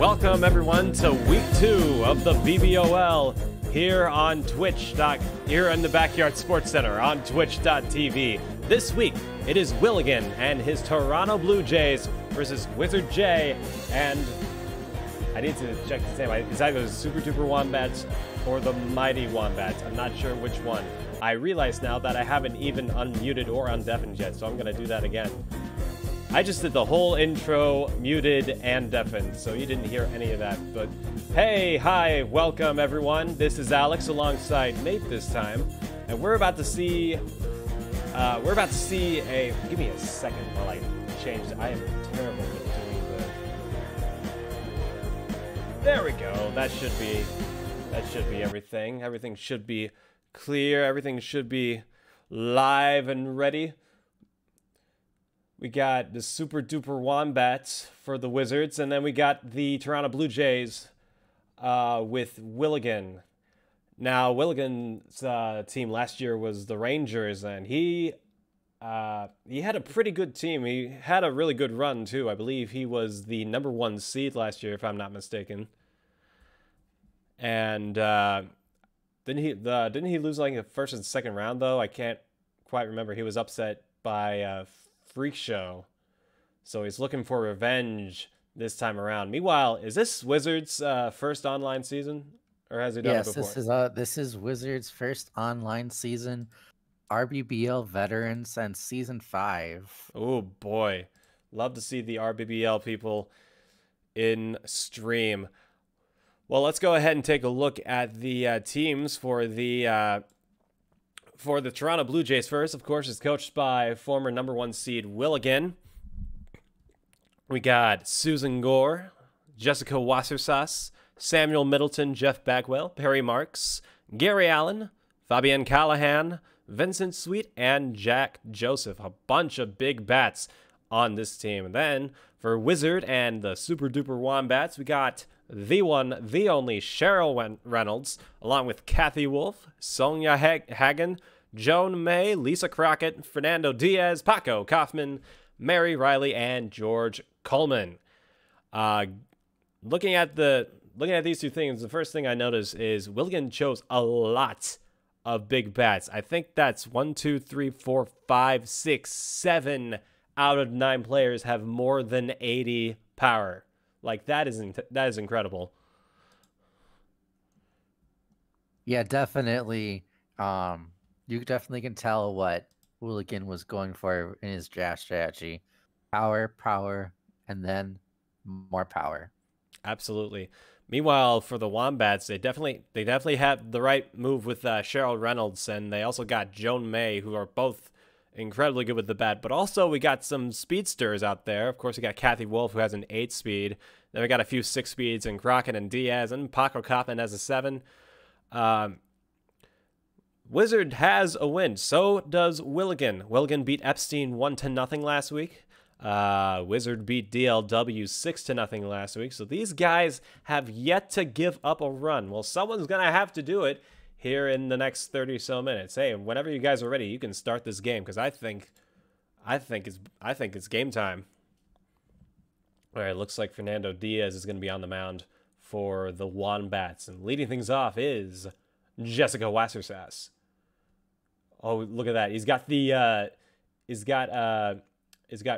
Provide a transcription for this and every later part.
Welcome everyone to week 2 of the BBOL here on Twitch. Here in the Backyard Sports Center on Twitch.tv. This week it is Willigan and his Toronto Blue Jays versus Wizard J, and I need to check his name. It's either the Super Duper Wombats or the Mighty Wombats. I'm not sure which one. I realize now that I haven't even unmuted or undeafened yet, so I'm going to do that again. I just did the whole intro muted and deafened, so you didn't hear any of that. But hey, hi, welcome everyone. This is Alex alongside Nate this time, and we're about to see a. Give me a second while I change. I am terrible at doing the. There we go. That should be everything. Everything should be clear. Everything should be live and ready. We got the Super Duper Wombats for the Wizards, and then we got the Toronto Blue Jays with Willigan. Now, Willigan's team last year was the Rangers, and he had a pretty good team. He had a really good run, too. I believe he was the #1 seed last year, if I'm not mistaken. And didn't he lose like the first and second round, though? I can't quite remember. He was upset by Freak Show, so he's looking for revenge this time around. Meanwhile, is this Wizards' first online season, or has he done it before? Yes, this is Wizards' first online season, rBBL Veterans, and Season 5. Oh boy, love to see the rBBL people in stream. Well, let's go ahead and take a look at the teams for the Toronto Blue Jays. First, of course, is coached by former #1 seed Willigan. We got Susan Gore, Jessica Wassersas, Samuel Middleton, Jeff Bagwell, Perry Marks, Gary Allen, Fabian Callahan, Vincent Sweet, and Jack Joseph. A bunch of big bats on this team. And then for Wizard and the Super Duper Wombats, we got the one, the only Cheryl Reynolds, along with Kathy Wolf, Sonia Hagen, Joan May, Lisa Crockett, Fernando Diaz, Paco Kaufman, Mary Riley, and George Coleman. Looking at these two things, the first thing I notice is Willigan chose a lot of big bats. I think that's 1, 2, 3, 4, 5, 6, 7 out of 9 players have more than 80 power. Like that is incredible. Yeah, definitely. You definitely can tell what Willigan was going for in his draft strategy. Power, and then more power. Absolutely. Meanwhile, for the Wombats, they definitely have the right move with Cheryl Reynolds, and they also got Joan May, who are both incredibly good with the bat. But also, we got some speedsters out there. Of course, we got Kathy Wolf, who has an 8 speed. Then we got a few 6 speeds in Crockett and Diaz, and Paco Kaufman has a 7. Wizard has a win. So does Willigan. Willigan beat Epstein 1-0 last week. Wizard beat DLW 6-0 last week. So these guys have yet to give up a run. Well, someone's gonna have to do it here in the next 30 so minutes. Hey, whenever you guys are ready, you can start this game, because I think it's game time. All right, looks like Fernando Diaz is going to be on the mound for the Wombats, and leading things off is Jessica Wassersas. Oh, look at that! He's got the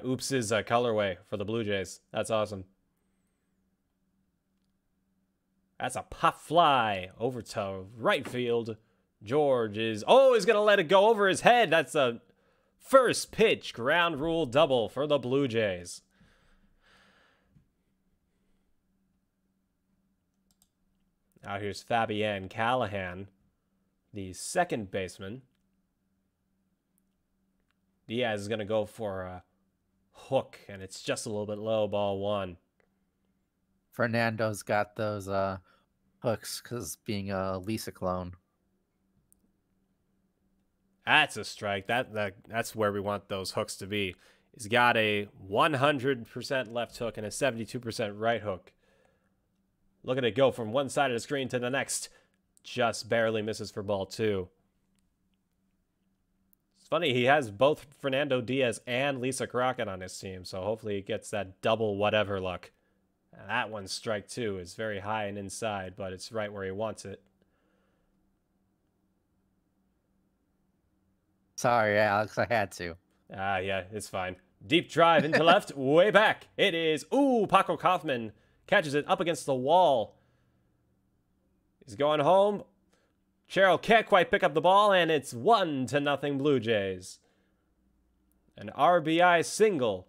Oops's colorway for the Blue Jays. That's awesome. That's a pop fly over to right field. George is he's gonna let it go over his head. That's a first pitch ground rule double for the Blue Jays. Now here's Fabian Callahan, the second baseman. Diaz is going to go for a hook, and it's just a little bit low, ball 1. Fernando's got those hooks because being a Lisa clone. That's a strike. That's where we want those hooks to be. He's got a 100% left hook and a 72% right hook. Look at it go from one side of the screen to the next. Just barely misses for ball 2. It's funny, he has both Fernando Diaz and Lisa Crockett on his team, so hopefully he gets that double whatever luck. That one's strike 2. It's very high and inside, but it's right where he wants it. Sorry, Alex, I had to. Yeah, it's fine. Deep drive into left, way back. It is, ooh, Paco Kaufman catches it up against the wall. He's going home. Cheryl can't quite pick up the ball, and it's 1-0 Blue Jays. An RBI single.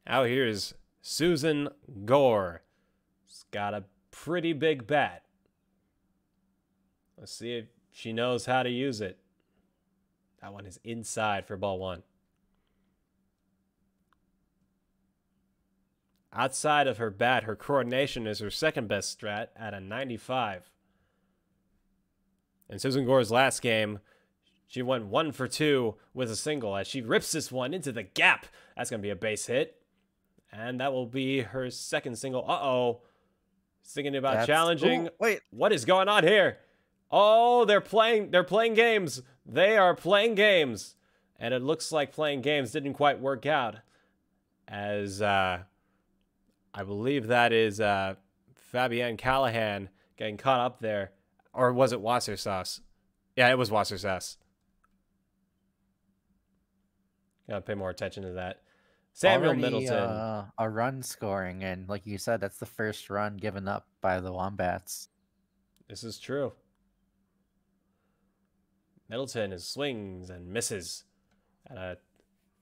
Out here's Susan Gore. She's got a pretty big bat. Let's see if she knows how to use it. That one is inside for ball 1. Outside of her bat, her coordination is her second best strat at a 95. In Susan Gore's last game, she went 1 for 2 with a single as she rips this one into the gap. That's going to be a base hit. And that will be her second single. Uh-oh. Thinking about challenging. Ooh, wait. What is going on here? Oh, they're playing games. They are playing games. And it looks like playing games didn't quite work out. As I believe that is Fabienne Callahan getting caught up there. Or was it Wassersauce? Yeah, it was Wassersauce. Gotta pay more attention to that. Samuel Already, Middleton. A run scoring, and like you said, that's the first run given up by the Wombats. This is true. Middleton is swings and misses at a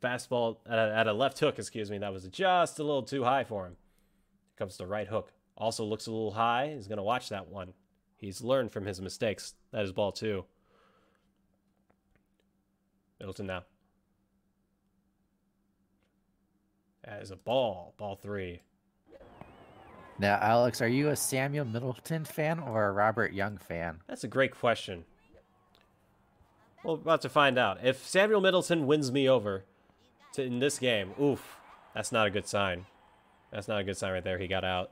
fastball, at a left hook, excuse me. That was just a little too high for him. Here comes the right hook. Also looks a little high. He's going to watch that one. He's learned from his mistakes. That is ball 2. Middleton now. That is a ball. Ball 3. Now, Alex, are you a Samuel Middleton fan or a Robert Young fan? That's a great question. Well, we're about to find out. If Samuel Middleton wins me over in this game, oof, that's not a good sign. That's not a good sign right there. He got out.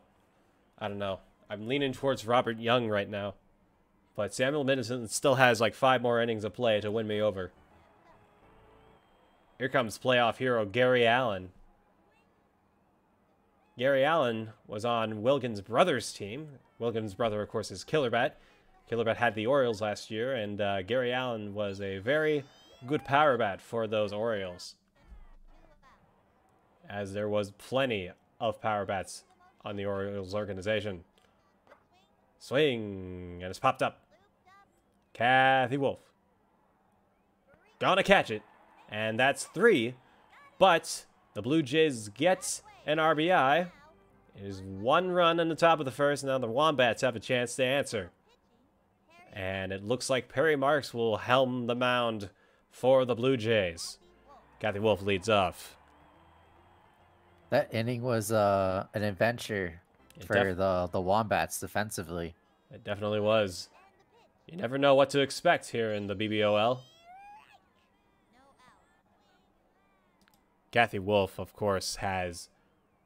I don't know. I'm leaning towards Robert Young right now. But Samuel Middleton still has like 5 more innings of play to win me over. Here comes playoff hero Gary Allen. Gary Allen was on Wilgan's brother's team. Wilgan's brother, of course, is Killerbat. Killerbat had the Orioles last year, and Gary Allen was a very good power bat for those Orioles. As there was plenty of power bats on the Orioles organization. Swing, and it's popped up. Kathy Wolf. Gonna catch it, and that's 3. But the Blue Jays get an RBI. It is 1 run in the top of the first. Now the Wombats have a chance to answer. And it looks like Perry Marks will helm the mound for the Blue Jays. Kathy Wolf leads off. That inning was an adventure for the Wombats defensively. It definitely was. You never know what to expect here in the BBOL. Kathy Wolf, of course, has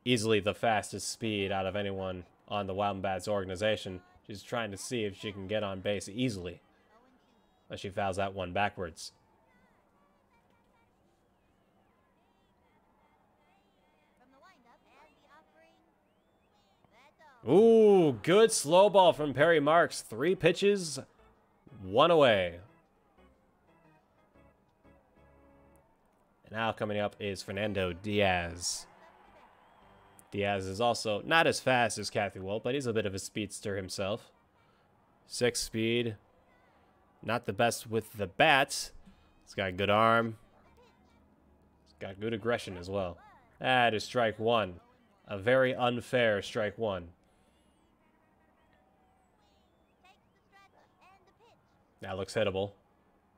easily the fastest speed out of anyone on the Wombats organization. She's trying to see if she can get on base easily. But she fouls that one backwards. Ooh, good slow ball from Perry Marks. 3 pitches, 1 away. And now coming up is Fernando Diaz. Diaz is also not as fast as Kathy Wolf, but he's a bit of a speedster himself. 6 speed. Not the best with the bat. He's got a good arm. He's got good aggression as well. That is strike 1. A very unfair strike 1. That looks hittable.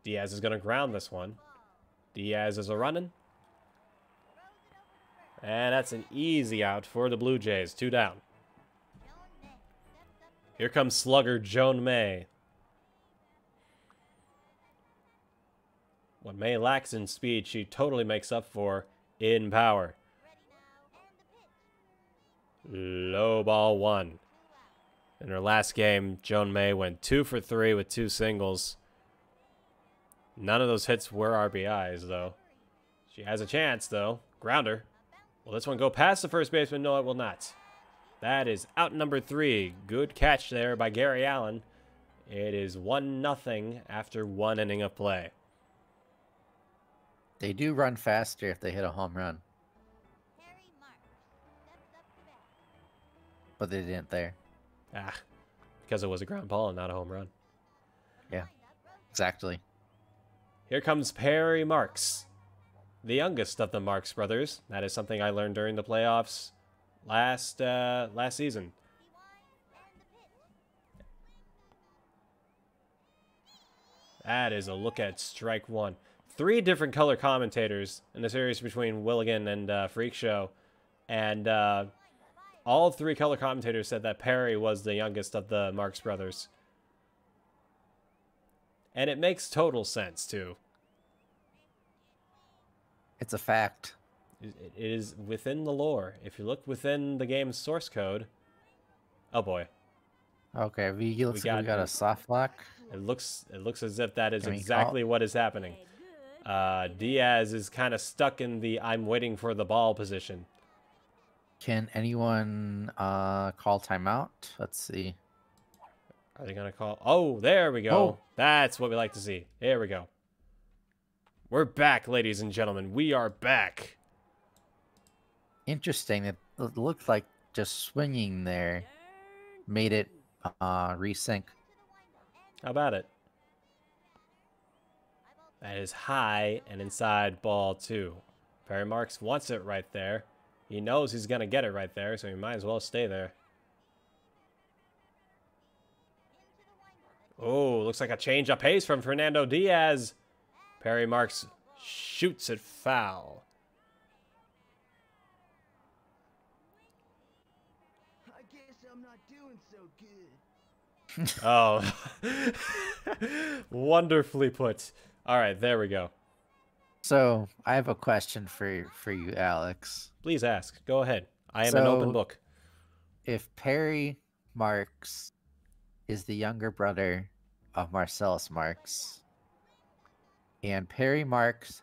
Diaz is going to ground this one. Diaz is a running. And that's an easy out for the Blue Jays. 2 down. Here comes slugger Joan May. What May lacks in speed, she totally makes up for in power. Low ball 1. In her last game, Joan May went 2 for 3 with 2 singles. None of those hits were RBIs, though. She has a chance, though. Grounder. Will this one go past the first baseman? No, it will not. That is out number 3. Good catch there by Gary Allen. It is 1-0 after 1 inning of play. They do run faster if they hit a home run. But they didn't there. Ah, because it was a ground ball and not a home run. Yeah, exactly. Here comes Perry Marks, the youngest of the Marks brothers. That is something I learned during the playoffs last season. That is a look at strike 1. 3 different color commentators in the series between Willigan and Freak Show. And all 3 color commentators said that Perry was the youngest of the Marks brothers. And it makes total sense, too. It's a fact. It is within the lore. If you look within the game's source code... Oh, boy. Okay, we got a soft lock. It looks as if that is exactly what is happening. Diaz is kind of stuck in the I'm waiting for the ball position. Can anyone call timeout? Let's see. Are they going to call? Oh, there we go. Oh. That's what we like to see. There we go. We're back, ladies and gentlemen. We are back. Interesting. It looked like just swinging there made it resync. How about it? That is high and inside ball 2. Perry Marks wants it right there. He knows he's going to get it right there, so he might as well stay there. Oh, looks like a change of pace from Fernando Diaz. Perry Marks shoots it foul. I guess I'm not doing so good. Oh, wonderfully put. All right, there we go. So I have a question for you, Alex. Please ask. Go ahead. I am an open book. If Perry Marks is the younger brother of Marcellus Marks, and Perry Marks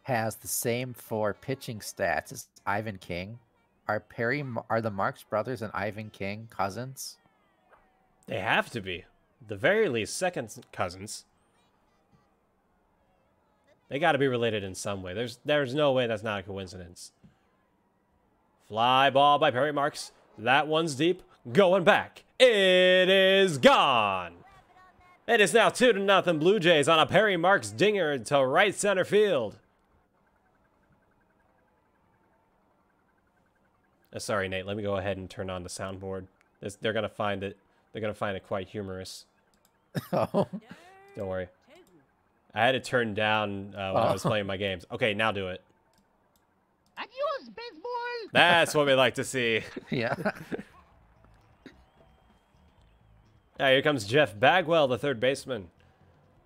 has the same 4 pitching stats as Ivan King, are the Marks brothers and Ivan King cousins? They have to be. At the very least, second cousins. They got to be related in some way. There's no way that's not a coincidence. Fly ball by Perry Marks. That one's deep. Going back. It is gone. It is now 2-0 Blue Jays on a Perry Marks dinger to right center field. Sorry, Nate. Let me go ahead and turn on the soundboard. They're gonna find it. They're gonna find it quite humorous. Oh. Don't worry. I had it turned down when I was playing my games. Okay, now do it. Adios, baseball. That's what we like to see. Yeah. Here comes Jeff Bagwell, the third baseman.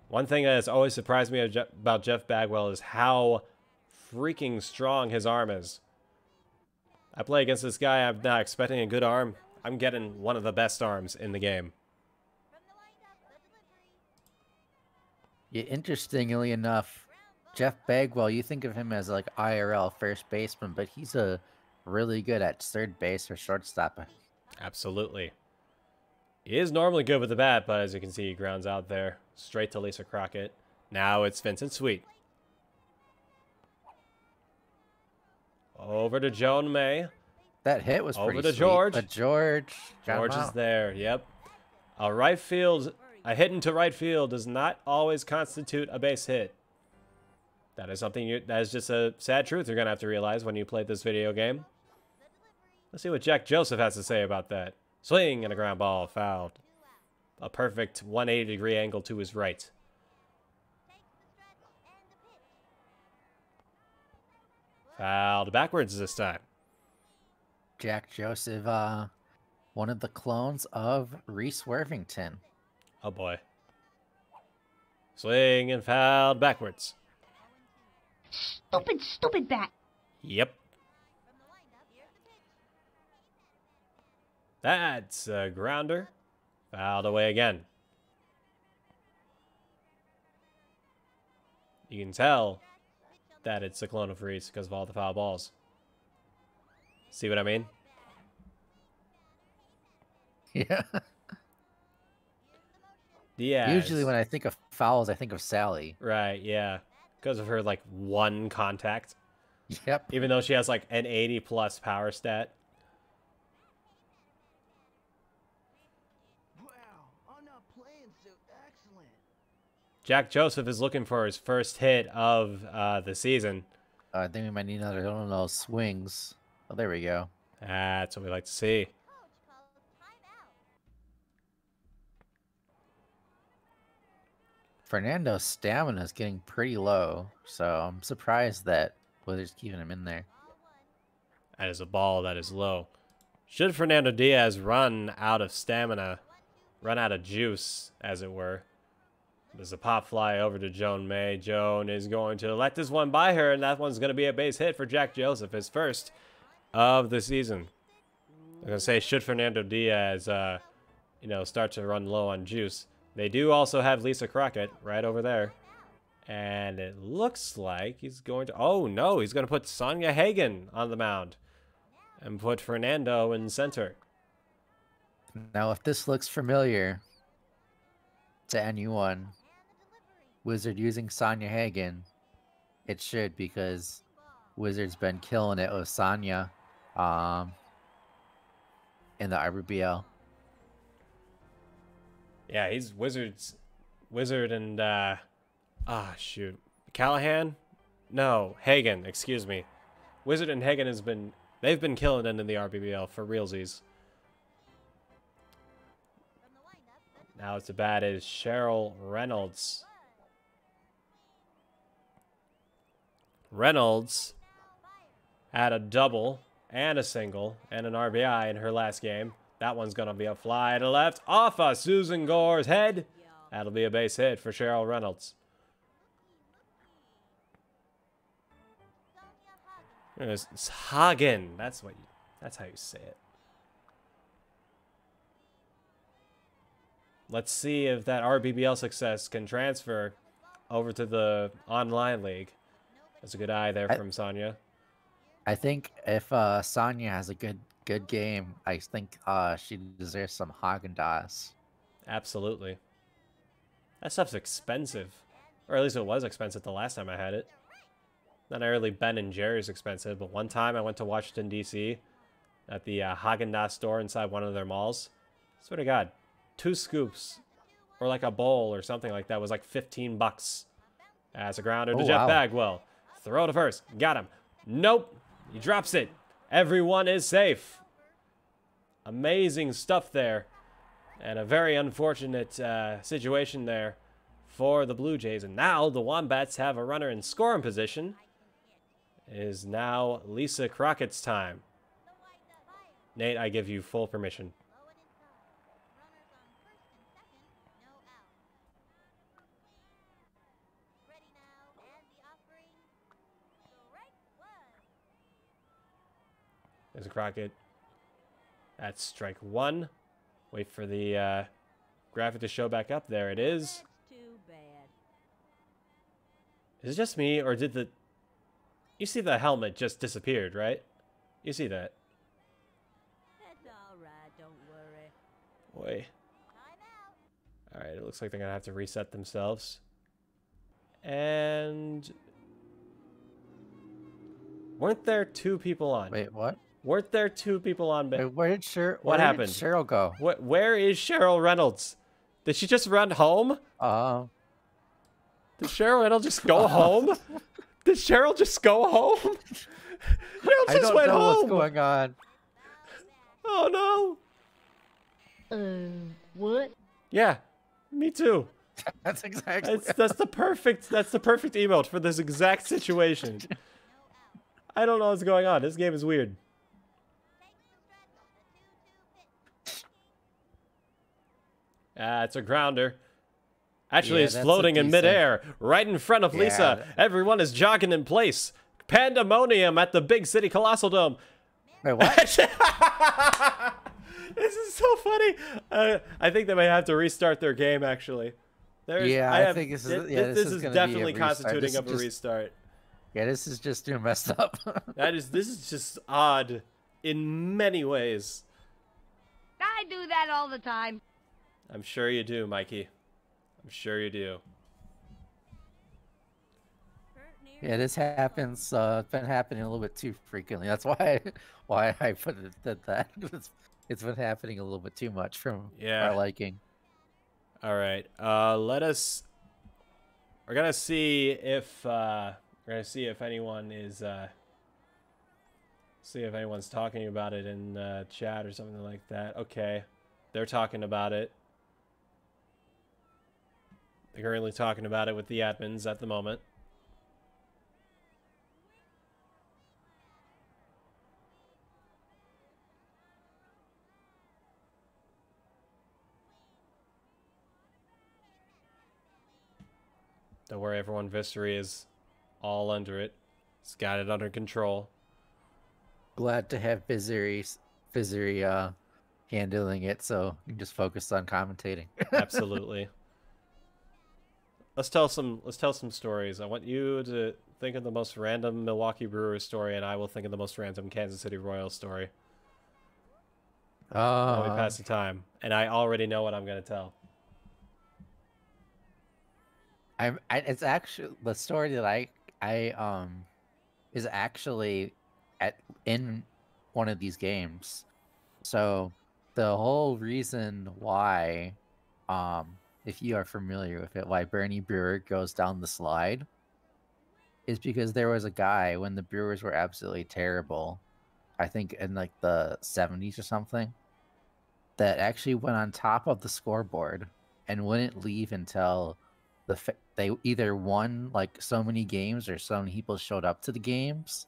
One thing that has always surprised me about Jeff Bagwell is how freaking strong his arm is. I play against this guy. I'm not expecting a good arm. I'm getting one of the best arms in the game. Yeah, interestingly enough, Jeff Bagwell, you think of him as like IRL first baseman, but he's really good at third base or shortstop. Absolutely. He is normally good with the bat, but as you can see, he grounds out there. Straight to Lisa Crockett. Now it's Vincent Sweet. Over to Joan May. That hit was pretty Over to sweet, George. but George Is there, yep. A hit into right field does not always constitute a base hit. That is something that is just a sad truth you're going to have to realize when you play this video game. Let's see what Jack Joseph has to say about that. Swing and a ground ball, fouled. A perfect 180-degree angle to his right. Fouled backwards this time. Jack Joseph, one of the clones of Reese Worthington. Oh boy. Swing and fouled backwards. Stupid bat. Yep. That's a grounder. Fouled away again. You can tell that it's a clone of Reese because of all the foul balls. See what I mean? Yeah. Diaz. Usually when I think of fouls, I think of Sally. Right, yeah. Because of her, like, one contact. Yep. Even though she has, like, an 80-plus power stat. Wow, I'm not playing so excellent. Jack Joseph is looking for his first hit of the season. I think we might need another one of those swings. Oh, there we go. That's what we like to see. Fernando's stamina is getting pretty low, so I'm surprised that Wizards keeping him in there. That is a ball that is low. Should Fernando Diaz run out of stamina, run out of juice, as it were? There's a pop fly over to Joan May. Joan is going to let this one by her, and that one's going to be a base hit for Jack Joseph, his first of the season. I'm going to say, should Fernando Diaz, start to run low on juice. They do also have Lisa Crockett right over there. And it looks like he's going to... Oh, no, he's going to put Sonia Hagen on the mound. And put Fernando in center. Now, if this looks familiar to anyone, Wizard using Sonya Hagen, it should, because Wizard's been killing it with Sonya in the rBBL. Yeah, he's Wizard and shoot. Callahan? No, Hagen, excuse me. Wizard and Hagen they've been killing it in the rBBL for realsies. Now it's the bat is Cheryl Reynolds. Reynolds had a double and a single and an RBI in her last game. That one's going to be a fly to left off of Susan Gore's head. That'll be a base hit for Cheryl Reynolds. It's Hagen. That's how you say it. Let's see if that rBBL success can transfer over to the online league. That's a good eye there from Sonya. I think if Sonya has a good game, I think she deserves some Haagen-Dazs. Absolutely. That stuff's expensive. Or at least it was expensive the last time I had it. Not really Ben and Jerry's expensive, but one time I went to Washington, D.C. at the Haagen-Dazs store inside one of their malls. Swear to God, 2 scoops or like a bowl or something like that was like $15. As a grounder to Jeff Bagwell. Throw to first. Got him. Nope. He drops it. Everyone is safe. Amazing stuff there. And a very unfortunate situation there for the Blue Jays. And now the Wombats have a runner in scoring position. It is now Lisa Crockett's time. Nate, I give you full permission. There's a Crockett. That's strike 1. Wait for the graphic to show back up. There it is. Is it just me, or did the... You see the helmet just disappeared, right? You see that? That's all right, don't worry. Boy. Alright, it looks like they're going to have to reset themselves. And... Weren't there 2 people on? Wait, what? Weren't there 2 people on? Wait, where did What happened? Cheryl go? Where is Cheryl Reynolds? Did she just run home? Did Cheryl Reynolds just go home? Did Cheryl just go home? Cheryl just went home. What's going on? Oh no. What? Yeah, me too. That's exactly. That's the perfect emote for this exact situation. I don't know what's going on. This game is weird. It's a grounder. Actually, it's floating in midair, right in front of Lisa. Everyone is jogging in place. Pandemonium at the Big City Colossal Dome. Wait, what? This is so funny. I think they may have to restart their game, actually. I think this is this is definitely constituting of a restart. Yeah, this is just messed up. This is just odd. in many ways. I do that all the time. I'm sure you do, Mikey. I'm sure you do. Yeah, this happens. It's been happening a little bit too frequently. That's why I put it that. It's been happening a little bit too much from our liking. All right. We're gonna see if anyone is see if anyone's talking about it in chat or something like that. Okay, they're talking about it. They're currently talking about it with the admins at the moment. Don't worry, everyone. Visery is all under it. It's got it under control. Glad to have Visery handling it, so you can just focus on commentating. Absolutely. Let's tell some stories. I want you to think of the most random Milwaukee Brewers story, and I will think of the most random Kansas City Royals story. While we pass the time, and I already know what I'm going to tell. It's actually the story that I is actually in one of these games. So the whole reason why, if you are familiar with it, why Bernie Brewer goes down the slide is because there was a guy when the Brewers were absolutely terrible, I think in like the 70s or something, that actually went on top of the scoreboard and wouldn't leave until they either won like so many games or so many people showed up to the games.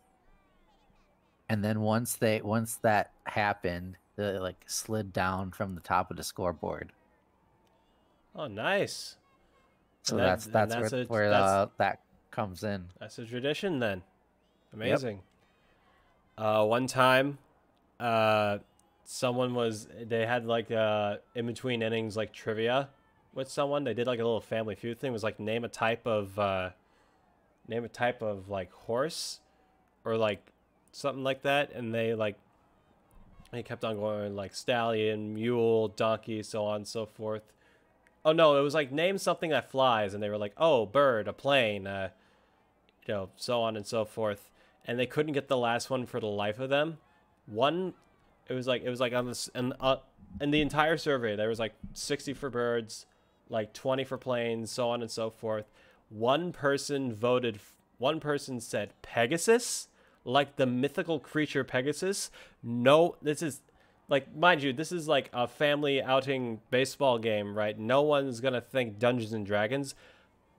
And then once that happened, they like slid down from the top of the scoreboard. Oh, nice. So that's where that comes in. That's a tradition then. Amazing. Yep. One time, they had like in between innings like trivia with someone. They did like a little Family Feud thing. It was like name a type of like horse or like something like that, and they kept on going like stallion, mule, donkey, so on and so forth. Oh no, it was like name something that flies, and they were like, oh, bird, a plane, so on and so forth, and they couldn't get the last one for the life of them. It was like on this, and in the entire survey there was like 60 for birds, like 20 for planes, so on and so forth. One person said Pegasus, like the mythical creature Pegasus. No, this is like, mind you, this is like a family outing baseball game, right? No one's gonna think Dungeons and Dragons.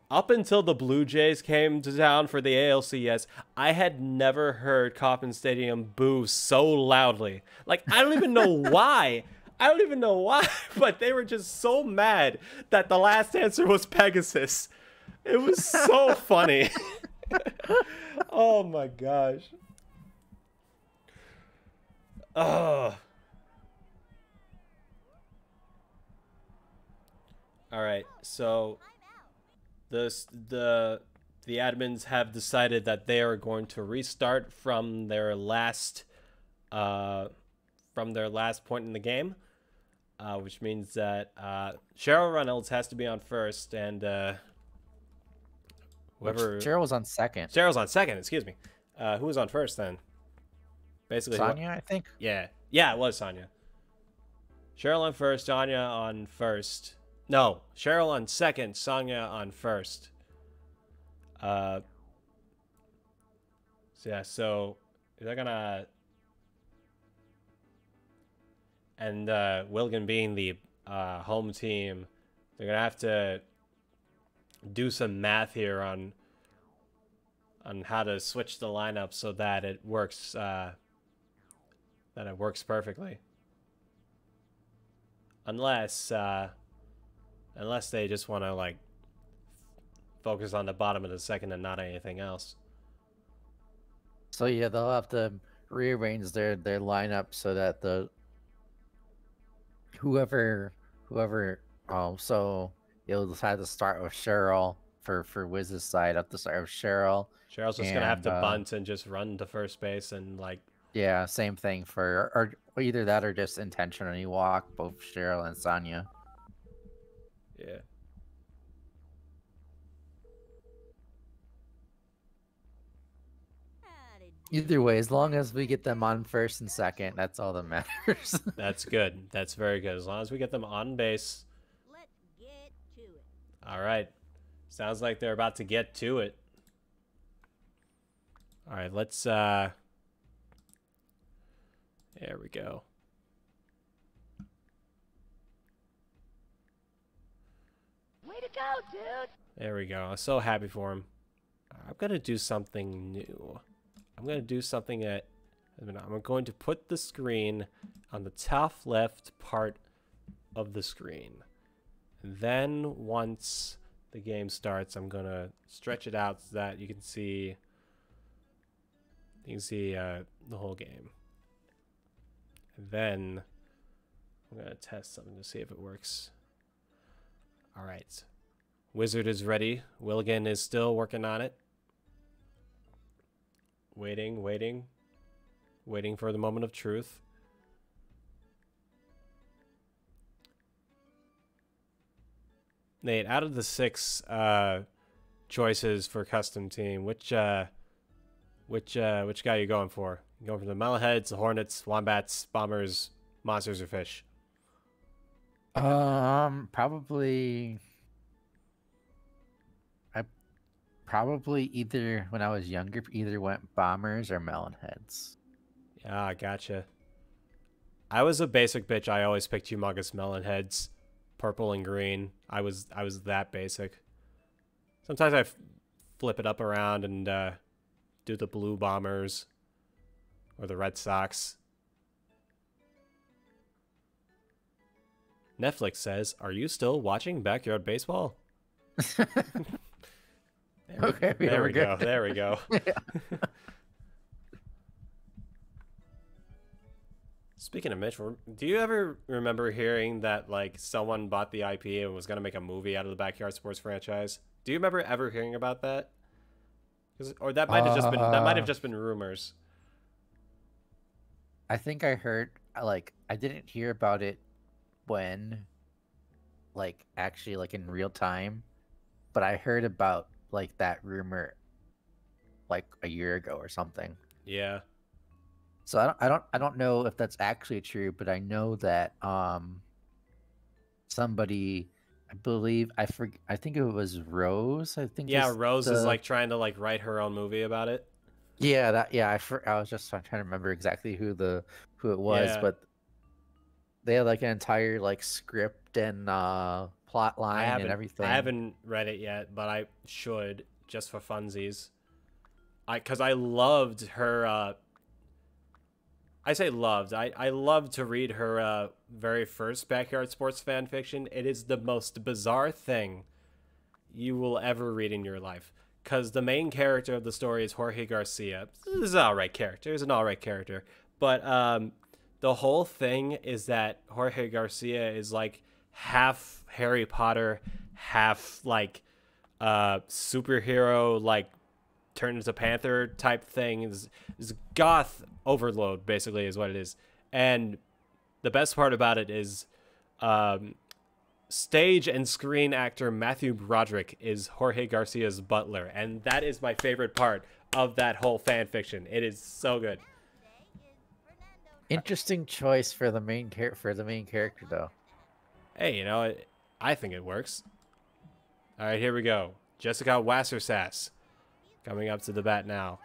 Up until the Blue Jays came to town for the ALCS, I had never heard Kauffman Stadium boo so loudly. Like, I don't even know why. But they were just so mad that the last answer was Pegasus. It was so funny. Oh my gosh. Oh. All right. So the admins have decided that they are going to restart from their last point in the game, which means that Cheryl Reynolds has to be on first, and whoever Cheryl's on second. Cheryl's on second. Excuse me. Who was on first then? Basically, Sonya, I think. Yeah, it was Sonya. Cheryl on first, Sonya on first. No, Cheryl on second, Sonya on first. So they're gonna, and Willigan being the home team, they're gonna have to do some math here on how to switch the lineup so that it works perfectly. Unless they just want to like focus on the bottom of the second and not anything else. So yeah, they'll have to rearrange their lineup so that whoever so you'll decide to start with Cheryl for Wiz's side. Up to start with Cheryl. Cheryl's just gonna have to bunt and just run to first base and like Yeah, same thing for or either that or just intentionally walk both Cheryl and Sonya. Yeah. Either way, as long as we get them on first and second, that's all that matters. That's good. That's very good. As long as we get them on base. Let's get to it. All right. Sounds like they're about to get to it. All right, let's there we go. Way to go, dude! There we go. I'm so happy for him. I'm going to do something new. I'm going to do something that I'm going to put the screen on the top left part of the screen. And then once the game starts, I'm going to stretch it out so that you can see the whole game. And then I'm going to test something to see if it works. All right. Wizard is ready. Willigan is still working on it. Waiting for the moment of truth. Nate, out of the 6 choices for custom team, which guy are you going for? You going for the Melonheads, the Hornets, Wombats, Bombers, Monsters, or Fish? Probably either when I was younger, either went Bombers or Melonheads. Yeah, I gotcha. I was a basic bitch. I always picked Humongous Melonheads, purple and green. I was that basic. Sometimes I flip it up around and do the blue Bombers or the Red Sox. Netflix says, "Are you still watching Backyard Baseball?" Okay, there we go. There we go. Speaking of Mitch, do you ever remember hearing that like someone bought the IP and was going to make a movie out of the Backyard Sports franchise? Do you remember ever hearing about that? Or that might have just been rumors. I think I heard, like, I didn't hear about it when, like, actually, like, in real time, but I heard about, like, that rumor, like, a year ago or something. Yeah. So I don't know if that's actually true, but I know that somebody, I believe, I think it was Rose. I think Rose is like trying to like write her own movie about it. Yeah, I was just trying to remember exactly who it was, but they had like an entire like script and plot line and everything. I haven't read it yet, but I should, just for funsies. Because I loved her. I say loved. I loved to read her very first Backyard Sports fan fiction. It is the most bizarre thing you will ever read in your life. Because the main character of the story is Jorge Garcia. He's an alright character. He's an alright character. But the whole thing is that Jorge Garcia is like half Harry Potter, half like superhero, like turned into Panther type thing. Is goth overload, basically, is what it is. And the best part about it is stage and screen actor Matthew Broderick is Jorge Garcia's butler, and that is my favorite part of that whole fan fiction. It is so good. Interesting choice for the main character, though. Hey, you know, I think it works. All right, here we go. Jessica Wassersass coming up to the bat now.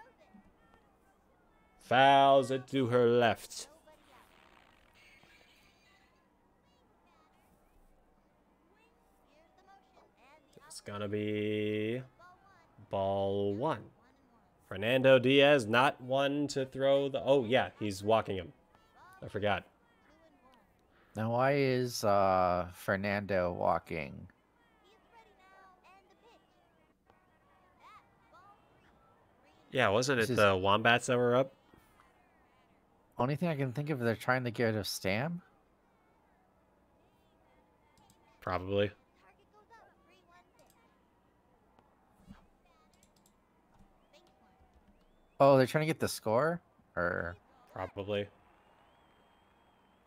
Fouls it to her left. It's gonna be ball 1. Fernando Diaz, not one to throw the... Oh, yeah, he's walking him. I forgot. Now, why is Fernando walking? Yeah, wasn't it the Wombats that were up? Only thing I can think of, they're trying to get rid of Stam? Probably. Oh, they're trying to get the score? Or... Probably.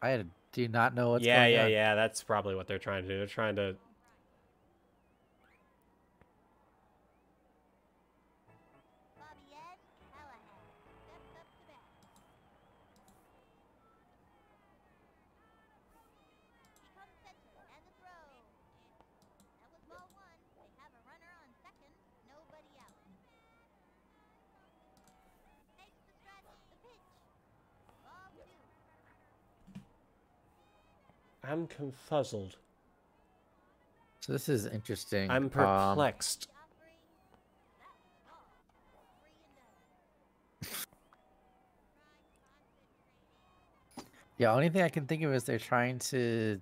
I do not know what's going on. Yeah. That's probably what they're trying to do. They're trying to. I'm confuzzled. So this is interesting. I'm perplexed. Yeah, only thing I can think of is they're trying to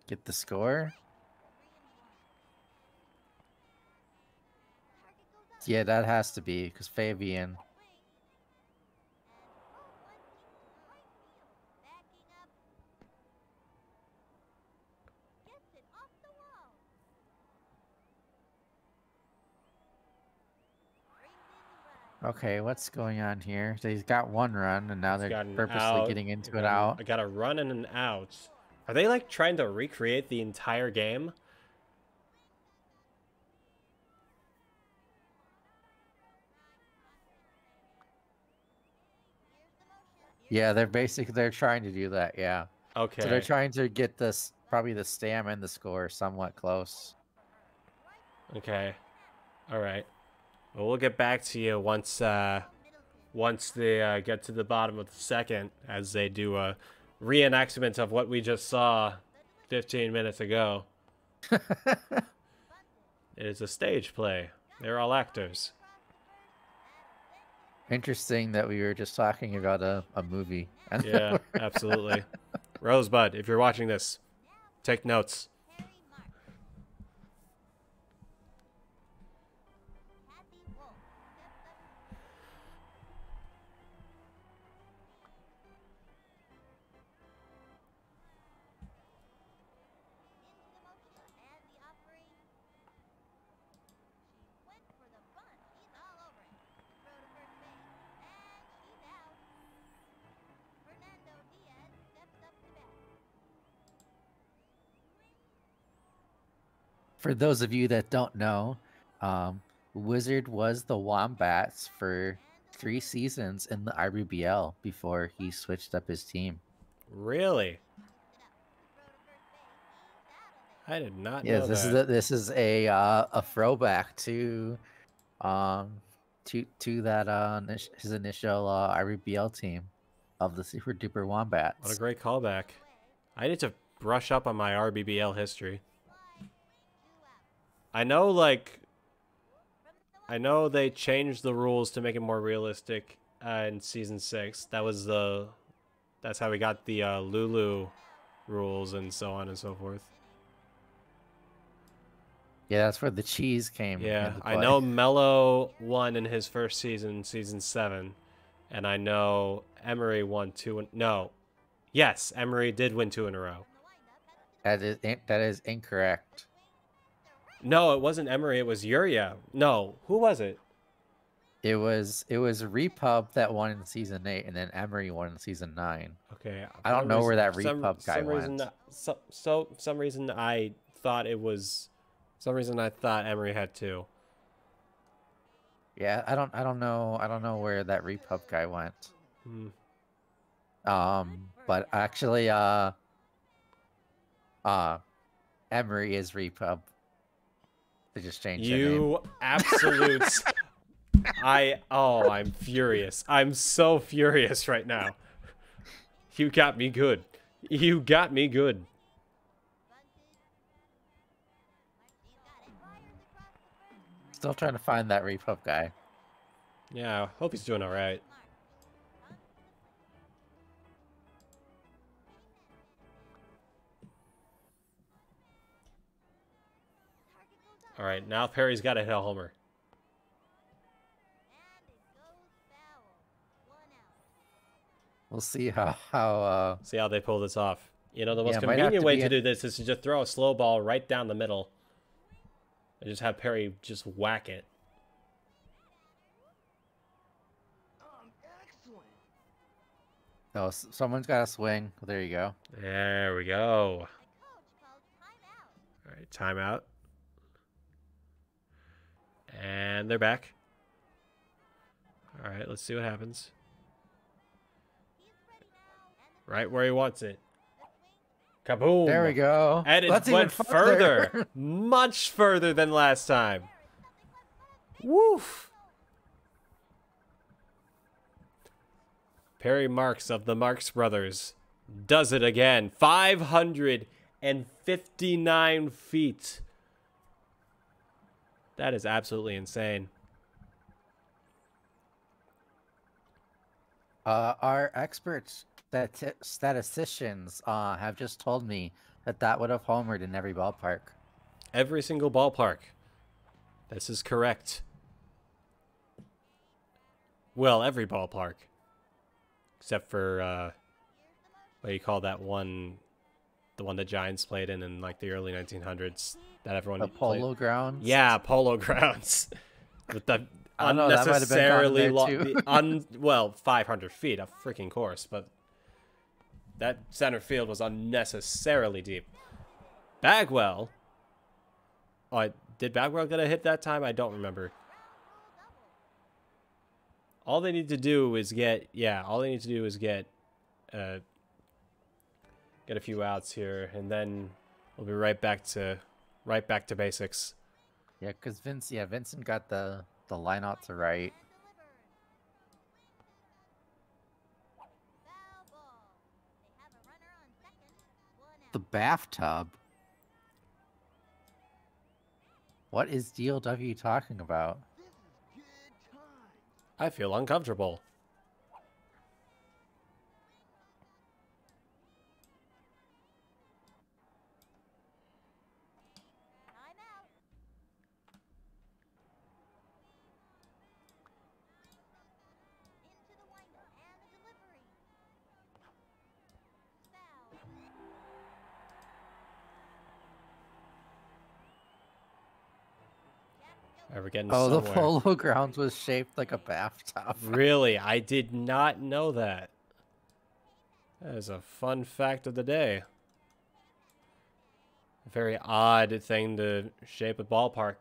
get the score. Yeah, that has to be because Fabian. Okay, what's going on here? So he's got one run, and now they're purposely getting into it out. I got a run and an out. Are they like trying to recreate the entire game? Yeah, they're trying to do that. Yeah. Okay. So they're trying to get this probably the stam and the score somewhat close. Okay. All right. Well, we'll get back to you once they get to the bottom of the second, as they do a reenactment of what we just saw 15 minutes ago. It is a stage play. They're all actors. Interesting that we were just talking about a movie. Yeah, absolutely. Rosebud, if you're watching this, take notes. For those of you that don't know, Wizard was the Wombats for 3 seasons in the rBBL before he switched up his team. Really? I did not know Yes, that. this is a throwback to that his initial rBBL team of the Super Duper Wombats. What a great callback. I need to brush up on my rBBL history. I know they changed the rules to make it more realistic in season 6. That's how we got the Lulu rules and so on and so forth. Yeah, that's where the cheese came. Yeah, into play. I know Mello won in his first season, season 7, and I know Emery won 2. No, yes, Emery did win 2 in a row. That is incorrect. No, it wasn't Emery. It was Yuria. No, who was it? It was Repub that won in season 8, and then Emery won in season 9. Okay, I don't know where that Repub guy went. Some reason I thought it was. Some reason I thought Emery had 2. Yeah, I don't know where that Repub guy went. But actually, Emery is Repub. They just changed their name. You absolutes. I'm furious. I'm so furious right now. You got me good. You got me good. Still trying to find that Repub guy. Yeah, I hope he's doing all right. All right, now Perry's got to hit a homer. We'll see how see how they pull this off. You know, the most yeah, convenient way to do this is to just throw a slow ball right down the middle and just have Perry just whack it. Oh, someone's got to swing. There you go. There we go. The coach called timeout. All right, timeout. And they're back. All right, let's see what happens. He's ready now. And Right where he wants it. Kaboom! There we go. And it That's went even further. Much further than last time. Woof! Perry Marks of the Marks Brothers does it again. 559 feet. That is absolutely insane. Our experts, statisticians, have just told me that would have homered in every ballpark. Every single ballpark. This is correct. Well, every ballpark. Except for, what do you call that one? The one the Giants played in like the early 1900s. That everyone The Polo Grounds? Yeah, Polo Grounds. With the I don't know, that might have been unnecessarily counted there, well, 500 feet, a freaking course, but that center field was unnecessarily deep. Bagwell. Oh, did Bagwell get a hit that time? I don't remember. All they need to do is get, get a few outs here, and then we'll be right back to basics. Yeah, because Vincent got the line out to right. foul ball. They have a runner on second. 1 out. The bathtub? What is DLW talking about? I feel uncomfortable. Timeout. Into the windup and the delivery. Foul. All right, we're getting Oh, the somewhere. Polo Grounds was shaped like a bathtub. Really? I did not know that. That is a fun fact of the day. A very odd thing to shape a ballpark.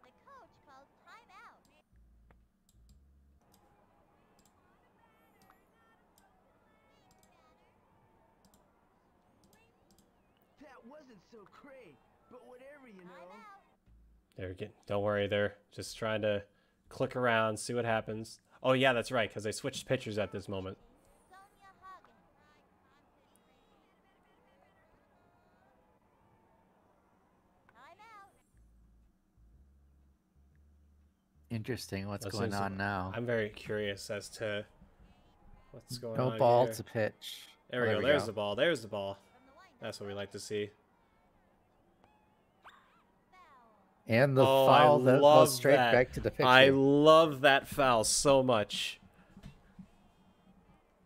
The coach called timeout. That wasn't so great, but whatever, you know. Timeout. They're getting, don't worry, they're just trying to click around, see what happens. Oh yeah, that's right, because they switched pitchers at this moment. Sonia Hagen. Timeout. Interesting. What's That going seems- on now? I'm very curious as to what's going No on ball here. to pitch. There we go. There's the ball. There's the ball. That's what we like to see. And the Oh, foul I that love goes straight that. back to the pitcher. I love that foul so much.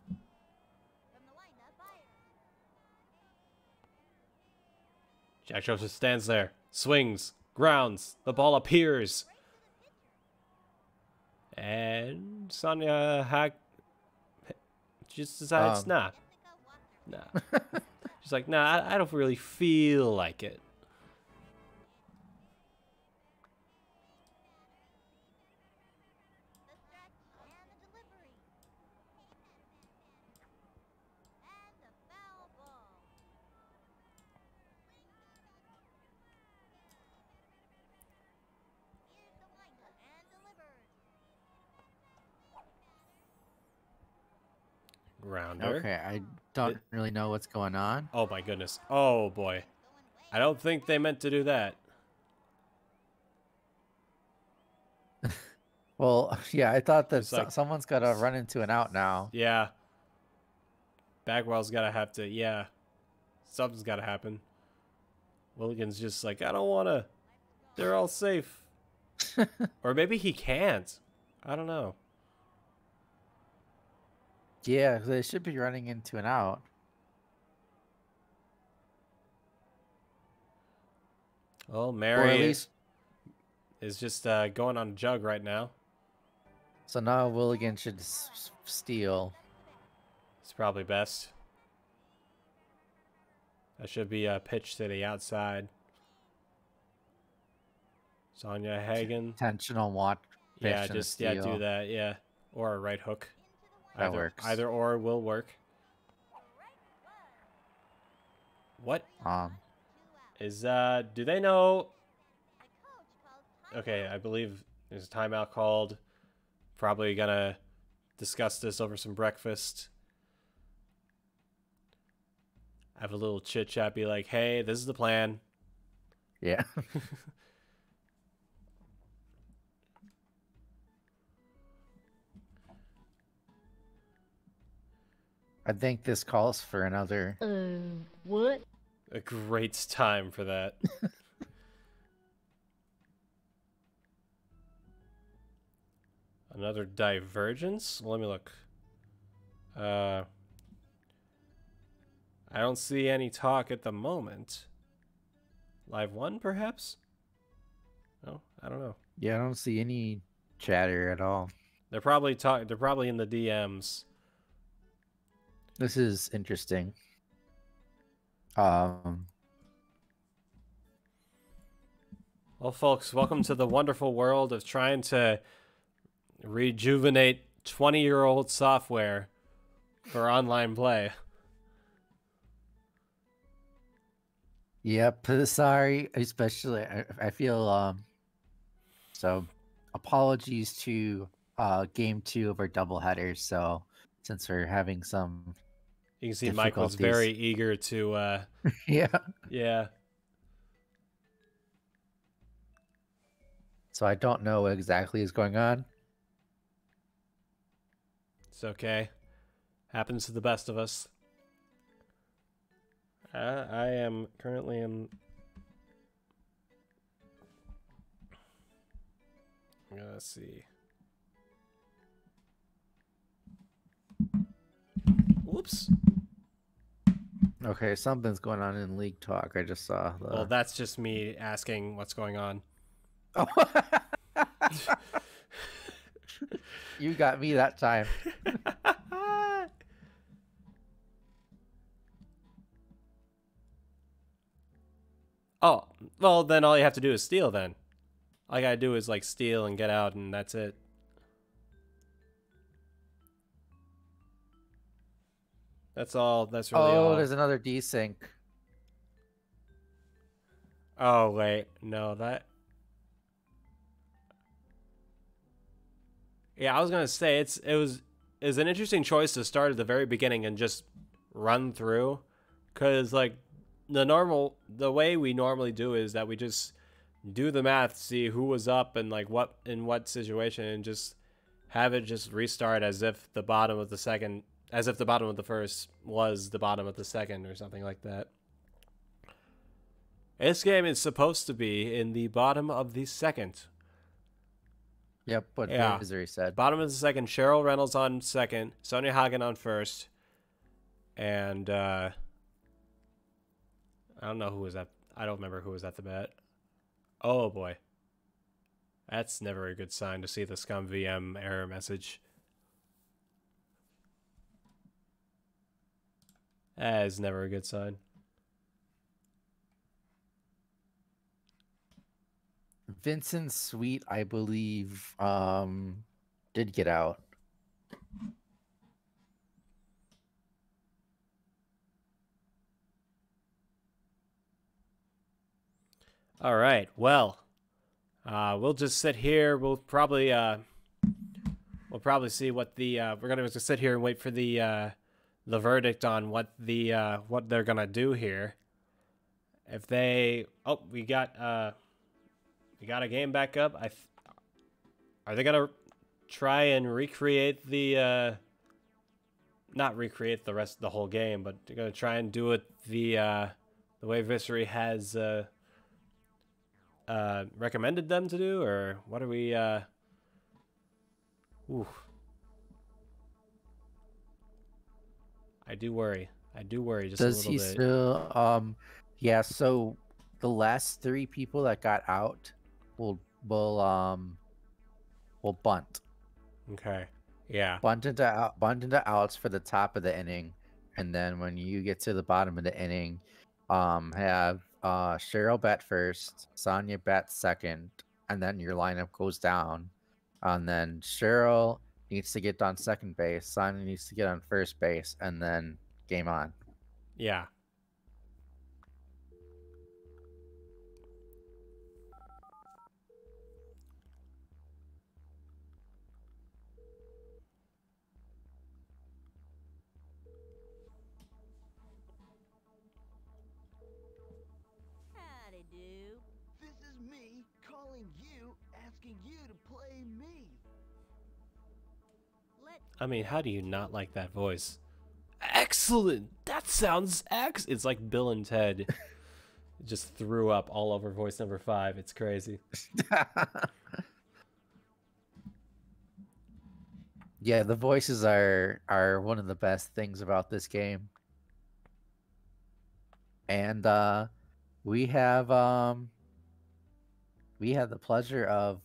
From the windup, fire. Jack Joseph stands there, swings, grounds, the ball appears. And Sonia Hack just decides, nah. She's like, nah, I don't really feel like it. The stretch and the delivery. And the foul ball. Here's the windup and delivered. Grounder. Okay, I don't really know what's going on. Oh my goodness. Oh boy. I don't think they meant to do that. Well, yeah, I thought that It's like- someone's got to run into an out now. Yeah. Bagwell's gotta have to, yeah. Something's gotta happen. Willigan's just like, I don't wanna. They're all safe. Or maybe he can't. I don't know. Yeah, they should be running into an out. Well, Or Mary. at least, is just going on a jug right now. So now Willigan should steal. It's probably best. That should be a pitch to the outside. Sonya Hagen. Intentional watch. Yeah, just do that. Yeah, or a right hook. That works. Either or will work. What is do they know? Okay, I believe there's a timeout called. Probably gonna discuss this over some breakfast. Have a little chit chat. Be like, hey, this is the plan. Yeah. I think this calls for another. What? A great time for that. Another divergence? Let me look. I don't see any talk at the moment. Live one, perhaps? No, I don't know. Yeah, I don't see any chatter at all. They're probably They're probably in the DMs. This is interesting. Well, folks, welcome to the wonderful world of trying to rejuvenate 20-year-old software for online play. Yep, sorry, especially I feel so apologies to game 2 of our doubleheaders. So since we're having some, you can see Mike was very eager to yeah. So I don't know what exactly is going on. It's okay. Happens to the best of us. I am currently in... Let's see. Whoops. Okay, something's going on in League Talk. I just saw the... Well, that's just me asking what's going on. Oh. You got me that time. Oh, well, then all you have to do is steal then. All I gotta do is, like, steal and get out, and that's it. That's all. That's really all. Oh, there's another desync. Oh, wait. No, that... Yeah, I was gonna say, it was an interesting choice to start at the very beginning and just run through. Because, like, the way we normally do is that we just do the math, see who was up and like in what situation, and just have it just restart as if the bottom of the first was the bottom of the second or something like that. This game is supposed to be in the bottom of the second. Yep, what Yeah. Misery said. Bottom of the second, Cheryl Reynolds on second, Sonia Hagen on first, and I don't know who was at. I don't remember who was at the bat. Oh boy, that's never a good sign to see the Scum VM error message. That is never a good sign. Vincent Sweet, I believe, did get out. All right. Well, we'll just sit here. We'll probably see what the we're gonna just sit here and wait for the verdict on what they're gonna do here. If they we got a game back up. Are they gonna try and recreate not recreate the whole game, but they're gonna try and do it the way Visery has recommended them to do, or what are we ooh. I do worry just Does a little he bit. still yeah, so the last 3 people that got out will will bunt. Okay. Yeah. Bunt into outs for the top of the inning, and then when you get to the bottom of the inning, have Cheryl bat first, Sonya bat second, and then your lineup goes down, and then Cheryl needs to get on second base, Sonya needs to get on first base, and then game on. Yeah. Howdy do. This is me calling you, asking you to play me. I mean, how do you not like that voice? Excellent. That sounds It's like Bill and Ted. Just threw up all over voice number 5. It's crazy. Yeah, the voices are one of the best things about this game. And we have the pleasure of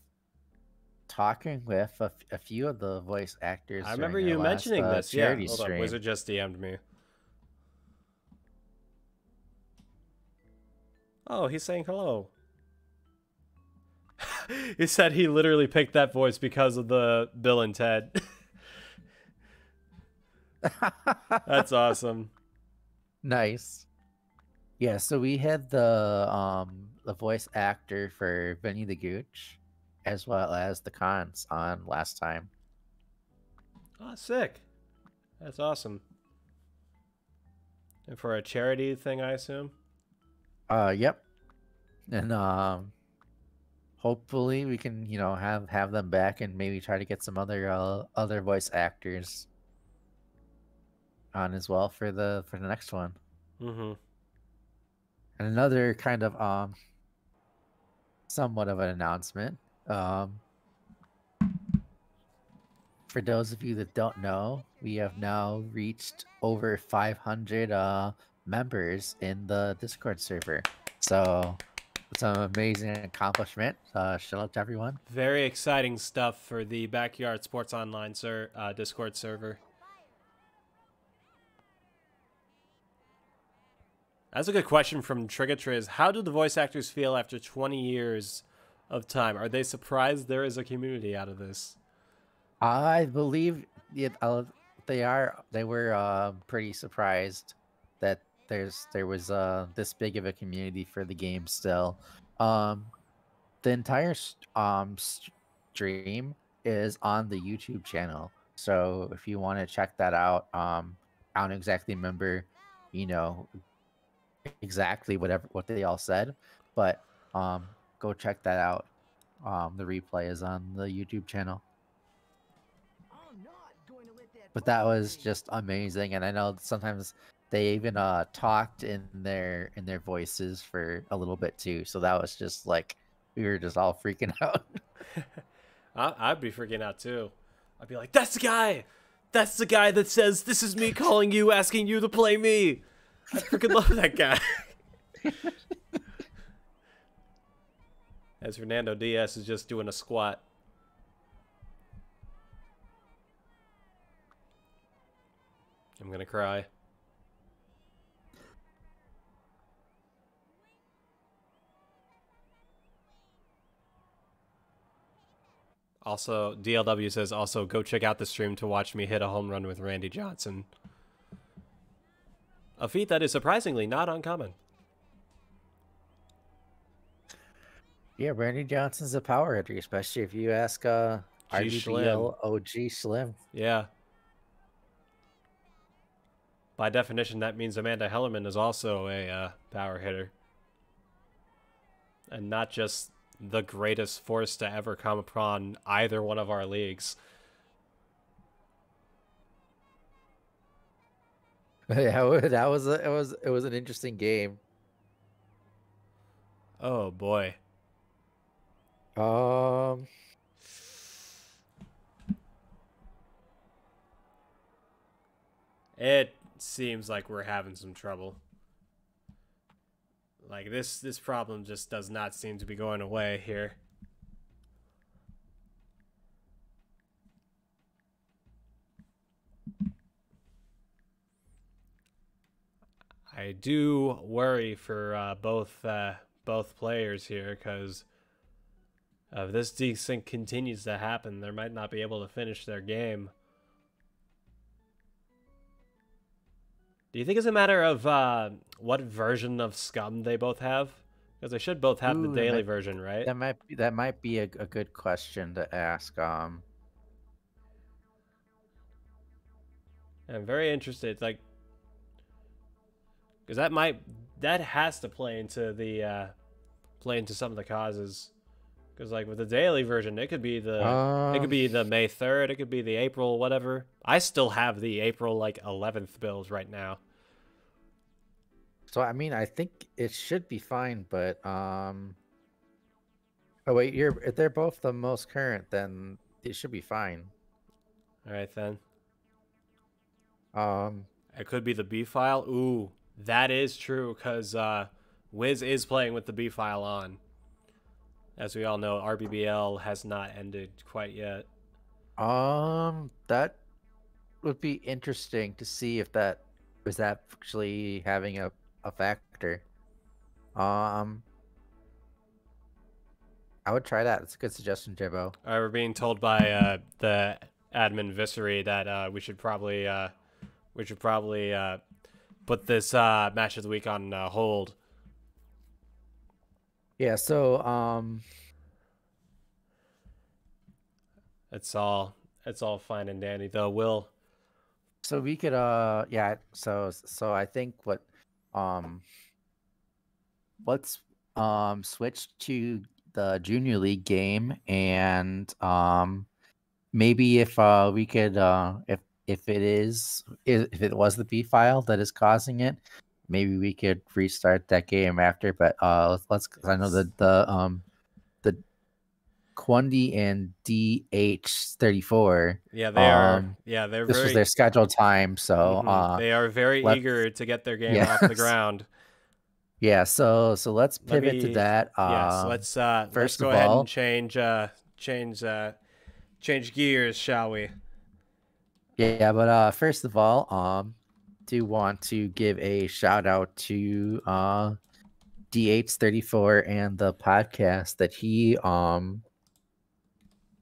talking with a few of the voice actors. I remember during you our last, mentioning this. Yeah, charity hold on. stream. Wizard just DM'd me. Oh, he's saying hello. He said he literally picked that voice because of the Bill and Ted. That's awesome. Nice. Yeah, so we had the voice actor for Vinny the Gooch, as well as the Cons on last time. Oh, sick. That's awesome. And for a charity thing, I assume? Yep. And hopefully we can, have them back and maybe try to get some other voice actors on as well for the next one. Mm-hmm. And another kind of somewhat of an announcement. For those of you that don't know, we have now reached over 500 members in the Discord server. So it's an amazing accomplishment. Shout out to everyone. Very exciting stuff for the Backyard Sports Online Discord server. That's a good question from Triggatriz. How do the voice actors feel after 20 years of time? Are they surprised there is a community out of this? I believe they were pretty surprised that there was this big of a community for the game still. The entire stream is on the YouTube channel, so if you want to check that out, I don't exactly remember, exactly what they all said, but go check that out. The replay is on the YouTube channel. I'm not going to let that But that bother was me. just amazing, and I know sometimes they even talked in their voices for a little bit too. So that was just like we were just all freaking out. I'd be freaking out too. I'd be like, that's the guy! That's the guy that says, this is me calling you, asking you to play me! I freaking love that guy. As Fernando Diaz is just doing a squat. I'm gonna cry. Also, DLW says, also, go check out the stream to watch me hit a home run with Randy Johnson. A feat that is surprisingly not uncommon. Yeah, Randy Johnson's a power hitter, especially if you ask rBBL OG Slim. Yeah. By definition, that means Amanda Hellerman is also a power hitter. And not just the greatest force to ever come upon either one of our leagues. Yeah, it was an interesting game. Oh boy. It seems like we're having some trouble. Like this problem just does not seem to be going away here. I do worry for both players here, because if this desync continues to happen, they might not be able to finish their game. Do you think it's a matter of what version of Scum they both have? Because they should both have the daily version, right? That might be a good question to ask. I'm very interested, like, because that has to play into the some of the causes. Because like with the daily version, it could be the May 3rd, it could be the April whatever. I still have the April like 11th build right now. So I mean, I think it should be fine, but oh wait, if they're both the most current, then it should be fine. All right then. It could be the B file. Ooh, that is true, because Wiz is playing with the B file on. As we all know, rBBL has not ended quite yet. That would be interesting to see if that was actually having a factor. I would try that. It's a good suggestion, Jibbo. We're being told by the admin Viscery that we should probably put this match of the week on hold. Yeah, so it's all fine and dandy though. Will, so we could yeah, so I think let's switch to the Junior League game, and maybe if we could if it was the B file that is causing it, maybe we could restart that game after. But let's I know that the Kwundy and DH34. Yeah, they are. Yeah, this was their scheduled time, so they are very eager to get their game off the ground. Yeah, so let's pivot to that. Yes, let's go ahead and change gears, shall we? Yeah, but first of all, do want to give a shout out to DH34 and the podcast that he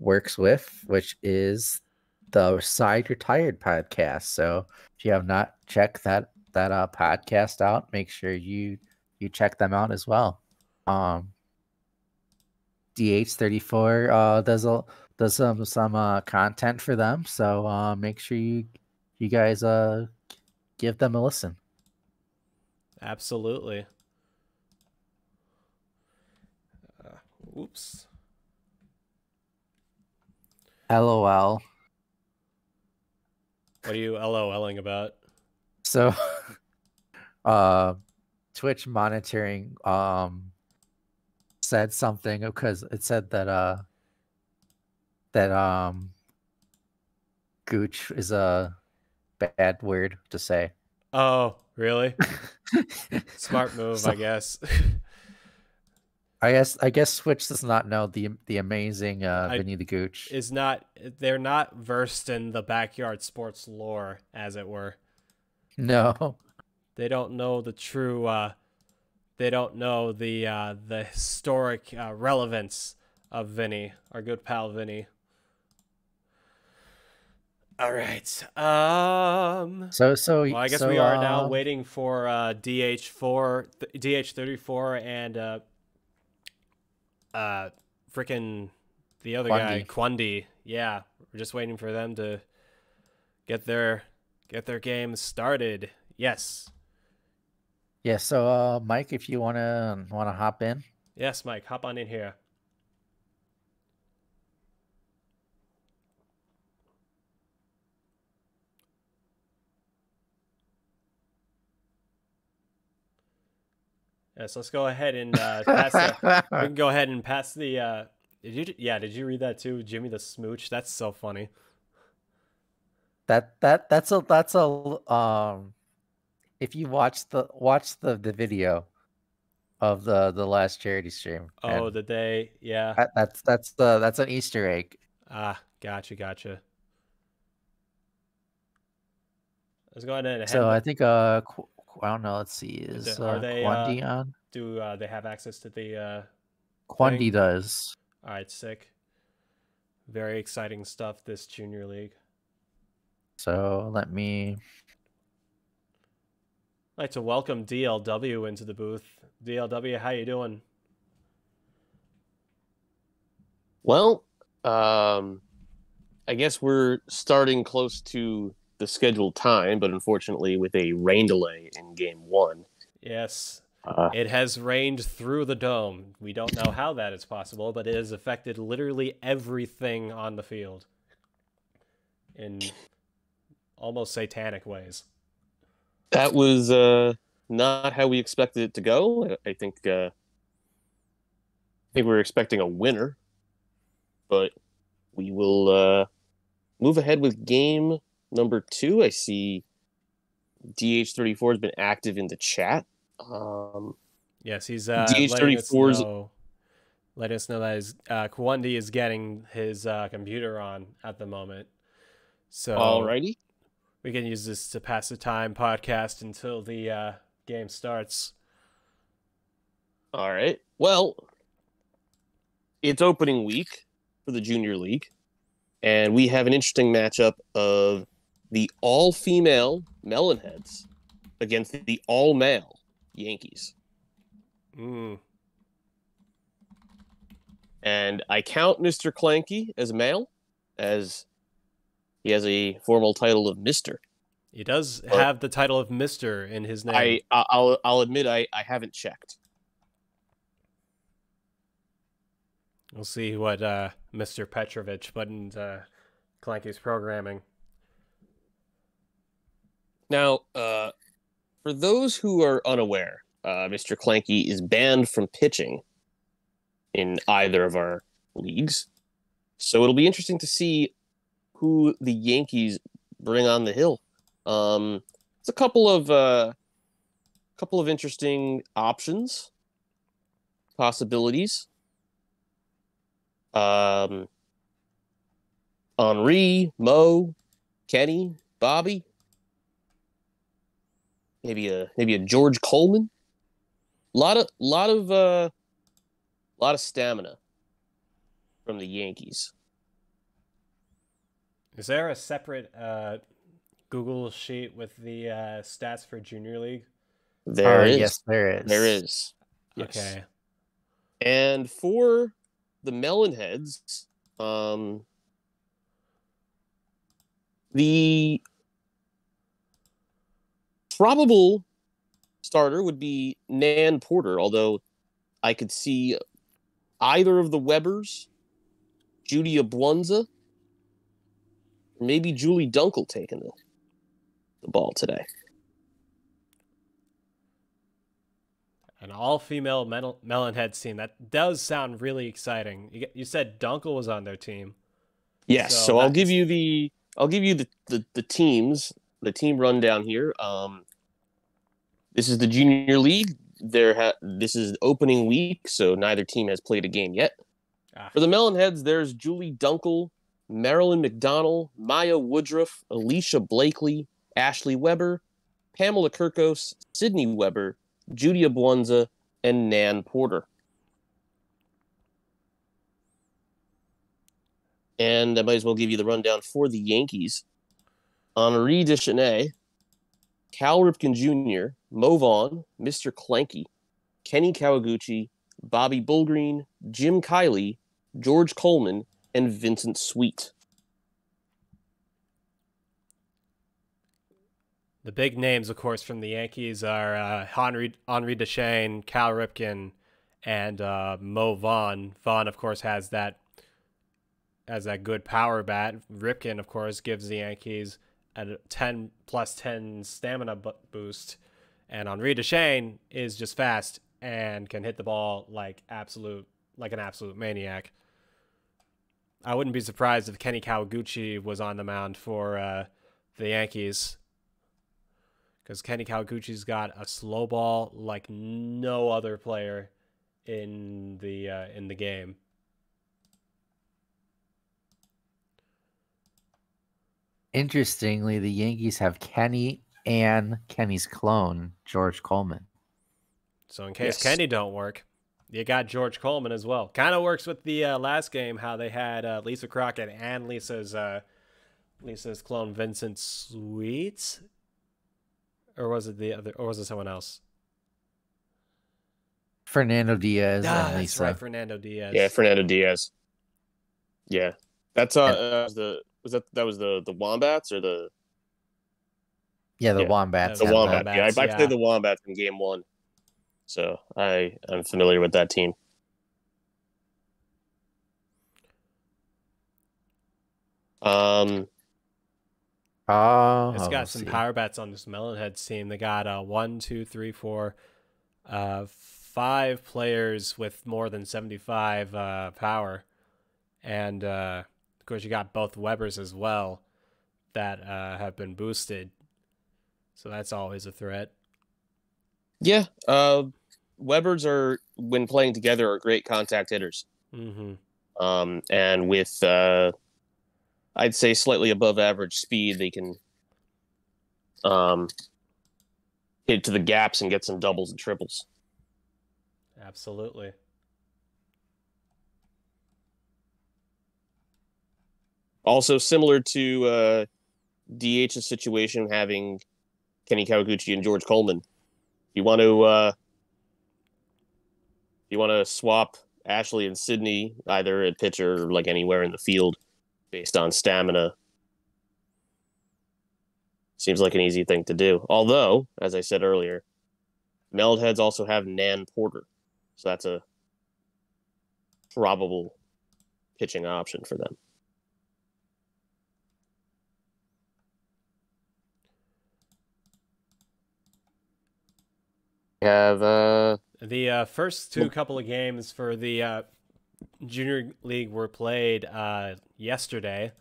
works with, which is the Side Retired podcast. So if you have not checked that podcast out, make sure you check them out as well. DH34 does some content for them, so make sure you guys give them a listen. Absolutely. Oops. LOL. What are you LOLing about? So Twitch monitoring said something, because it said that gooch is a bad word to say. Oh, really? Smart move, So, I guess. I guess Twitch does not know the amazing Vinny the Gooch. They're not versed in the backyard sports lore, as it were. No. They don't know the true they don't know the historic relevance of Vinny, our good pal Vinny. All right. So well, I guess we are now waiting for DH34 and freaking the other guy, Kwundy. Yeah, we're just waiting for them to get their game started. Yes. Yeah, so Mike, if you wanna hop in. Yes, Mike, hop on in here. Yes, let's go ahead and pass the, we can go ahead and pass the did you read that too, Jimmy the Smooch? That's so funny. That's a if you watch the video of the last charity stream. Oh, the day, yeah. That's an Easter egg. Ah, gotcha. Let's go ahead and so I think don't know. Let's see. Is Are they, Kwundy on? Do they have access to the Kwundy thing? does. All right, sick. Very exciting stuff, this junior league. So let me. I'd like to welcome DLW into the booth. DLW, how you doing? Well, I guess we're starting close to the scheduled time, but unfortunately with a rain delay in game 1. Yes. It has rained through the dome. We don't know how that is possible, but it has affected literally everything on the field in almost satanic ways. That was not how we expected it to go. I think we were expecting a winner, but we will move ahead with game number 2. I see DH34 has been active in the chat. Yes, he's DH34's letting us know that his Kwundy is getting his computer on at the moment. So alrighty. We can use this to pass the time podcast until the game starts. All right. Well, it's opening week for the Junior League, and we have an interesting matchup of the all-female Melonheads against the all-male Yankees. And I count Mr. Clanky as male, as he has a formal title of Mr. He does have the title of Mr. in his name. I'll admit I haven't checked. We'll see what Mr. Petrovich put into Clanky's programming. Now, for those who are unaware, Mr. Clanky is banned from pitching in either of our leagues. So it'll be interesting to see who the Yankees bring on the hill. It's a couple of interesting options, possibilities. Henri, Mo, Kenny, Bobby, maybe a George Coleman. Lot of stamina from the Yankees. Is there a separate Google sheet with the stats for Junior League? There is. Yes, there is. There is. Yes. Okay. And for the Melonheads, the probable starter would be Nan Porter, although I could see either of the Webbers, Judy Abluanza, maybe Julie Dunkel taking the ball today. An all-female Melonheads team. That does sound really exciting. You said Dunkel was on their team. Yes, so I'll give you the teams, the team rundown here. This is the Junior League. This is opening week, so neither team has played a game yet. For the Melonheads, there's Julie Dunkel, Marilyn McDonald, Maya Woodruff, Alicia Blakely, Ashley Weber, Pamela Kirkos, Sydney Weber, Judy Abluanza, and Nan Porter. And I might as well give you the rundown for the Yankees. Henri Deschanel, Cal Ripken Jr., Mo Vaughn, Mr. Clanky, Kenny Kawaguchi, Bobby Bullgreen, Jim Kiley, George Coleman, and Vincent Sweet. The big names, of course, from the Yankees are Henri Deschanel, Cal Ripken, and Mo Vaughn. Vaughn, of course, has that good power bat. Ripken, of course, gives the Yankees a 10 plus 10 stamina boost. And Henri Deschanel is just fast and can hit the ball like an absolute maniac. I wouldn't be surprised if Kenny Kawaguchi was on the mound for the Yankees, because Kenny Kawaguchi's got a slow ball like no other player in the game. Interestingly, the Yankees have Kenny and Kenny's clone, George Coleman. So in case Yes. Kenny don't work, you got George Coleman as well. Kind of works with the last game, how they had Lisa Crockett and Lisa's clone Vincent Sweet, or was it the other, or was it someone else? Fernando Diaz and That's Lisa. right, Fernando Diaz. Yeah, Fernando Diaz. Yeah, that's was the Wombats or the Yeah, the Yeah, Wombats. the Yeah, Wombat. Wombats, Yeah, I yeah. played the Wombats in game 1, so I'm familiar with that team. Oh, It's got let's some see. power bats on this Melonheads team. They got 1, 2, 3, 4, 5 players with more than 75 power, and of course you got both Webbers as well that have been boosted. So that's always a threat. Yeah, Webbers are, when playing together, are great contact hitters. Mm-hmm. And with I'd say slightly above average speed, they can hit to the gaps and get some doubles and triples. Absolutely. Also, similar to DH's situation, having Kenny Kawaguchi and George Coleman, you want to swap Ashley and Sydney either at pitcher or like anywhere in the field based on stamina. Seems like an easy thing to do. Although, as I said earlier, Melonheads also have Nan Porter, so that's a probable pitching option for them. We have The first two couple of games for the junior league were played yesterday.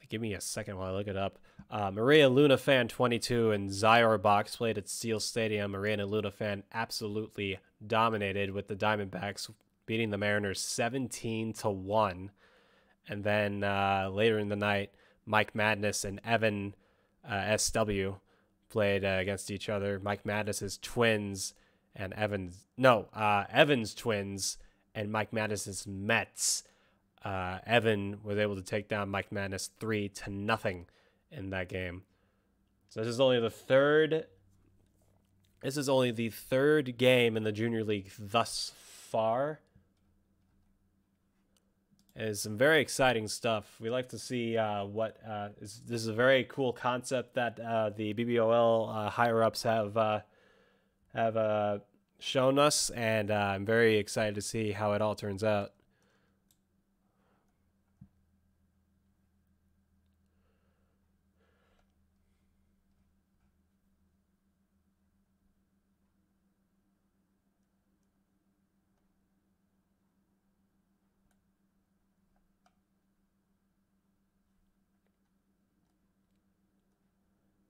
Give me a second while I look it up. Maria Luna Fan 22 and Zyor Box played at Steel Stadium. Maria Luna Fan absolutely dominated with the Diamondbacks beating the Mariners 17-1. And then later in the night, Mike Madness and Evan SW played against each other. Mike Madness's twins and Evan's twins and Mike Madness's Mets. Evan was able to take down Mike Madness 3-0 in that game. So this is only the third game in the junior league thus far. It's some very exciting stuff. We like to see this is a very cool concept that the BBOL higher ups have shown us, and I'm very excited to see how it all turns out.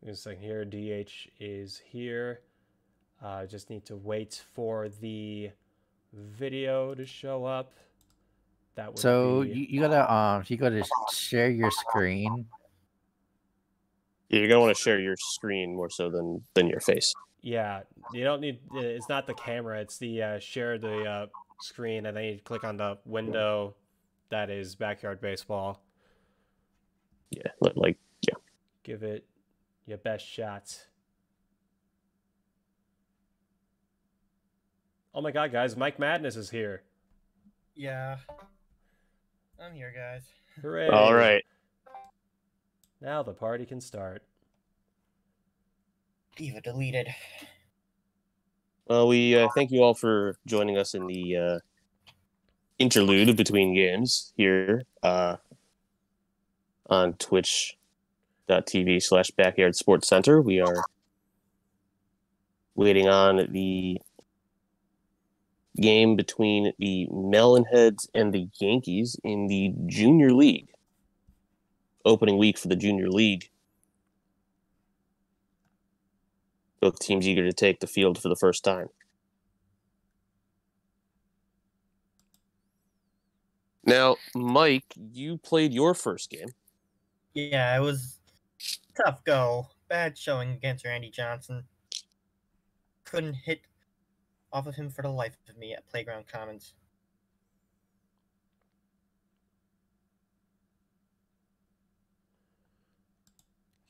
Just a second here. DH is here. Just need to wait for the video to show up. That would So be... you gotta share your screen. Yeah, you're gonna want to share your screen more so than your face. Yeah, you don't need. It's not the camera. It's the share the screen, and then you click on the window that is Backyard Baseball. Yeah, Give it your best shot. Oh my God, guys! Mike Madness is here. Yeah. I'm here, guys. Hooray! All right. Now the party can start. Diva deleted. Well, we thank you all for joining us in the interlude between games here on twitch.tv/Backyard Sports Center. We are waiting on the game between the Melonheads and the Yankees in the Junior League. Opening week for the Junior League. Both teams eager to take the field for the first time. Now, Mike, you played your first game. Yeah, it was tough go. Bad showing against Randy Johnson. Couldn't hit off of him for the life of me at Playground Commons.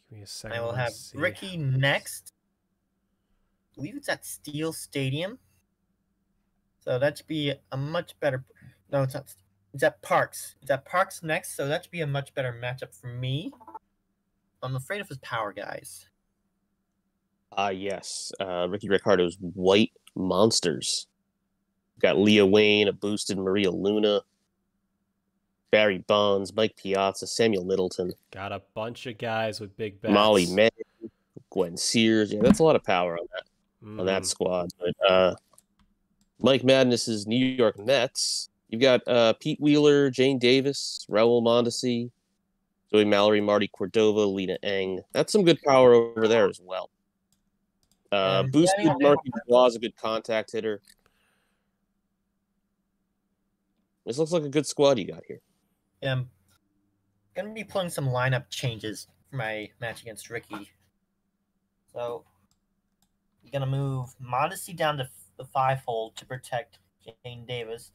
Give me a second. I will let's have see. Ricky next. I believe it's at Steel Stadium. So that should be a much better. No, it's not. It's at Parks. It's at Parks next, so that should be a much better matchup for me. I'm afraid of his power guys. Yes. Ricky Ricardo's White Monsters. Got Leah Wayne, a boosted Maria Luna, Barry Bonds, Mike Piazza, Samuel Middleton, Got a bunch of guys with big bats. Molly May, Gwen Sears. Yeah, that's a lot of power on that squad. But Mike Madness's New York Mets. You've got Pete Wheeler, Jane Davis, Raul Mondesi, Joey Mallory, Marty Cordova, Lena Eng. That's some good power over there as well. Boosted Marky Dubois is a good contact hitter. This looks like a good squad you got here. I'm going to be pulling some lineup changes for my match against Ricky. So, I'm going to move Modesty down to the 5-hole to protect Jane Davis.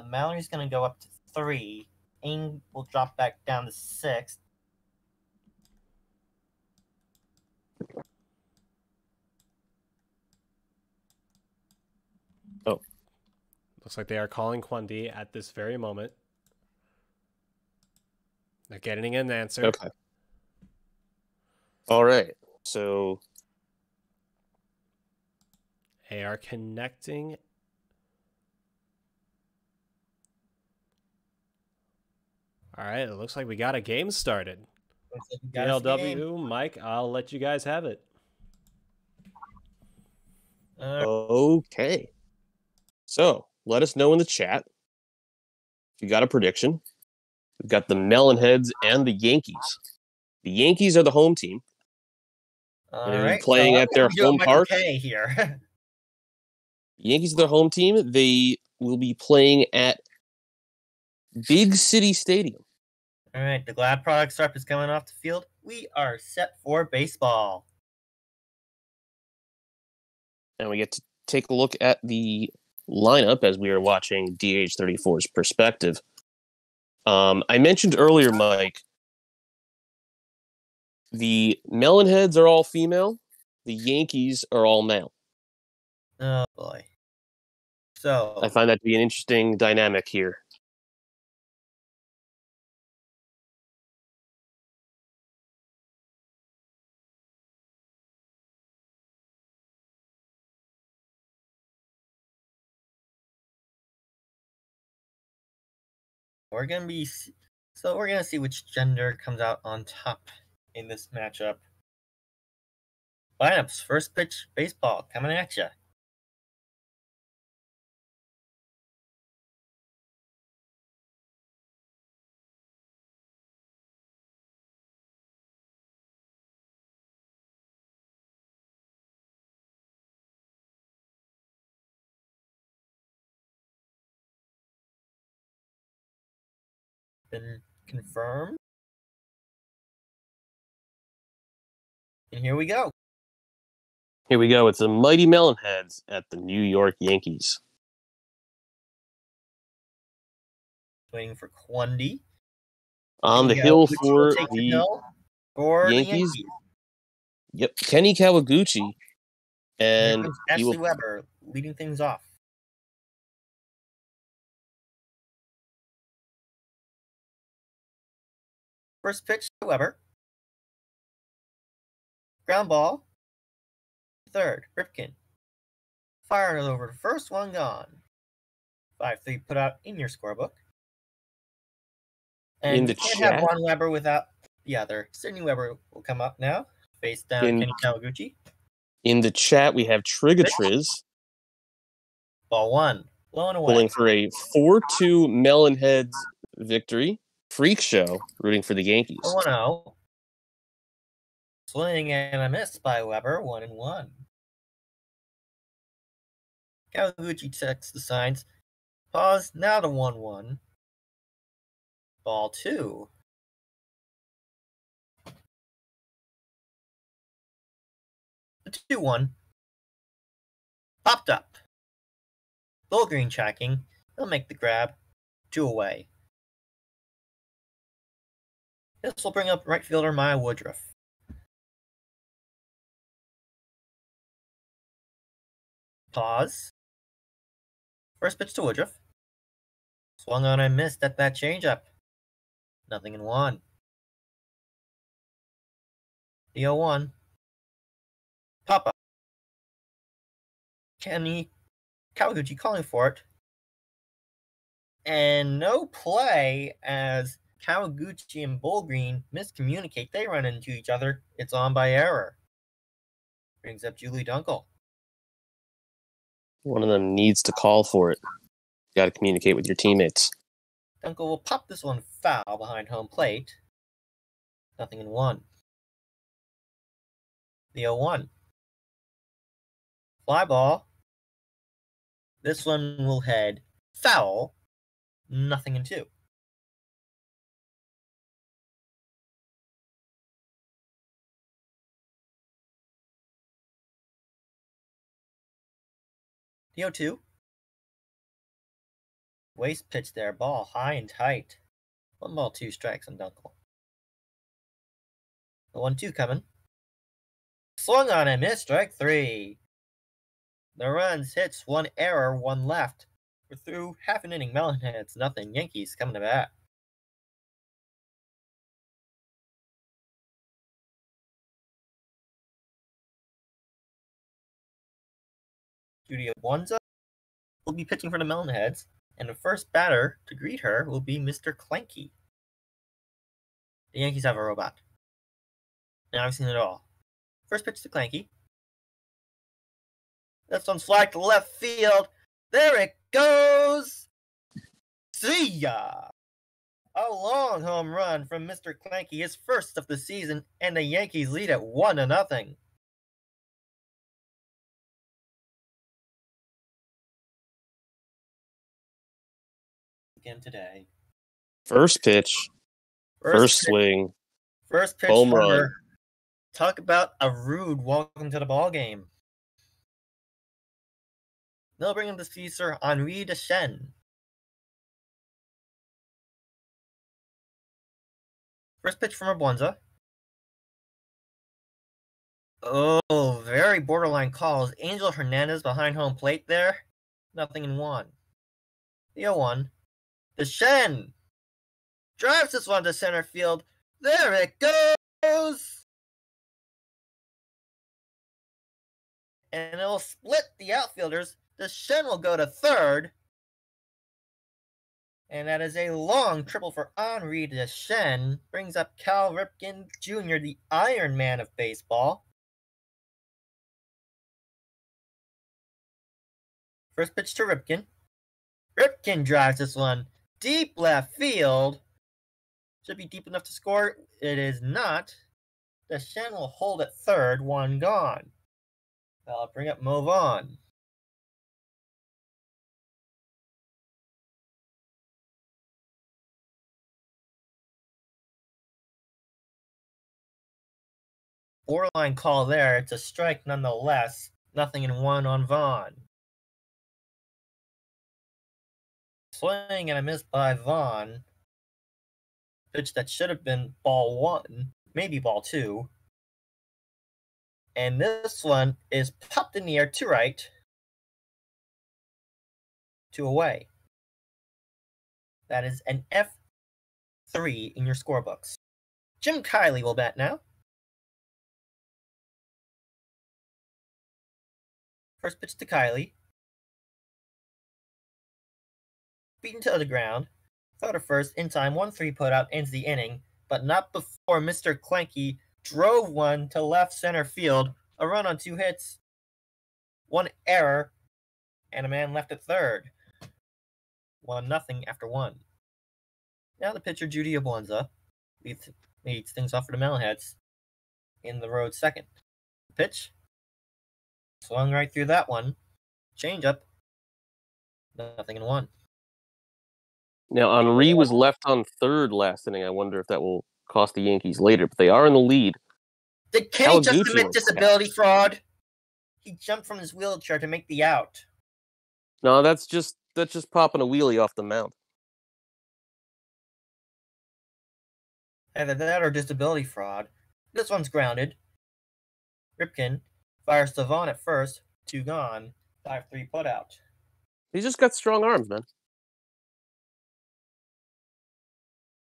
Mallory's going to go up to 3. Ing will drop back down to 6. Oh. Looks like they are calling Kwundy at this very moment. They're getting an answer. Okay. All right. So They are connecting. All right, it looks like we got a game started. DLW, Mike, I'll let you guys have it. Okay. So let us know in the chat if you got a prediction. We've got the Melonheads and the Yankees. The Yankees are the home team. They're playing at their home park. Here. The Yankees are their home team. They will be playing at Big City Stadium. All right, the Glad Product Sharp is coming off the field. We are set for baseball. And we get to take a look at the lineup as we are watching DH34's perspective. I mentioned earlier, Mike, the Melonheads are all female. The Yankees are all male. Oh, boy. So I find that to be an interesting dynamic here. we're gonna see which gender comes out on top in this matchup. Lineups, first pitch, baseball coming at you. Been confirmed. And here we go. Here we go. It's the mighty Melonheads at the New York Yankees. Waiting for Kwundy. On the hill for the Yankees. Yep, Kenny Kawaguchi. And Ashley Weber leading things off. First pitch to Weber. Ground ball. Third, Ripken. Fired over to first, one gone. 5-3 put out in your scorebook. And in the you can't chat, have one Weber without the other. Sydney Weber will come up now. Face down Kenny Kawaguchi. In the chat, we have Triggatriz. Ball one. Blown away. Pulling for a 4-2 Melonheads victory. Freak show, rooting for the Yankees. 1-0. Swing and a miss by Weber. 1-1. Kawaguchi checks the signs. Pause. Now to 1-1. Ball two. The 2-1 popped up. Bull Green tracking. He'll make the grab. 2 away. This will bring up right fielder Maya Woodruff. Pause. First pitch to Woodruff. Swung on and missed at that changeup. 0-1. The 0-1. Papa. Kenny Kawaguchi calling for it. And no play as Kawaguchi and Bull Green miscommunicate. They run into each other. It's on by error. Brings up Julie Dunkel. One of them needs to call for it. You got to communicate with your teammates. Dunkel will pop this one foul behind home plate. 0-1. The 0-1. Fly ball. This one will head foul. 0-2. The 0-2. Waste pitch there. Ball high and tight. 1 ball, 2 strikes on Dunkel. The 1-2 coming. Swung on and missed. Strike 3. The runs, hits, 1 error, 1 left. We're through half an inning. Melonheads, 0. Yankees coming to bat. Judy Abwanza will be pitching for the Melonheads, and the first batter to greet her will be Mr. Clanky. The Yankees have a robot. Now I've seen it all. First pitch to Clanky. This one's flagged to left field. There it goes! See ya! A long home run from Mr. Clanky, his first of the season, and the Yankees lead at 1-0. Again today. First pitch. First swing. First pitch. Home run. Talk about a rude welcome to the ball game. They'll bring him the Caesar Henri Deschênes. First pitch from Abwanza. Oh, very borderline calls. Angel Hernandez behind home plate there. 0-1. The 0-1. Deschênes drives this one to center field. There it goes! And it'll split the outfielders. Deschênes will go to third. And that is a long triple for Henri Deschênes. Brings up Cal Ripken Jr., the Iron Man of baseball. First pitch to Ripken. Ripken drives this one deep left field. Should be deep enough to score. It is not. Deschênes will hold at third. 1 gone. I'll bring up Mo Vaughn. Borderline call there. It's a strike nonetheless. 0-1 on Vaughn. Swing and a miss by Vaughn. Pitch that should have been ball 1, maybe ball 2. And this one is popped in the air to right. 2 away. That is an F3 in your scorebooks. Jim Kiley will bat now. First pitch to Kiley. Beaten to the ground. Throw to first in time. 1-3 put out ends the inning, but not before Mr. Clanky drove one to left center field. A run on 2 hits. 1 error. And a man left at third. 1-0 after 1. Now the pitcher, Judy Abwanza, leads things off for the Melonheads in the road second. Pitch. Swung right through that one. Change up. 0-1. Now, Henri was left on third last inning. I wonder if that will cost the Yankees later, but they are in the lead. Did Kenny just commit disability fraud? He jumped from his wheelchair to make the out. No, that's just popping a wheelie off the mound. Either that or disability fraud. This one's grounded. Ripken fires Savon at first. 2 gone. 5-3 putout. He's just got strong arms, man.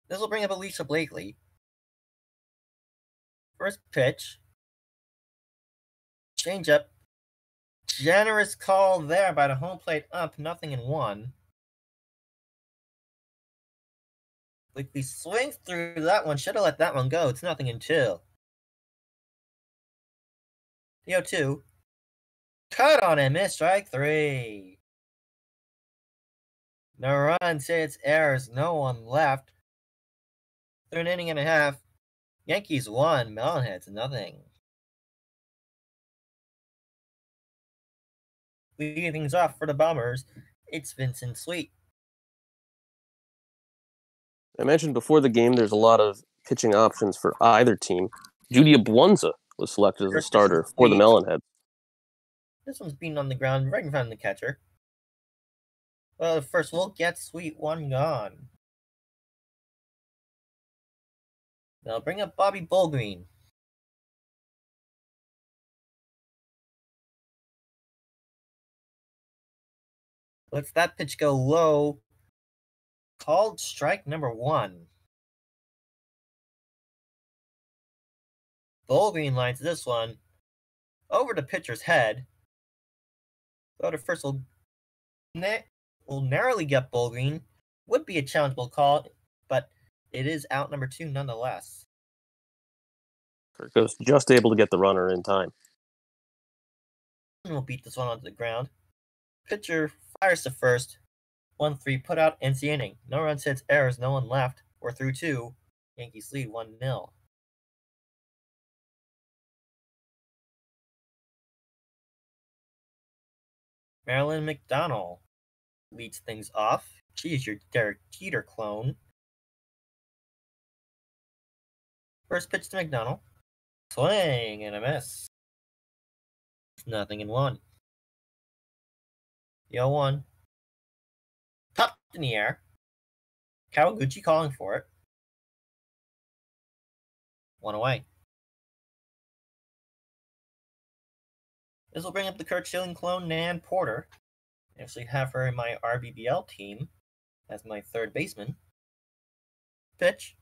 This will bring up Alicia Blakely. First pitch. Change up. Generous call there by the home plate ump. 0-1. Blakely swings through that one. Should have let that one go. It's 0-2. The 0-2. Cut on and miss. Strike 3. No runs, hits, errors. No one left. Through an inning and a half. Yankees 1. Melonheads 0. Leading things off for the Bombers, it's Vincent Sweet. I mentioned before the game there's a lot of pitching options for either team. Judy Abwanza was selected as a starter for the Melonheads. This one's beaten on the ground right in front of the catcher. Well, the first will get Sweet. 1 gone. They'll bring up Bobby Bullgreen. Lets that pitch go low. Called strike number 1. Bullgreen lines this one over the pitcher's head. Go to first will narrowly get Bullgreen. Would be a challengeable call, but it is out number 2 nonetheless. Kirk was just able to get the runner in time. We'll beat this one onto the ground. Pitcher fires to first. 1-3 put out, ends the inning. No runs, hits, errors, no one left. We're through 2. Yankees lead 1-0. Marilyn McDonald leads things off. She is your Derek Jeter clone. First pitch to McDonald. Swing and a miss. 0-1. The 0-1. Popped in the air. Kawaguchi calling for it. 1 away. This will bring up the Kurt Schilling clone, Nan Porter. I actually have her in my rBBL team as my third baseman. Pitch.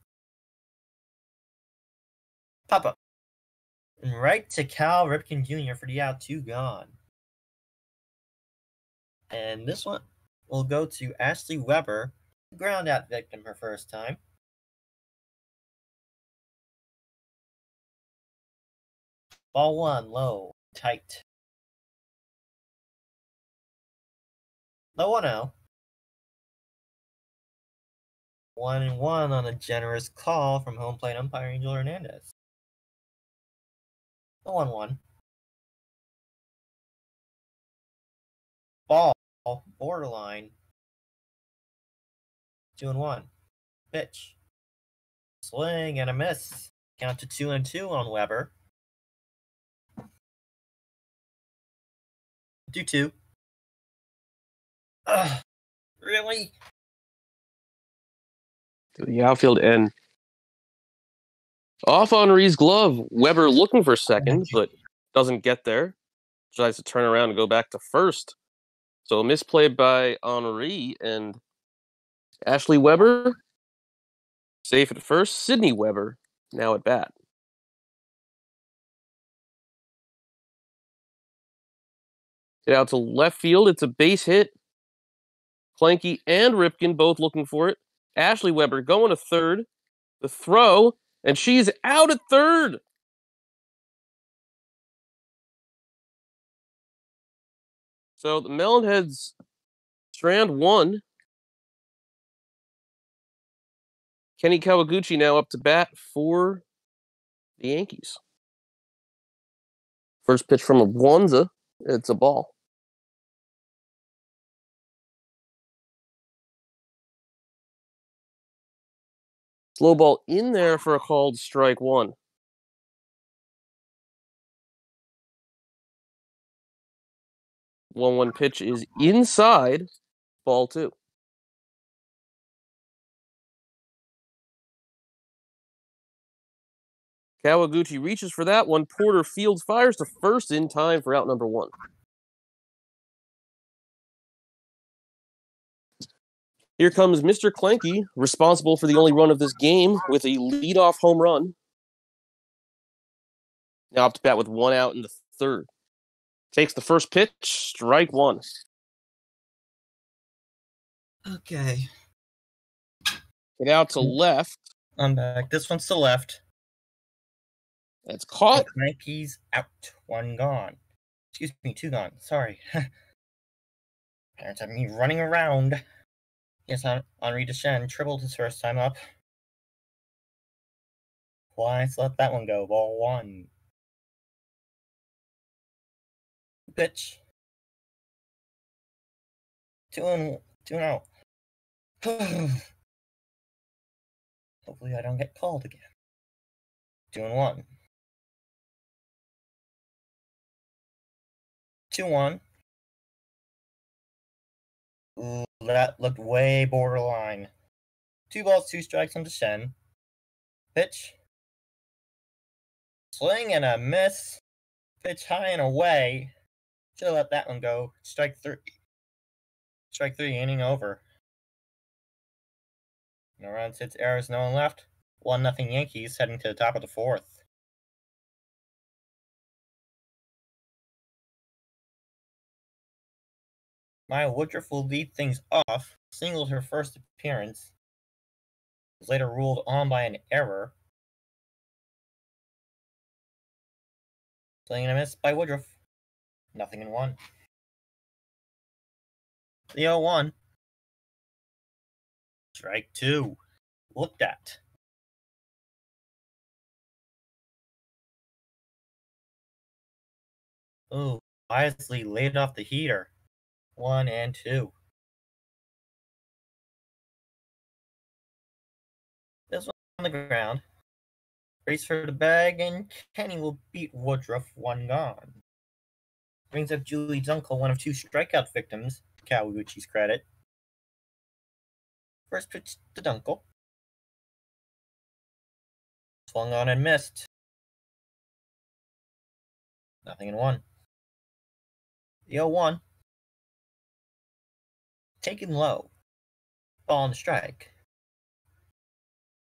Pop up. And right to Cal Ripken Jr. for the out. 2 gone. And this one will go to Ashley Weber, ground out victim her first time. Ball 1, low, tight. The 1-0. 1-1 on a generous call from home plate umpire Angel Hernandez. The 1-1. Ball, borderline. 2-1. Pitch. Swing and a miss. Count to 2-2 on Weber. 2-2. Really? To the outfield and off Henri's glove. Weber looking for second, but doesn't get there. Tries to turn around and go back to first. So a misplay by Henri and Ashley Weber. Safe at first. Sydney Weber now at bat. Hit out to left field. It's a base hit. Planky and Ripken both looking for it. Ashley Weber going to third. The throw, and she's out at third. So the Melonheads strand 1. Kenny Kawaguchi now up to bat for the Yankees. First pitch from Abwanza. It's a ball. Slow ball in there for a called strike 1. 1-1 pitch is inside, ball 2. Kawaguchi reaches for that one. Porter fields, fires to first in time for out number 1. Here comes Mr. Clanky, responsible for the only run of this game with a leadoff home run. Now up to bat with 1 out in the 3rd. Takes the first pitch, strike 1. Okay. Get out to left. I'm back. This one's to left. It's caught. Yankees out. 1 gone. Excuse me, 2 gone. Sorry. Parents have me running around. Yes, Henri Deschamps tripled his first time up. Let's let that one go. Ball 1. Pitch. 2 out. Hopefully I don't get called again. 2-1. 2-1. Ooh, that looked way borderline. 2 balls, 2 strikes on Deschamps. Pitch. Swing and a miss. Pitch high and away. Should have let that one go. Strike 3. Strike 3, inning over. No runs, hits, errors, no one left. 1-0 Yankees heading to the top of the 4th. Maya Woodruff will lead things off. Singled her first appearance. Was later ruled on by an error. Swing and a miss by Woodruff. 0-1. The 0-1. Strike 2. Looked at. Ooh, wisely laid off the heater. 1 and 2. This one on the ground. Race for the bag, and Kenny will beat Woodruff. 1 gone. Brings up Julie Dunkel, one of 2 strikeout victims, to Kawaguchi's credit. First pitch to Dunkel. Swung on and missed. 0-1. The 0-1. Taken low. Ball on the strike.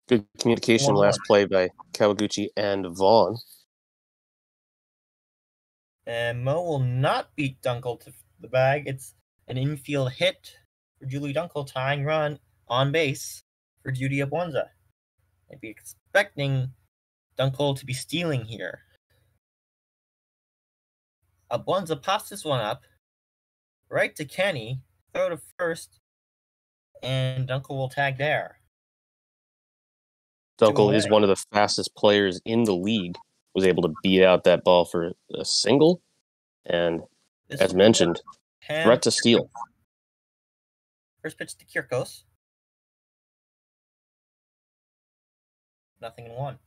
Good communication 1-1. last play by Kawaguchi and Vaughn. And Mo will not beat Dunkel to the bag. It's an infield hit for Julie Dunkel, tying run on base for Judy Abwanza. I'd be expecting Dunkel to be stealing here. Abwanza pops this one up right to Kenny, throw to first, and Dunkel will tag there. Dunkel is one of the fastest players in the league. Was able to beat out that ball for a single, and as mentioned, threat to steal. First pitch to Kyrkos. 0-1.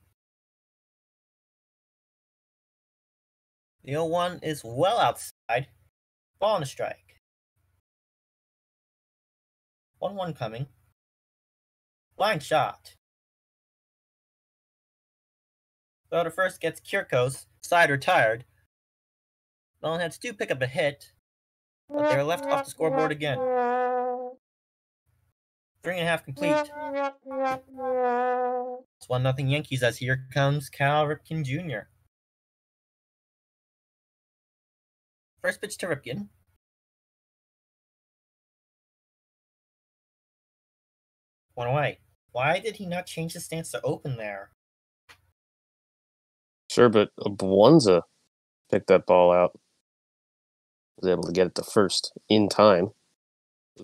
The 0-1 is well outside. Ball on a strike. 1-1 coming. Line shot. Throw to first gets Kyrkos. Side retired. Melonheads do pick up a hit, but they're left off the scoreboard again. 3.5 complete. It's 1-0 Yankees as here comes Cal Ripken Jr. First pitch to Ripken. One away. Why did he not change his stance to open there? Sure, but Abwanza picked that ball out. Was able to get it to first in time.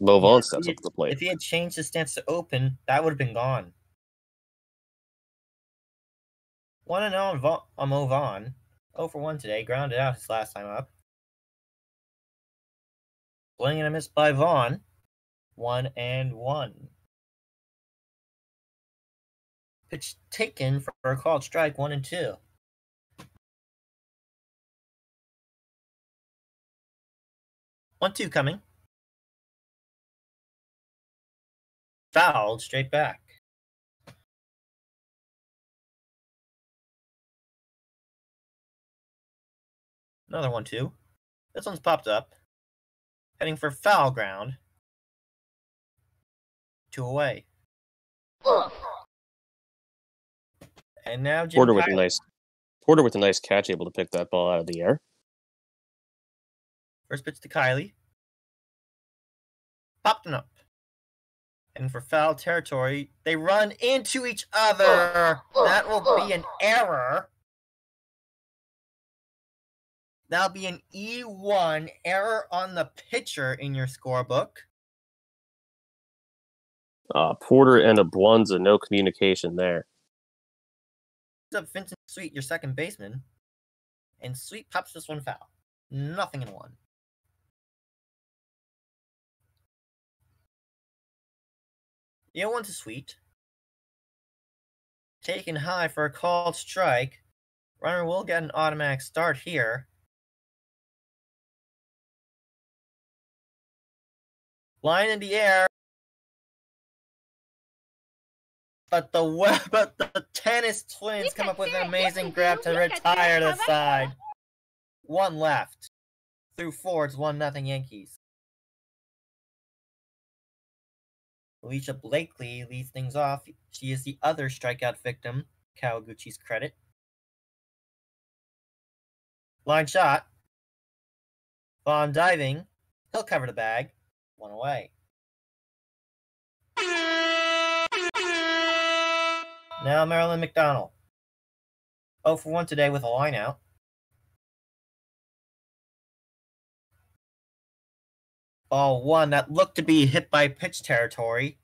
Mo Vaughn steps up to the plate. If he had changed his stance to open, that would have been gone. 1-0 on Mo Vaughn. 0 for 1 today. Grounded out his last time up. Swing and a miss by Vaughn. 1-1. Pitch taken for a called strike. 1-2. 1-2 coming. Fouled straight back. Another 1-2. This one's popped up. Heading for foul ground. 2 away. And now Jim Porter with a nice catch, able to pick that ball out of the air. First pitch to Kylie. Popped him up. And for foul territory, they run into each other. That will be an error. That'll be an E1 error on the pitcher in your scorebook. Porter and Abwanza, no communication there. Up Vincent Sweet, your second baseman. And Sweet pops this one foul. Nothing in 1. The 0-1 to Sweet. Taken high for a called strike. Runner will get an automatic start here. Line in the air. But the tennis twins come up with an amazing grab to retire the side. 1 left. Through 4, it's 1-0 Yankees. Alicia Blakely leads things off. She is the other strikeout victim. Kawaguchi's credit. Line shot. Vaughn diving. He'll cover the bag. 1 away. Now Marilyn McDonald. 0 for 1 today with a line out. Ball 1 that looked to be hit by pitch territory.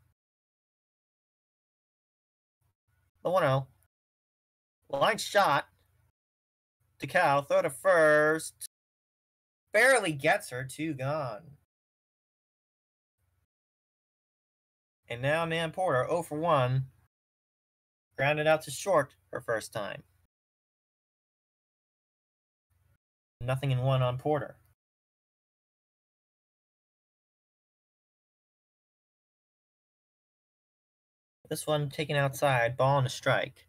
The 1-0. Line shot to Cal. Throw to first. Barely gets her. 2 gone. And now Man Porter 0 for 1. Grounded out to short for first time. Nothing in 1 on Porter. This one taken outside, ball and a strike.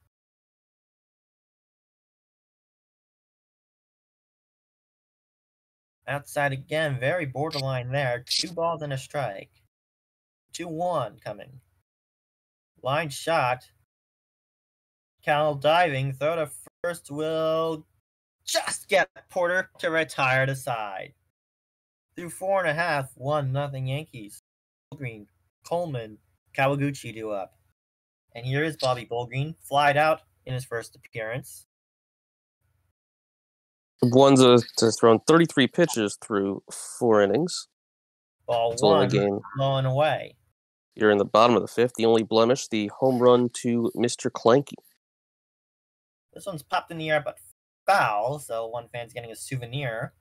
Outside again, very borderline there. 2 balls and a strike. 2-1 coming. Line shot. Cal diving, throw to first will just get Porter to retire the side. Through 4.5, 1-0 Yankees. Green, Coleman, Kawaguchi due up. And here is Bobby Bullgreen, flied out in his first appearance. Abwanza has thrown 33 pitches through 4 innings. Ball That's all in 1, the game. blowing away. You're in the bottom of the 5th. The only blemish, the home run to Mr. Clanky. This one's popped in the air, but foul, so one fan's getting a souvenir.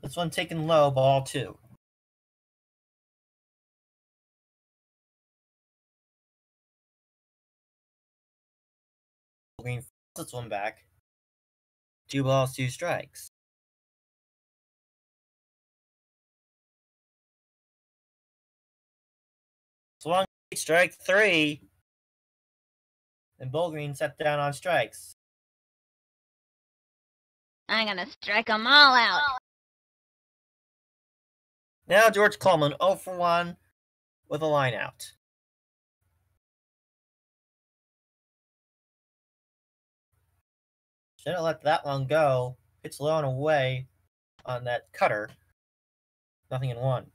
This one taken low, ball 2. Green this one back. 2 balls, 2 strikes. Swung, strike 3. And Bullgreen set down on strikes. I'm gonna strike them all out. Now George Coleman 0 for 1 with a line out. Should have let that one go. Pitch low and away on that cutter. Nothing in 1.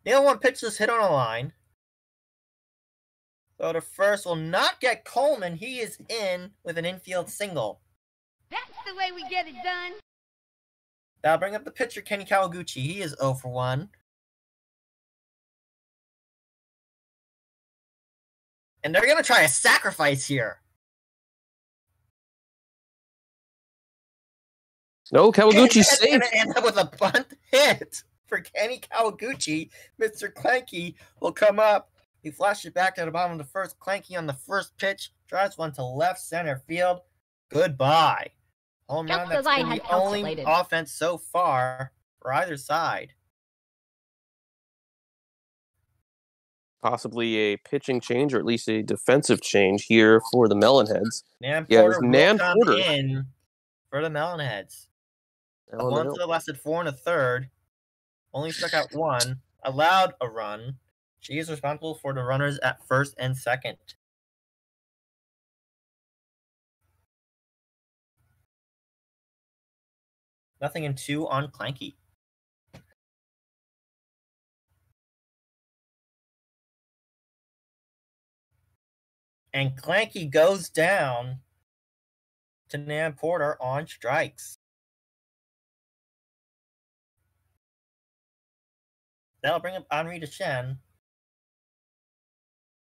The 0-1 pitch is hit on a line. So the first will not get Coleman. He is in with an infield single. That's the way we get it done. That'll bring up the pitcher, Kenny Kawaguchi. He is 0 for 1. And they're going to try a sacrifice here. No, Kawaguchi's safe. Going to end up with a bunt hit for Kenny Kawaguchi. Mr. Clanky will come up. He flashes it back to the bottom of the first. Clanky on the first pitch. Drives one to left center field. Goodbye. Home Just run, that's as I been had the only calculated. offense so far for either side. Possibly a pitching change or at least a defensive change here for the Melonheads. Nan Yeah, Porter it's will Nan come Porter. in for the Melonheads. On the One hill. that lasted 4 1/3. Only struck out 1. Allowed a run. She is responsible for the runners at first and second. Nothing in 2 on Clanky. And Clanky goes down to Nan Porter on strikes. That'll bring up Henri Deschênes.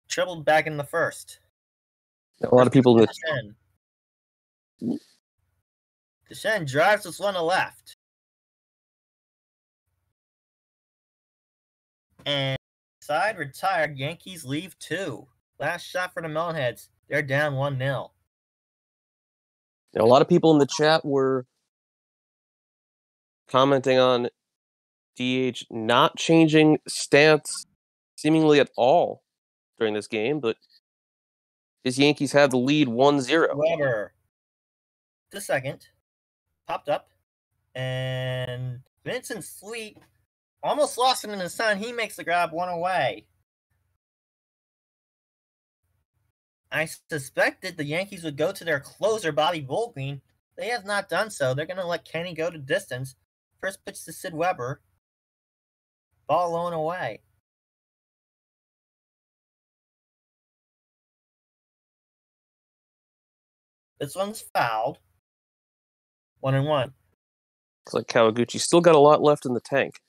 Tripled back in the first. A lot of people in the Deschênes drives this one to left. And side retired, Yankees leave 2. Last shot for the Melonheads. They're down 1-0. a lot of people in the chat were commenting on DH not changing stance seemingly at all during this game, but his Yankees have the lead 1-0. Weber, the second, popped up, and Vincent Sweet almost lost it in the sun. He makes the grab, 1 away. I suspected the Yankees would go to their closer, Bobby Volgreen. They have not done so. They're going to let Kenny go to distance. First pitch to Sid Weber. Ball low and away. This one's fouled. 1-1. Looks like Kawaguchi still got a lot left in the tank.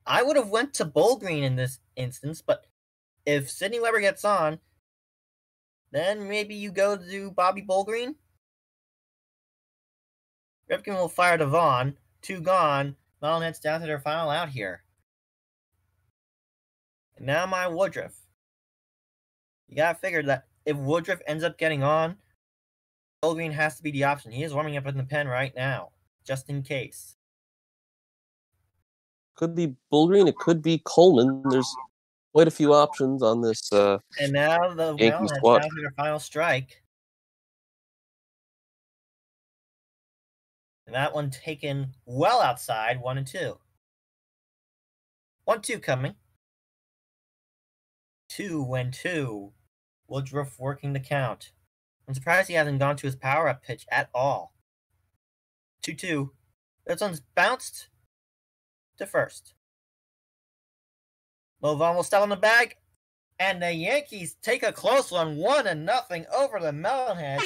I would have went to Volgreen in this instance, but if Sidney Weber gets on, then maybe you go to Bobby Volgreen. Ripken will fire to Vaughn. 2 gone. Melonheads down to their final out here. And now my Woodruff. You gotta figure that if Woodruff ends up getting on, Volgreen has to be the option. He is warming up in the pen right now, just in case. Could be Bullgreen, it could be Coleman. There's quite a few options on this And now the Yankee Melonheads squad. down to their final strike. And that one taken well outside, 1-2. 1-2 coming. 2-2. Woodruff working the count. I'm surprised he hasn't gone to his power-up pitch at all. 2-2. This one's bounced to first. Movan will step on the bag, and the Yankees take a close one, 1-0 over the Melonheads.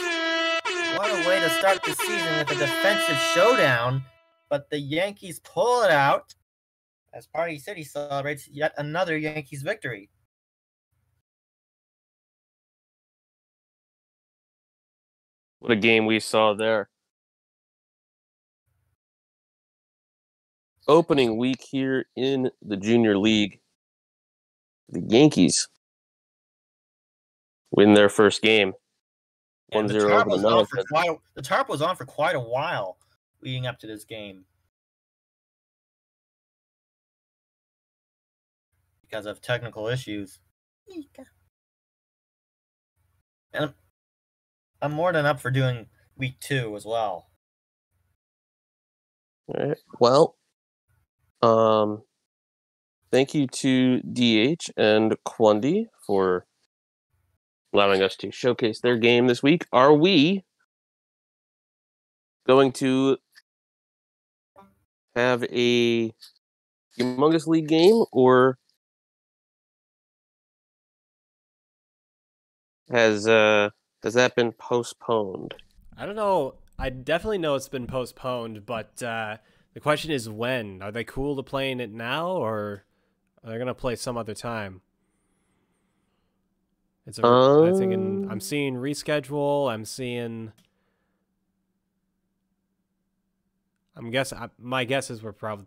What a way to start the season with a defensive showdown, but the Yankees pull it out as Party City celebrates yet another Yankees victory. What a game we saw there. Opening week here in the Junior League. The Yankees win their first game. 1-0 The tarp over the was on for quite a while leading up to this game because of technical issues. And I'm more than up for doing week 2 as well. All right. Well, thank you to DH and Kwundy for allowing us to showcase their game this week. Are we going to have a Humongous League game, or has that been postponed? I don't know. I definitely know it's been postponed, but the question is when. Are they cool to playing it now, or are they going to play some other time? I'm seeing reschedule. My guess is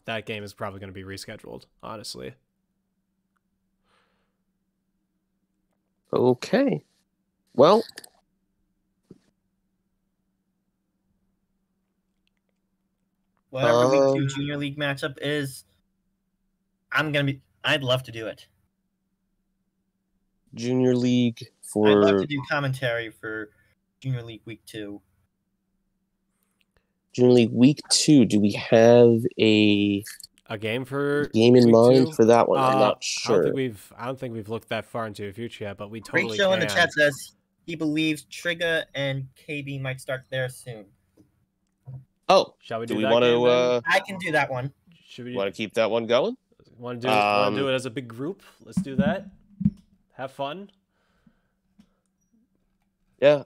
that game is probably going to be rescheduled, honestly. Okay. Well, whatever week 2 Junior League matchup is, I'd love to do it. Junior League I'd love for to do commentary for Junior League week 2. Junior League week 2. Do we have a game for game in week mind 2? for that one? I'm not I sure. don't think we've looked that far into the future yet, but we Great totally show can. in the chat says he believes Trigga and KB might start there soon. Oh, Shall we do do we that want game to I can do that one. Should we want to keep that one going? want to do it as a big group? Let's do that. Have fun. Yeah.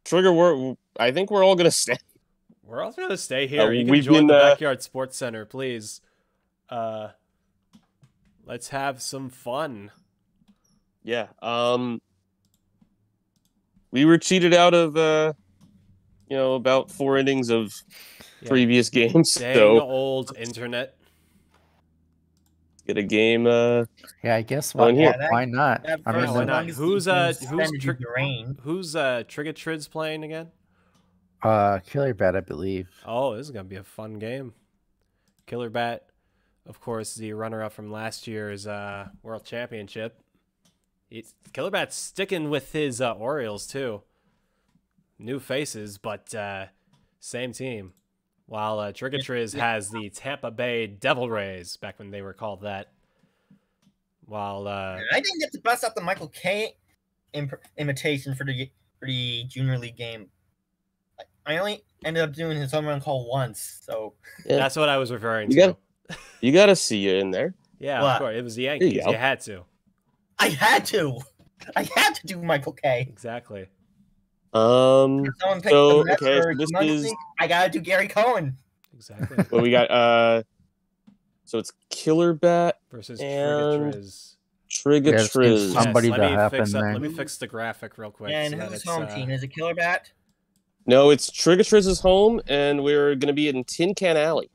Trigger. I think we're all gonna stay. We're all going to stay here. You can we've join been, the Backyard Sports Center, please. Let's have some fun. Yeah. We were cheated out of about 4 innings of previous games. Dang So old internet. get a game. Yeah, I guess Oh, and here. why not? That I mean, first why when- not? Humongous Who's, League game who's suspended Tri- due to rain. Who's Triggatriz playing again? Killerbat, I believe. Oh, this is going to be a fun game. Killerbat, of course, the runner-up from last year's World Championship. Killerbat's sticking with his Orioles, too. New faces, but same team. While Triggatriz has the Tampa Bay Devil Rays, back when they were called that. While I didn't get to bust out the Michael K imitation for the Junior League game. I only ended up doing his home run call once, so Yeah. that's what I was referring You to. You got to see you in there. Yeah, What? of course. It was the you Yankees. go. You had to. I had to do Michael K. Exactly. Someone picked So, the Mets okay, for so this Humongous is- League, I gotta do Gary Cohen. Exactly. Well, we got so it's Killerbat, Versus And- Triggatriz. Triggatriz. Somebody let to me happen fix there. Let me fix the graphic real quick. And so that who's it's, home team? Is it Killerbat? No, it's Triggatriz's home, and we're gonna be in Tin Can Alley.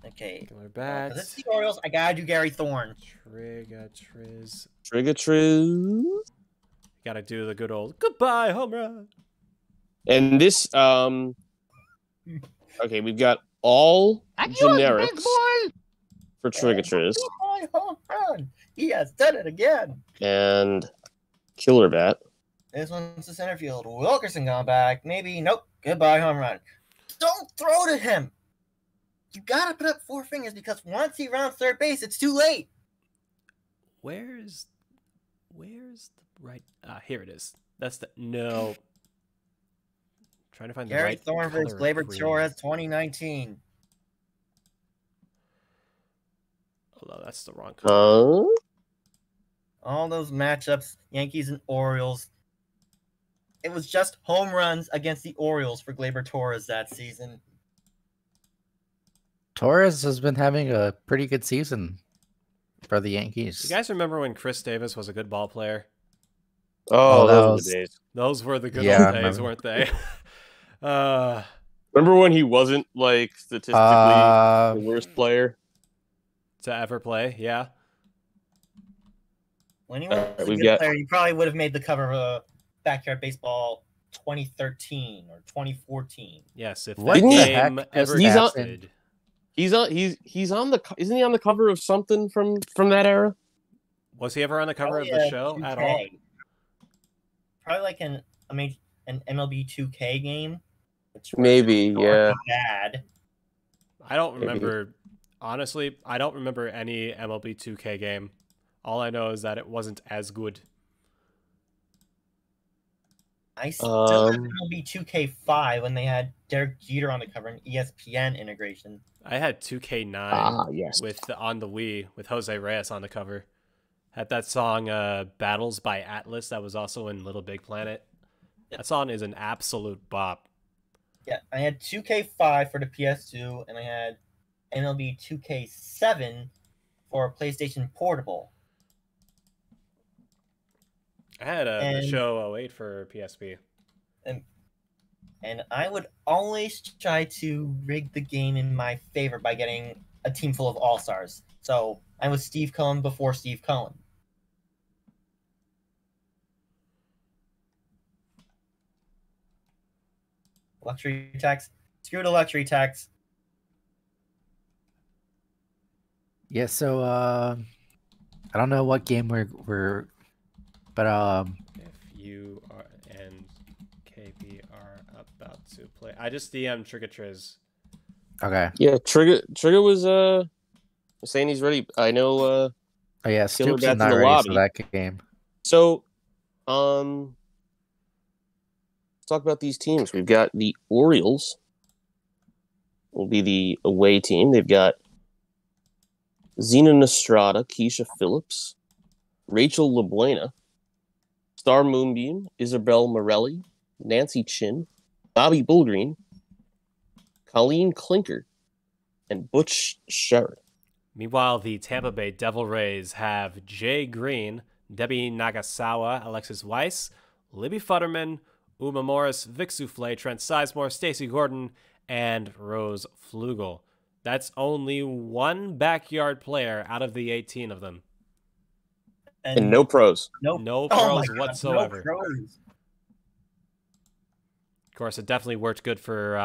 Okay. Killerbat. Because it's the Orioles, I gotta do Gary Thorne. Triggatriz. Triggatriz. Gotta do the good old goodbye home run. And this, okay, we've got all generics for Triggatriz Oh, home run! He has done it again. and Killerbat. This one's the center field. Wilkerson gone back. Maybe. Nope. Goodbye home run. Don't throw to him. You gotta put up 4 fingers because once he rounds third base, it's too late. Where's the right? Here it is. That's the no. Trying to find the Gary right Thorne versus color Gleyber green. Torres 2019. Although that's the wrong color. All those matchups, Yankees and Orioles. It was just home runs against the Orioles for Gleyber Torres that season. Torres has been having a pretty good season for the Yankees. You guys remember when Chris Davis was a good ball player? Oh, that those were was- the days. Those were the good Yeah, I old days, remember. weren't they? Remember when he wasn't like statistically the worst player? To ever play, yeah. When he was a we've good got- player, he probably would have made the cover of Backyard Baseball 2013 or 2014. Yes, if What that the game heck ever just existed. He's on the isn't he on the cover of something from that era? Was he ever on the cover of Probably the a show 2K. at all? Probably like an MLB 2K game. which was Maybe, yeah. Bad. I don't Maybe. remember. Honestly, I don't remember any MLB 2K game. All I know is that it wasn't as good. I still have Um, MLB 2K5 when they had Derek Jeter on the cover and ESPN integration. I had 2K9 Yes. on the Wii with Jose Reyes on the cover. Had that song Battles by Atlas that was also in Little Big Planet. That song is an absolute bop. Yeah, I had 2K5 for the PS2, and I had MLB 2K7 for PlayStation Portable. I had the And- show 08 for PSP. And I would always try to rig the game in my favor by getting a team full of all-stars. So I was Steve Cohen before Steve Cohen. Luxury tax? Screw the luxury tax. Yeah, so I don't know what game but If you are and KB are about to play, I just DM'd Triggatriz. okay. Yeah, Trigger was saying he's ready. I know Oh yeah, Stoops is Killerbat's in not the ready lobby. for that game. So, let's talk about these teams. We've got the Orioles. Will be the away team. They've got Zena Nostrada, Keisha Phillips, Rachel LaBuena, Star Moonbeam, Isabel Morelli, Nancy Chin, Bobby Bullgreen, Colleen Clinker, and Butch Sherrod. Meanwhile, the Tampa Bay Devil Rays have Jay Green, Debbie Nagasawa, Alexis Weiss, Libby Futterman, Uma Morris, Vic Souffle, Trent Sizemore, Stacy Gordon, and Rose Flugel. That's only one backyard player out of the 18 of them. And no pros. No Oh pros my God, whatsoever. No pros. Of course, it definitely worked good for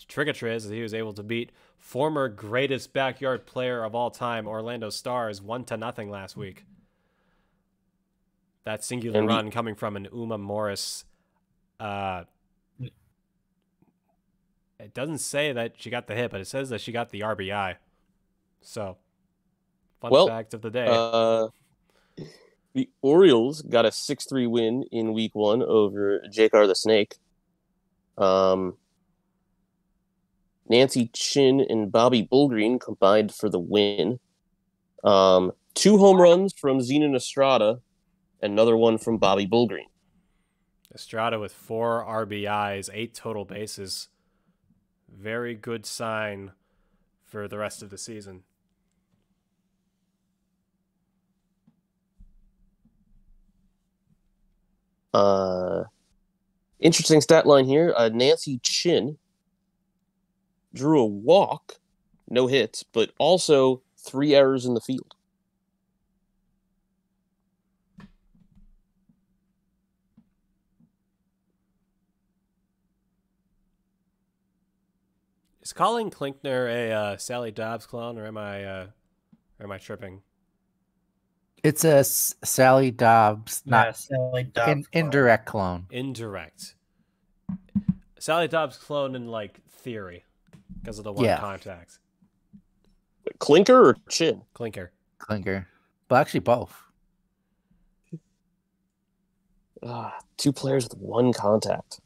Triggatriz as he was able to beat former greatest backyard player of all time, Orlando Stars, 1-0 last week. That singular run coming from an Uma Morris. It doesn't say that she got the hit, but it says that she got the RBI. So, fun fact of the day. The Orioles got a 6-3 win in Week 1 over Jakar the Snake. Nancy Chin and Bobby Bullgreen combined for the win. 2 home runs from Zena Nostrada, another one from Bobby Bullgreen. Estrada with 4 RBIs, 8 total bases. Very good sign for the rest of the season. Interesting stat line here. Nancy Chin drew a walk, no hits, but also 3 errors in the field. Is Colleen Klinkner a Sally Dobbs clone, or am I tripping? It's a Sally Dobbs, not Sally Dobbs indirect clone. Indirect. Sally Dobbs clone in theory, because of the one contact. Clinker or Chin? Clinker. But actually both. 2 players with 1 contact.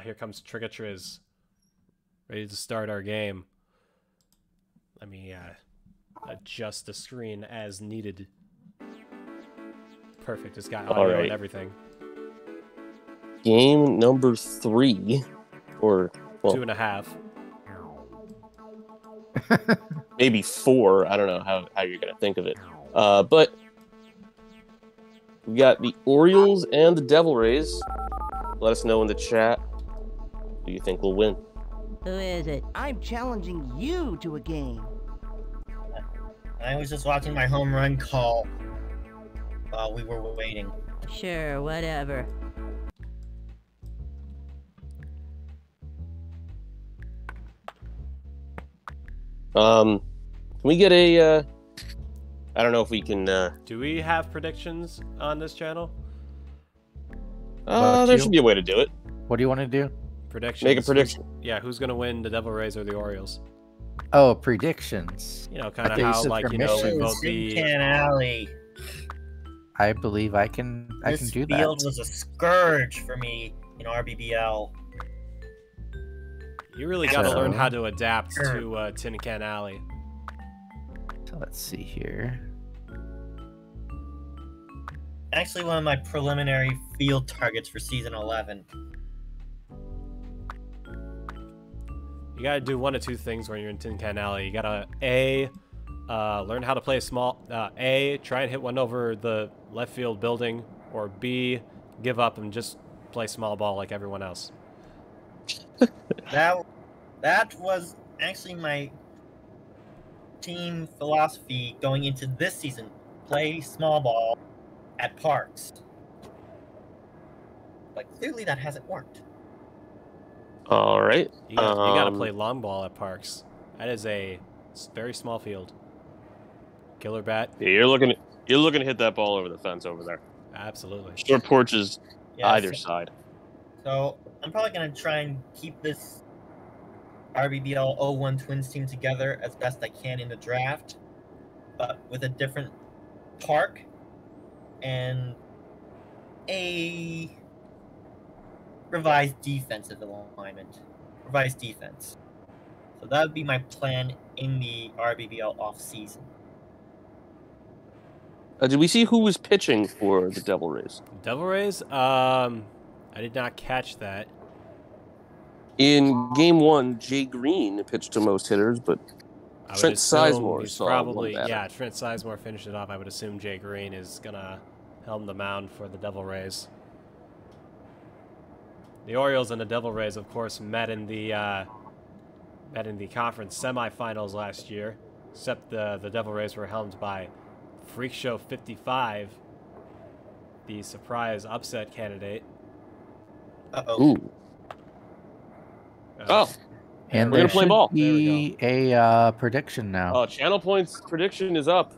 Here comes Triggatriz, ready to start our game. Let me adjust the screen as needed. Perfect. It's got audio and everything. Game number 3, or 2.5. Maybe 4. I don't know how you're gonna think of it. But we got the Orioles and the Devil Rays. Let us know in the chat who you think will win. Who is it? I'm challenging you to a game. I was just watching my home run call while we were waiting. Sure, whatever. Can we get a I don't know if we can Do we have predictions on this channel? there should be a way to do it. What do you want to do? Predictions. Make a prediction. Yeah, who's gonna win, the Devil Rays or the Orioles? Oh, predictions. You know, kind of thought you how said we permission. vote the. Tin Alley. I believe I can do This that. field was a scourge for me in rBBL. You really got to So- learn how to adapt to Tin Can Alley. So let's see here. Actually, one of my preliminary field targets for season 11. You gotta do one of 2 things when you're in Tin Can Alley. You gotta learn how to play try and hit one over the left field building, or B, give up and just play small ball like everyone else. That was actually my team philosophy going into this season. Play small ball at parks. but clearly that hasn't worked. All right. You gotta play long ball at Parks. That is a very small field. Killerbat. Yeah, you're looking to hit that ball over the fence over there. Absolutely. Short porches Yeah, either side. So I'm probably gonna try and keep this rBBL 01 Twins team together as best I can in the draft, but with a different park and a revised defensive alignment. Revised defense. So that would be my plan in the rBBL off season. Did we see who was pitching for the Devil Rays? Devil Rays? I did not catch that. In Game 1, Jay Green pitched to most hitters, but I would Trent assume Sizemore he's saw probably one batter. yeah. Trent Sizemore finished it off. I would assume Jay Green is gonna helm the mound for the Devil Rays. The Orioles and the Devil Rays, of course, met in the conference semifinals last year. Except the Devil Rays were helmed by Freak Show 55, the surprise upset candidate. Ooh. Oh, And we're there gonna play should ball. be a prediction now. Oh, Channel Point's prediction is up.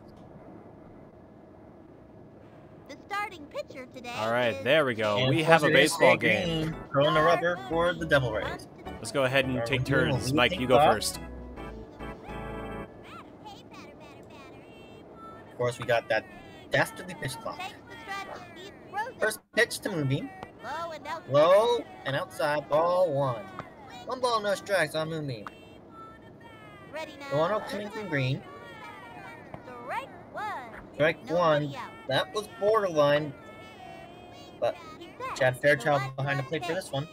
The starting pitcher today. All right, is there we go. And We have a it is baseball Jay game. Green throwing the rubber for the Devil Rays. Let's go ahead and Are take we doing what turns. we Mike, think you go about? first. Of course, we got that dastardly pitch clock. Takes the stretch. He throws it. First pitch to Moonbeam. Low and outside. Low and outside, ball one. One ball, no strikes on Moonbeam. Ready now. The 1-0 coming from Green. Strike one. Strike Nobody one. out. That was borderline, but He's set. Chad The Fairchild one behind the on plate for pitch. this one.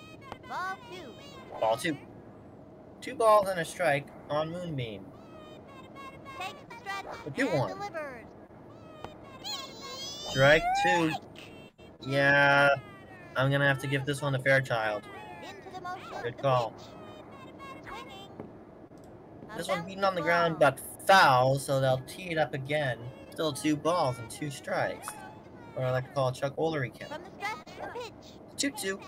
Ball two. Ball two. 2 balls and a strike on Moonbeam. Takes the stretch. The 2-1. And delivers. Strike 2. Yeah, I'm gonna have to give this one to Fairchild. Into the motion. Good The call. pitch. Swinging. A This one beaten on the bouncing ground, ball. but foul, so they'll tee it up again. Still 2 balls and 2 strikes. Or I like to call it Chuck Woolery count. From the stretch. The pitch. 2-2.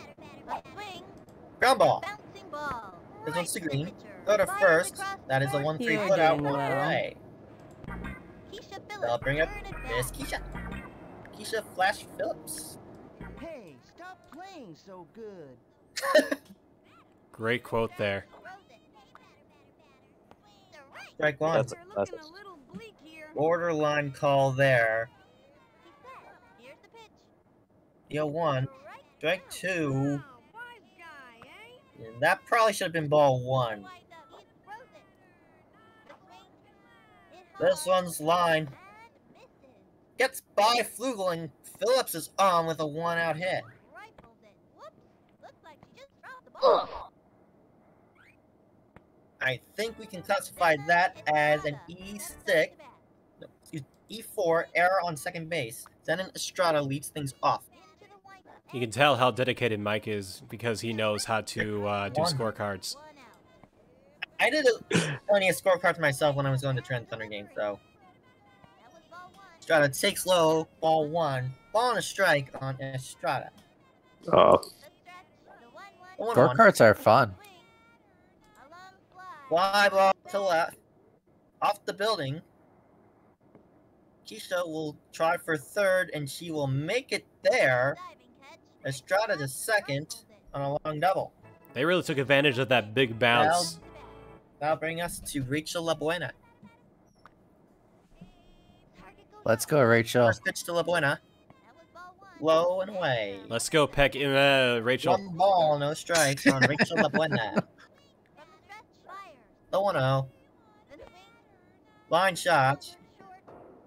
A swing. Ground ball. Bouncing ball. This one's to Right Green. pitcher. Go to Fires first. across That is a the 1-3 You're put out, doing 1 well. away. Keisha Phillips. They'll bring up third at Miss bat. Keisha. Keisha Flash Phillips. Hey, stop playing so good. Great quote there. Strike one. That's We're looking a little bleak here. Borderline call there. Here's the pitch. The 0-1. Strike 2. Wise guy, eh? And that probably should have been ball 1. Winds up. He throws it. The swing. Hit This hard one's line. and misses. Gets by Flugel and Phillips is on with a 1-out hit. Rifles it. Whoops. Looks like she just dropped the ball. I think we can classify that as an E6, no, excuse E4 error on second base. Zenon Estrada leads things off. Into the windup. You can tell how dedicated Mike is because he knows how to do One. scorecards. One out. I did plenty of scorecards myself when I was going to Trent Thunder games, so That was ball one. Estrada takes low, ball 1, ball and a strike on Estrada. Oh, The stretch. The 1-1. 1-1. Scorecards are fun. Swing. A long fly. Fly ball to left, off the building. Keisha will try for third, and she will make it there. Diving catch. Estrada to second on a long double. They really took advantage of that big bounce. That'll bring us to Rachel La Buena. Target goes Let's out. go, Rachel. First pitch to La Buena, That was ball one. low and away. Let's go, Peck. Rachel. 1 ball, no strikes on Rachel La Buena. From the stretch. Fires. The 1-0. The swing. Line shot. Short.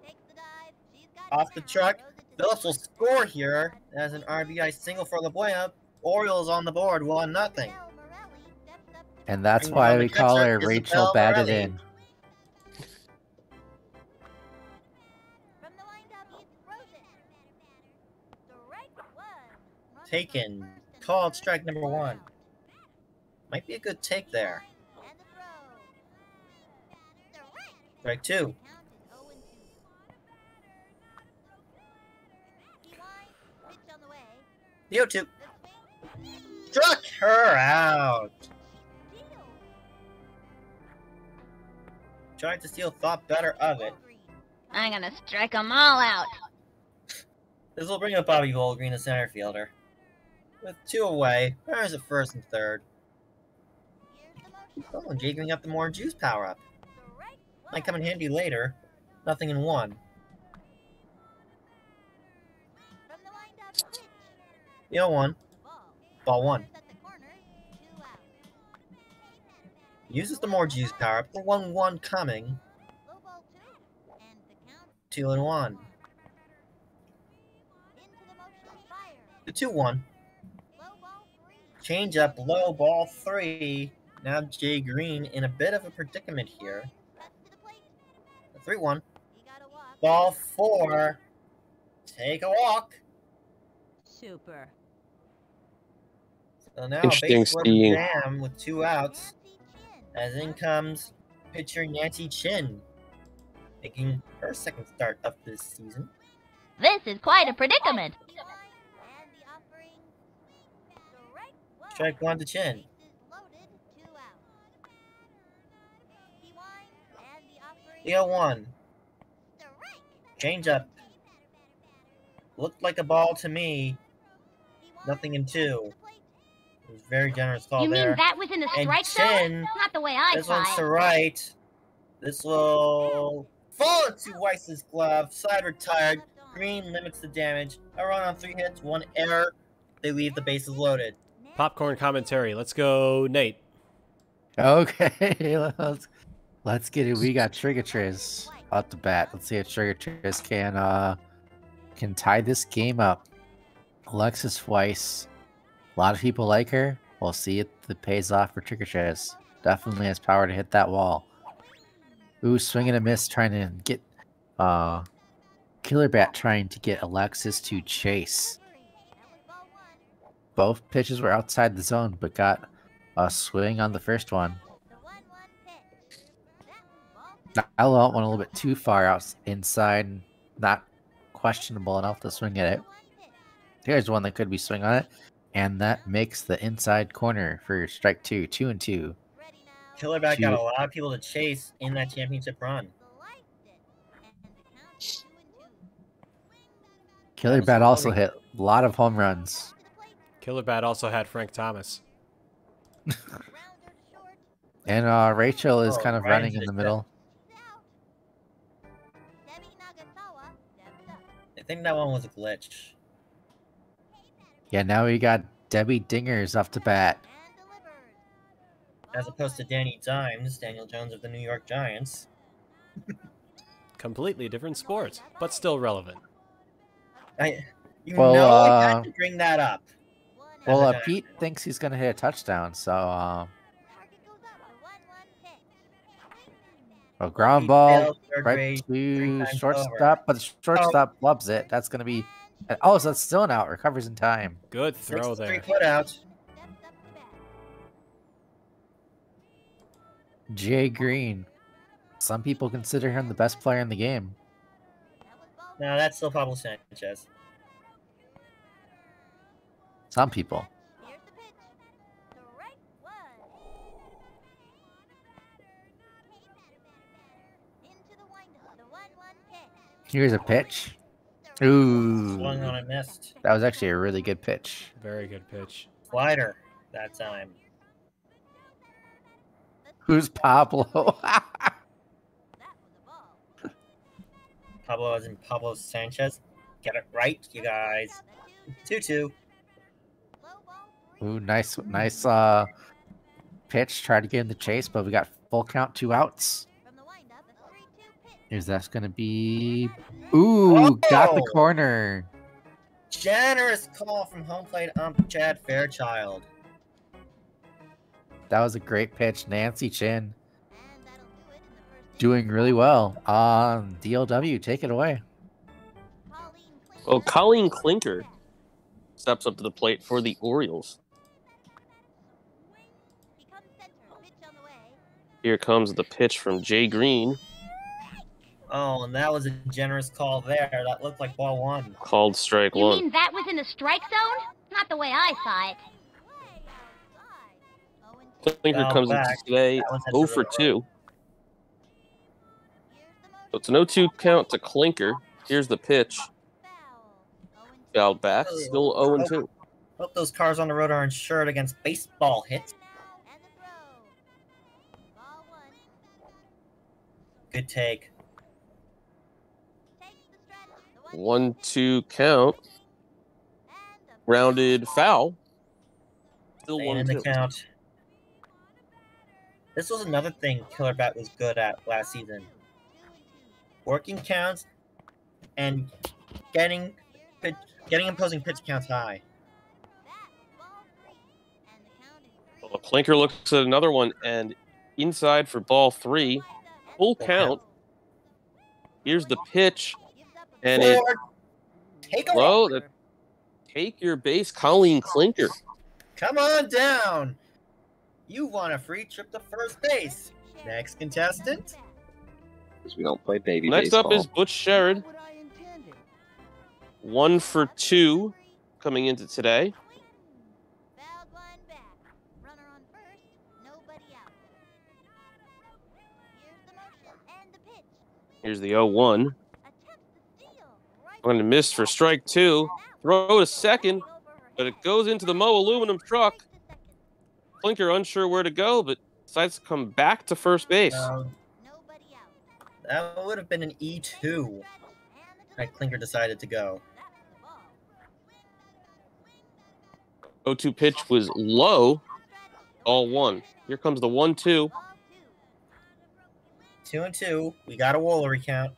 Takes the dive. She's got Off the ground. truck. Throws it to Phillips will second. score here as an RBI single for La Buena. Orioles on the board, 1-0. Bell Morelli steps up to And that's Bring why down we the call catcher, her Isabel Rachel Batted Morelli. In. From the windup, he throws it. Strike one. Runner Taken. goes first and Called third. strike number 1. Might be a good take there. And the throw. Strike 2. Count is 0-2. He winds. Pitch on the way. The 0-2. The swing. her out. Tried to steal, thought better of it. I'm gonna strike them all out. This will bring up Bobby Volgreen, the center fielder. With 2 away, there's a first and third. Oh, and giving up the more juice power up. Might come in handy later. Nothing in 1. The 0-1. Ball 1. Uses the more juice power up. The 1-1 coming. 2-1. The 2-1. Change up, low, ball 3. Now Jay Green in a bit of a predicament here. The 3-1. Ball 4. Take a walk. Super. So now Interesting base seeing. jam with 2 outs. As in comes pitcher Nancy Chin, making her 2nd start of this season. This is quite a predicament. Strike 1 to Chin. The 0-1. Change up. Looked like a ball to me. Nothing in 2. It was very generous call You there. mean that was in the And strike Chin, zone? Not the way I this saw one's it. to right. This will fall into Weiss's glove. Side retired. Green limits the damage. A run on 3 hits, 1 error. They leave the bases loaded. Popcorn commentary. Let's go, Nate. Okay, let's get it. We got Triggatriz out the bat. Let's see if Triggatriz can tie this game up. Alexis Weiss. A lot of people like her. We'll see if it pays off for Triggatriz. Definitely has power to hit that wall. Ooh, swing and a miss trying to get Killerbat trying to get Alexis to chase. Both pitches were outside the zone, but got a swing on the first one. Ella went a little bit too far out inside, not questionable enough to swing at it. Here's one that could be swing on it, and that makes the inside corner for strike 2, 2-2. Killerbat got a lot of people to chase in that championship run. Killerbat also hit a lot of home runs. Killerbat also had Frank Thomas. And Rachel is kind of right running into in the the middle. I think that one was a glitch. Yeah, now we got Debbie Dingers off the bat. As opposed to Danny Dimes, Daniel Jones of the New York Giants. Completely different sport, but still relevant. You Well, know I had to bring that up. Well, As a Giant Pete fan. thinks he's going to hit a touchdown, so a ground Pete ball failed third right grade to 3 times shortstop, but the shortstop loves it. That's going to be... Oh, so that's still an out. Recovers in time. Good throw there. 3 putouts. Jay Green. Some people consider him the best player in the game. No, that's still Pablo Sanchez. Some people. Here's a pitch. Ooh. Swung on and missed. That was actually a really good pitch. Very good pitch. Slider that time. Who's Pablo? Pablo as in Pablo Sanchez. Get it right, you guys. 2-2. Ooh, nice pitch. Tried to get in the chase, but we got full count, 2 outs. Is that going to be... Ooh, got the Oh! corner. Generous call from home plate ump Chad Fairchild. That was a great pitch. Nancy Chin doing really well. DLW, take it away. Well, Colleen Clinker steps up to the plate for the Orioles. Here comes the pitch from Jay Green. Oh, and that was a generous call there. That looked like ball 1. Called strike You 1. mean that was in the strike zone? Not the way I saw it. Clinker Foul comes in back. today That one's hit 0 for for the 2. So it's an 0-2 count to Clinker. Here's the pitch. Fouled back. Still 0-2. Hope those cars on the road are insured against baseball hits. Good take. 1-2 count. Rounded foul. Still Staying in the 1-2. count. This was another thing Killerbat was good at last season. Working counts and getting opposing pitch counts high. Well, Clinker looks at another one and inside for ball 3. Full count. Here's the pitch. And it Take a low. Take your base, Colleen Clinker. Come on down. You want a free trip to first base. Next contestant. Because we don't play baby Next baseball. up is Butch Sherrod. 1 for 2 coming into today. Here's the 0-1. Going to miss for strike 2. Throw to second, but it goes into the Mo aluminum truck. Clinker unsure where to go, but decides to come back to first base. That would have been an E2. That Clinker decided to go. 0-2 pitch was low. All 1. Here comes the 1-2. 2-2. We got a Woolery count.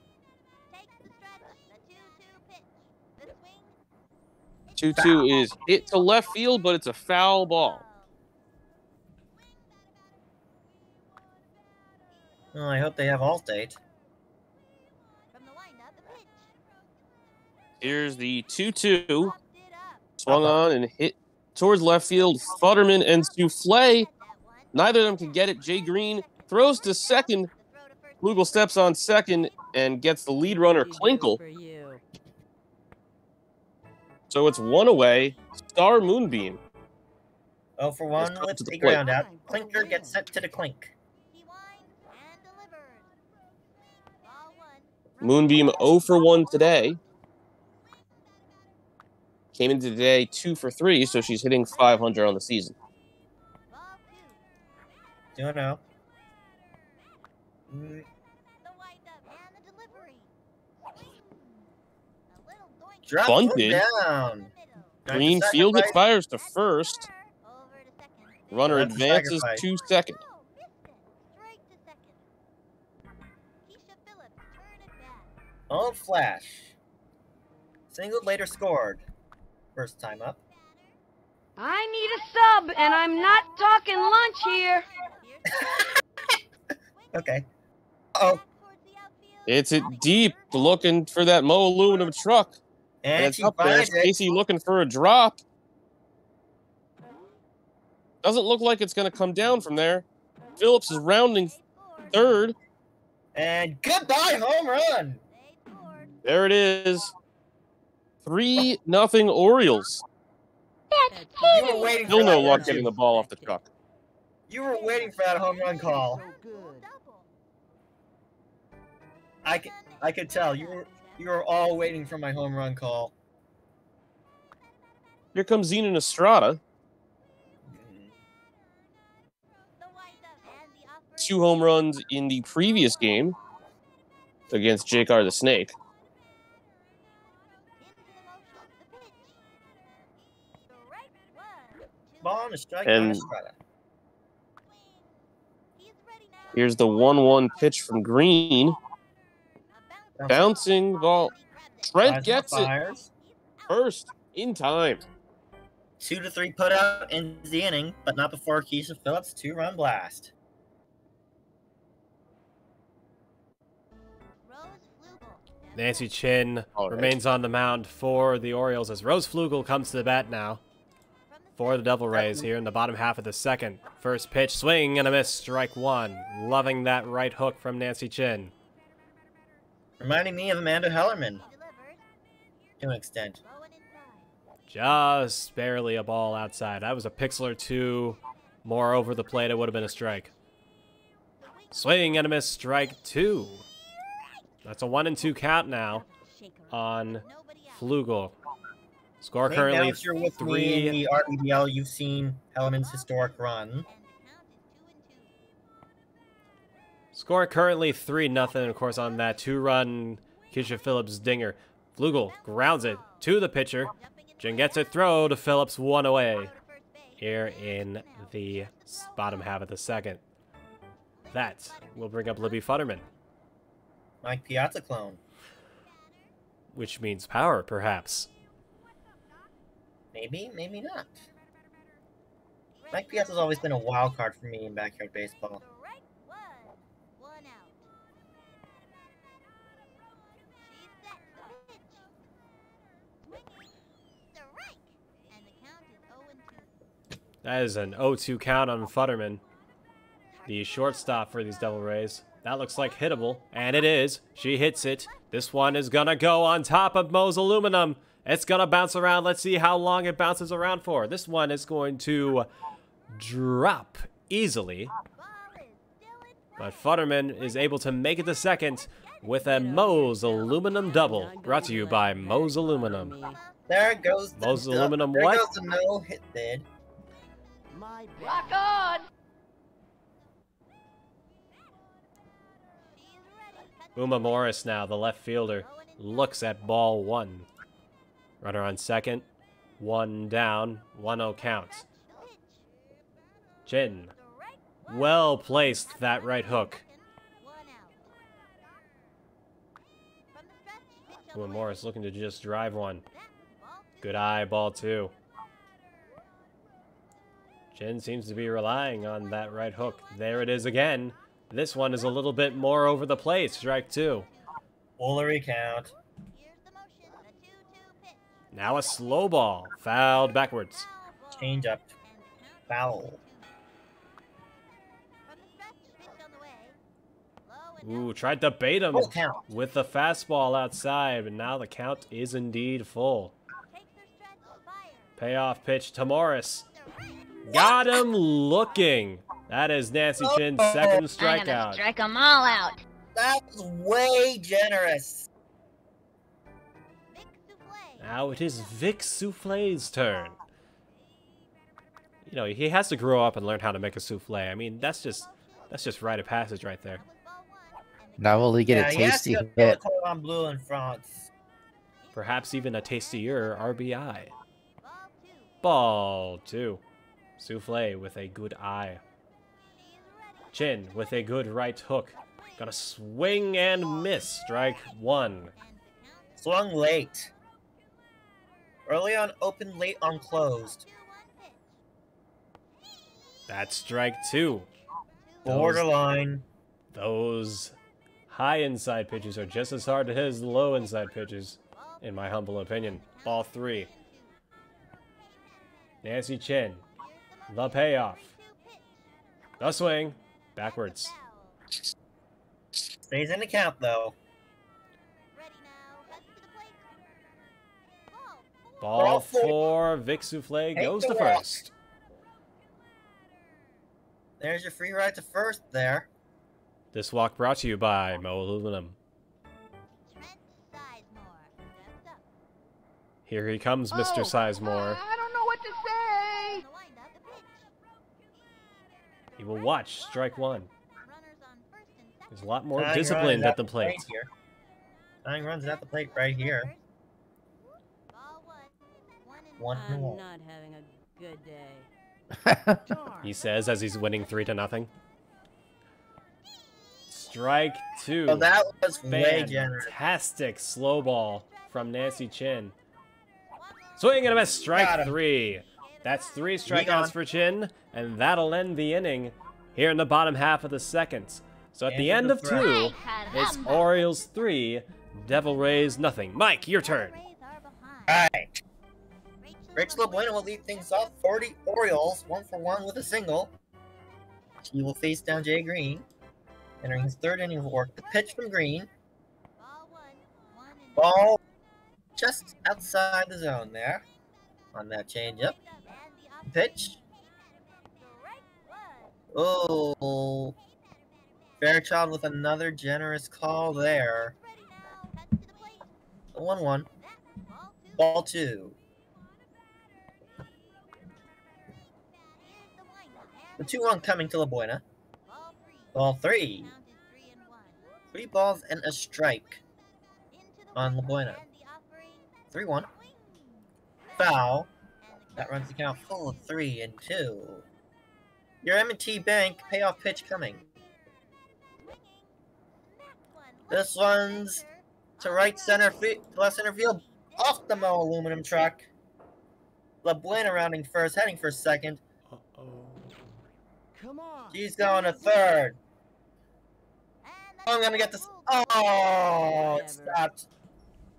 2-2 is hit to left field, but it's a foul ball. Oh, I hope they have Allstate. Here's the 2-2. Swung on and hit towards left field. Futterman and Souffle. Neither of them can get it. Jay Green throws to second. Flugel steps on second and gets the lead runner, Klinkle. So it's 1 away. Star Moonbeam. 0 for 1 Let's go with to the the plate. ground out. Clinker gets sent to the clink. Moonbeam 0 for 1 today. Came into today 2 for 3, so she's hitting 500 on the season. 2-0. Drop Bunted. down. Green Nice field it, sacrifice. fires to first. Runner That's a advances sacrifice. to second. Oh, flash. Single later scored. First time up. I need a sub, and I'm not talking lunch here. Okay. Oh, It's it deep, looking for that Mo aluminum truck. And and it's she up there. finds it. Casey looking for a drop. Doesn't look like it's going to come down from there. Phillips is rounding third. And goodbye home run. There it is. 3-0 Orioles. You were waiting Still for no that, luck weren't getting you? the ball off the truck. You were waiting for that home run call. I could tell you were all waiting for my home run call. Here comes Zenon Estrada. 2 home runs in the previous game against Jakar the Snake. Ball on a strike And- on Estrada. Here's the 1-1 pitch from Green. Bouncing ball. Trent gets it Fires. first in time. 2-3 put out in the inning, but not before Keisha Phillips' 2-run blast. Nancy Chin All right. remains on the mound for the Orioles as Rose Flugel comes to the bat now for the Devil Rays here in the bottom half of the second. First pitch, swing and a miss, strike 1. Loving that right hook from Nancy Chin. Reminding me of Amanda Hellerman to an extent. Just barely a ball outside. That was a pixel or two more over the plate, it would have been a strike. Swing and a miss, strike 2. That's a 1-2 count now on Flugel. Score currently Now that you're with me in 3. the rBBL, you've seen Hellman's historic run. Score currently 3-0, of course, on that 2-run Keisha Phillips dinger. Flugel grounds it to the pitcher. Jen gets a throw to Phillips, 1 away. Here in the bottom half of the second. That will bring up Libby Futterman. Mike Piazza clone. Which means power, perhaps. Maybe, maybe not. Mike Piazza's always been a wild card for me in backyard baseball. That is an 0-2 count on Futterman. The shortstop for these Devil Rays. That looks like hittable, and it is. She hits it. This one is gonna go on top of Moe's aluminum. It's gonna bounce around. Let's see how long it bounces around for. This one is going to drop easily. But Futterman is able to make it to second with a Moe's aluminum double. Brought to you by Moe's Aluminum. There goes the Moe's aluminum there what? goes the no hit bid. Rock on! Uma Morris now, the left fielder, looks at ball 1. Runner on second, 1 down, 1-0 count. Chin, well placed, that right hook. Uma Morris looking to just drive one. Good eye, ball 2. Chin seems to be relying on that right hook. There it is again. This one is a little bit more over the plate. Strike 2. Woolery count. Now a slow ball. Fouled backwards. Change up. Foul. Ooh, tried to bait him Full count. with the fastball outside, but now the count is indeed full. Payoff pitch to Morris. Got him looking. That is Nancy Chin's second I'm gonna strikeout. strike them all out. That was way generous. Now it is Vic Souffle's turn. You know, he has to grow up and learn how to make a souffle. I mean, that's just rite of passage right there. Now will he get a he has tasty to go hit? on blue in front. Perhaps even a tastier RBI. Ball 2. Souffle with a good eye. Chin with a good right hook. Gonna swing and miss. Strike 1. Swung late. Early on open, late on closed. That's strike 2. Borderline. Those high inside pitches are just as hard to hit as the low inside pitches, in my humble opinion. Ball 3. Nancy Chin. The payoff. The swing. Backwards. Stays in the count though. Ball 4. Vic Souffle goes to first. There's your free ride to first there. This walk brought to you by Mo Aluminum. Here he comes, Mr. Sizemore. I don't know what to say. He will watch strike 1. He's a lot more Tying disciplined runs at the plate. here. Tying runs at the plate right here. 1-1. I'm not having a good day. He says as he's winning 3-0. Strike 2. Oh, that was way generous. Fantastic slow ball from Nancy Chin. Swing and a miss. Strike Got him. 3. That's 3 on. strikeouts for Chin, and that'll end the inning here in the bottom half of the second. So at the end of 2, it's Orioles 3, Devil Rays nothing. Mike, your turn. Alright. Rachel Bueno will lead things off for the Orioles, 1-for-1 with a single. He will face down Jay Green. Entering his third inning of work. The pitch from Green. Ball just outside the zone there. On that changeup. Pitch. Oh, Fairchild with another generous call there. 1-1. Ball 2. The 2-1 coming to La Buena. Ball 3. 3 balls and a strike on La Buena. 3-1. Foul. That runs the count full of 3-2. Your M&T Bank payoff pitch coming. This one's to right center field, left center field, off the Mo aluminum truck. La Buena rounding first, heading for second. Come on. She's going to third. I'm gonna get this. Oh, it stopped.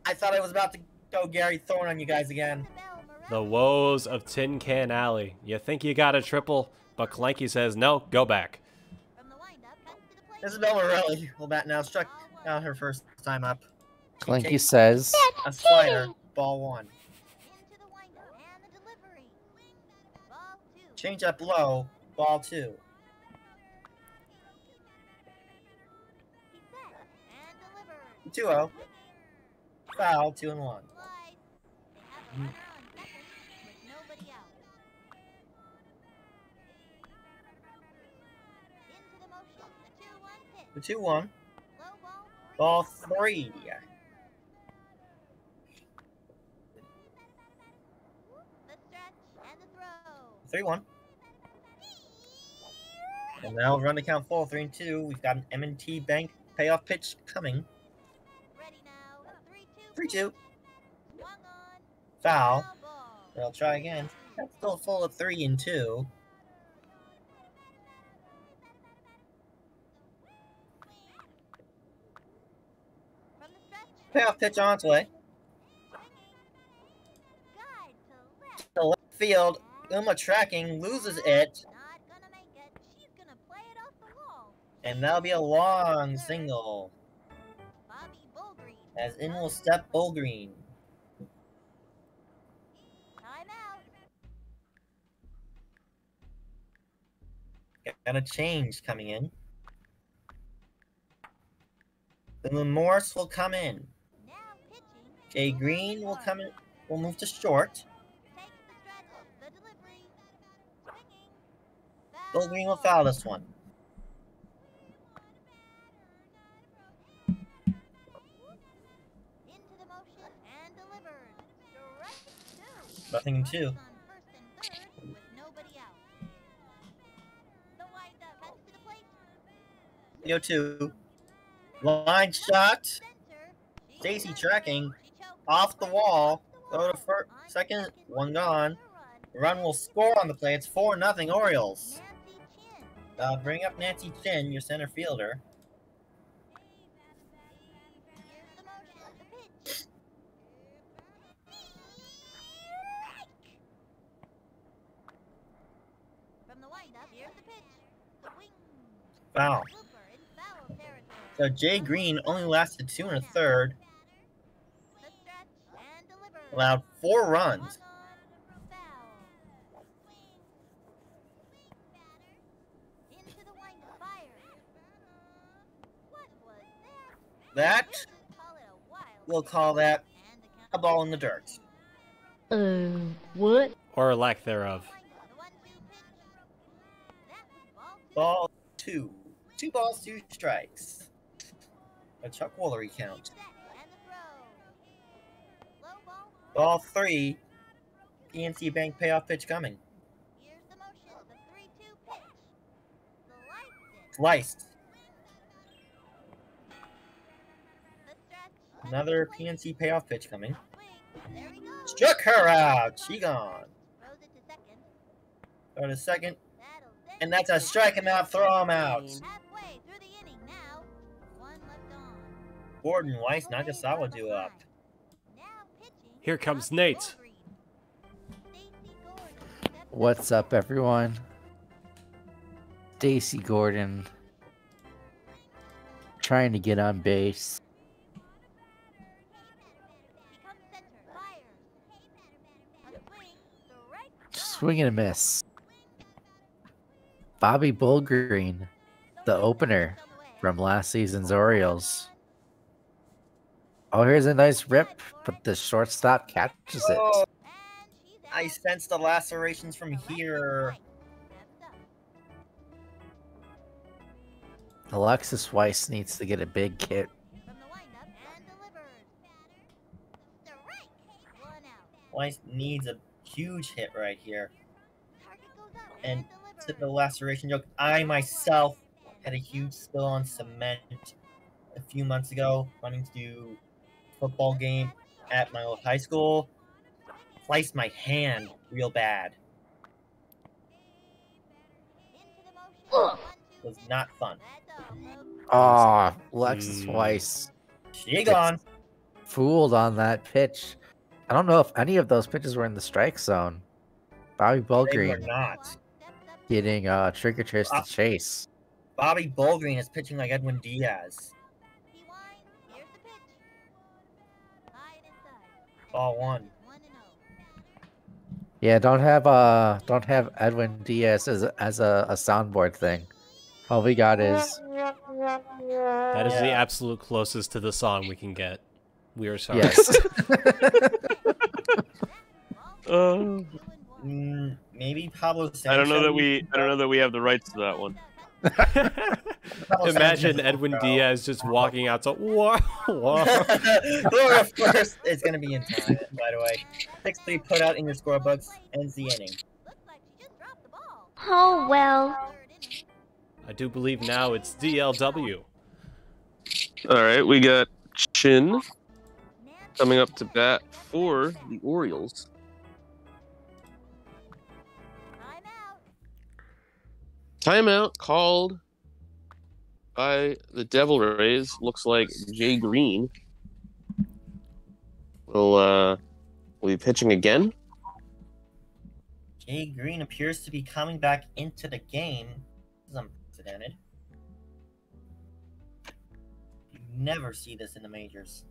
I thought I was about to go Gary Thorne on you guys again. The woes of Tin Can Alley. You think you got a triple, but Clanky says no, go back. Isabel Morelli will bat now. Struck out her first time up. Clanky says A slider, ball 1. Change up low, ball 2. The 2-0. Foul, 2-1. The 2-1. Ball 3. 3-1. And now we'll run the count full, 3-2. We've got an M&T Bank payoff pitch coming. 3-2. Foul. But I'll try again. That's still full of 3-2. Payoff pitch on its way. To left field. Uma tracking, loses it. And that'll be a long single. As in will step Bullgreen. Got a change coming in. The Morse will come in. Jay Green will come in. Will move to short. Bullgreen will foul this one. Nothing two. 3-2. Line shot. Stacy tracking. Off the wall. Go to first, second. One gone. Run will score on the play. It's 4-0 Orioles. Bring up Nancy Chin, your center fielder. Foul. So Jay Green only lasted 2 1/3. Allowed 4 runs. That, we'll call that a ball in the dirt. What? Or lack thereof. Ball 2. 2 balls, 2 strikes. A Chuck Woolery count. Ball 3. PNC Bank payoff pitch coming. Sliced. Another PNC payoff pitch coming. Struck her out. She gone. Go to second. And that's a strike him out, throw him out. Gordon Weiss, Nagasawa do up. Here comes Nate. what's up, everyone? Stacy Gordon trying to get on base. Swing and a miss. Bobby Bullgreen, the opener from last season's Orioles. Oh, here's a nice rip, but the shortstop catches it. Oh, I sense the lacerations from here. Alexis Weiss needs to get a big hit. Weiss needs a huge hit right here. And to the laceration joke, I myself had a huge spill on cement a few months ago, running to do a football game at my old high school. Sliced my hand real bad. Was not fun. Oh, Alexis Weiss. She gone. Fooled on that pitch. I don't know if any of those pitches were in the strike zone. Bobby They were Bullgreen not. getting Triggatriz to chase. Bobby Bullgreen is pitching like Edwin Diaz. Ball one. Yeah, don't have Edwin Diaz as a soundboard thing. All we got is That is the absolute closest to the song we can get. We are sorry. yes. Maybe Pablo Sanchez. I don't know that we have the rights to that one. Imagine Edwin Diaz just walking out to whoa. Or of course, it's gonna be in time. By the way, 6-3 put out in your scorebooks ends the inning. Oh, well. I do believe now it's DLW. All right, we got Chin coming up to bat for the Orioles. Timeout called by the Devil Rays. Looks like Jay Green will be pitching again. Jay Green appears to be coming back into the game. This is unprecedented. You never see this in the majors.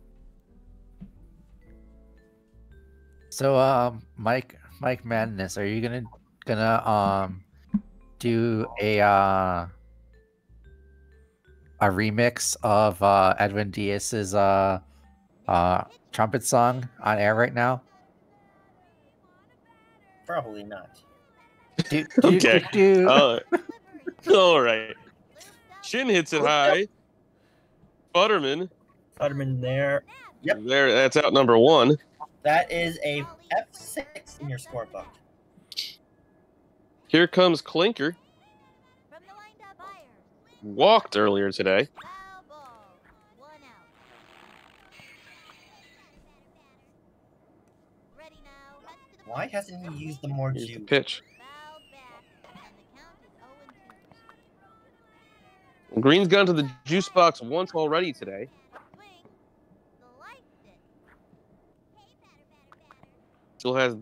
So Mike Madness, are you gonna do a remix of Edwin Diaz's trumpet song on air right now? Probably not. Okay. All right. Shin hits it high. Butterman. there. Yep. There. That's out number one. That is a F6 in your scorebook. Here comes Clinker. Walked earlier today. Why hasn't he used the more Here's the juice? pitch. Green's gone to the juice box once already today. Still has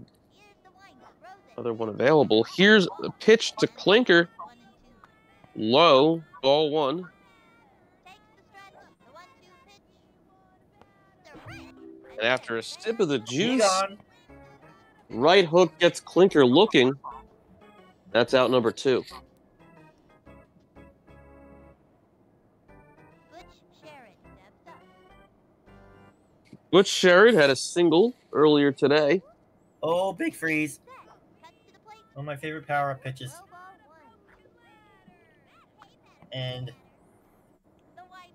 another one available. Here's the pitch to Clinker. Low, ball one. And after a sip of the juice, right hook gets Clinker looking. That's out number two. Butch Sherrod had a single earlier today. Oh, big freeze. One of my favorite power-up pitches. And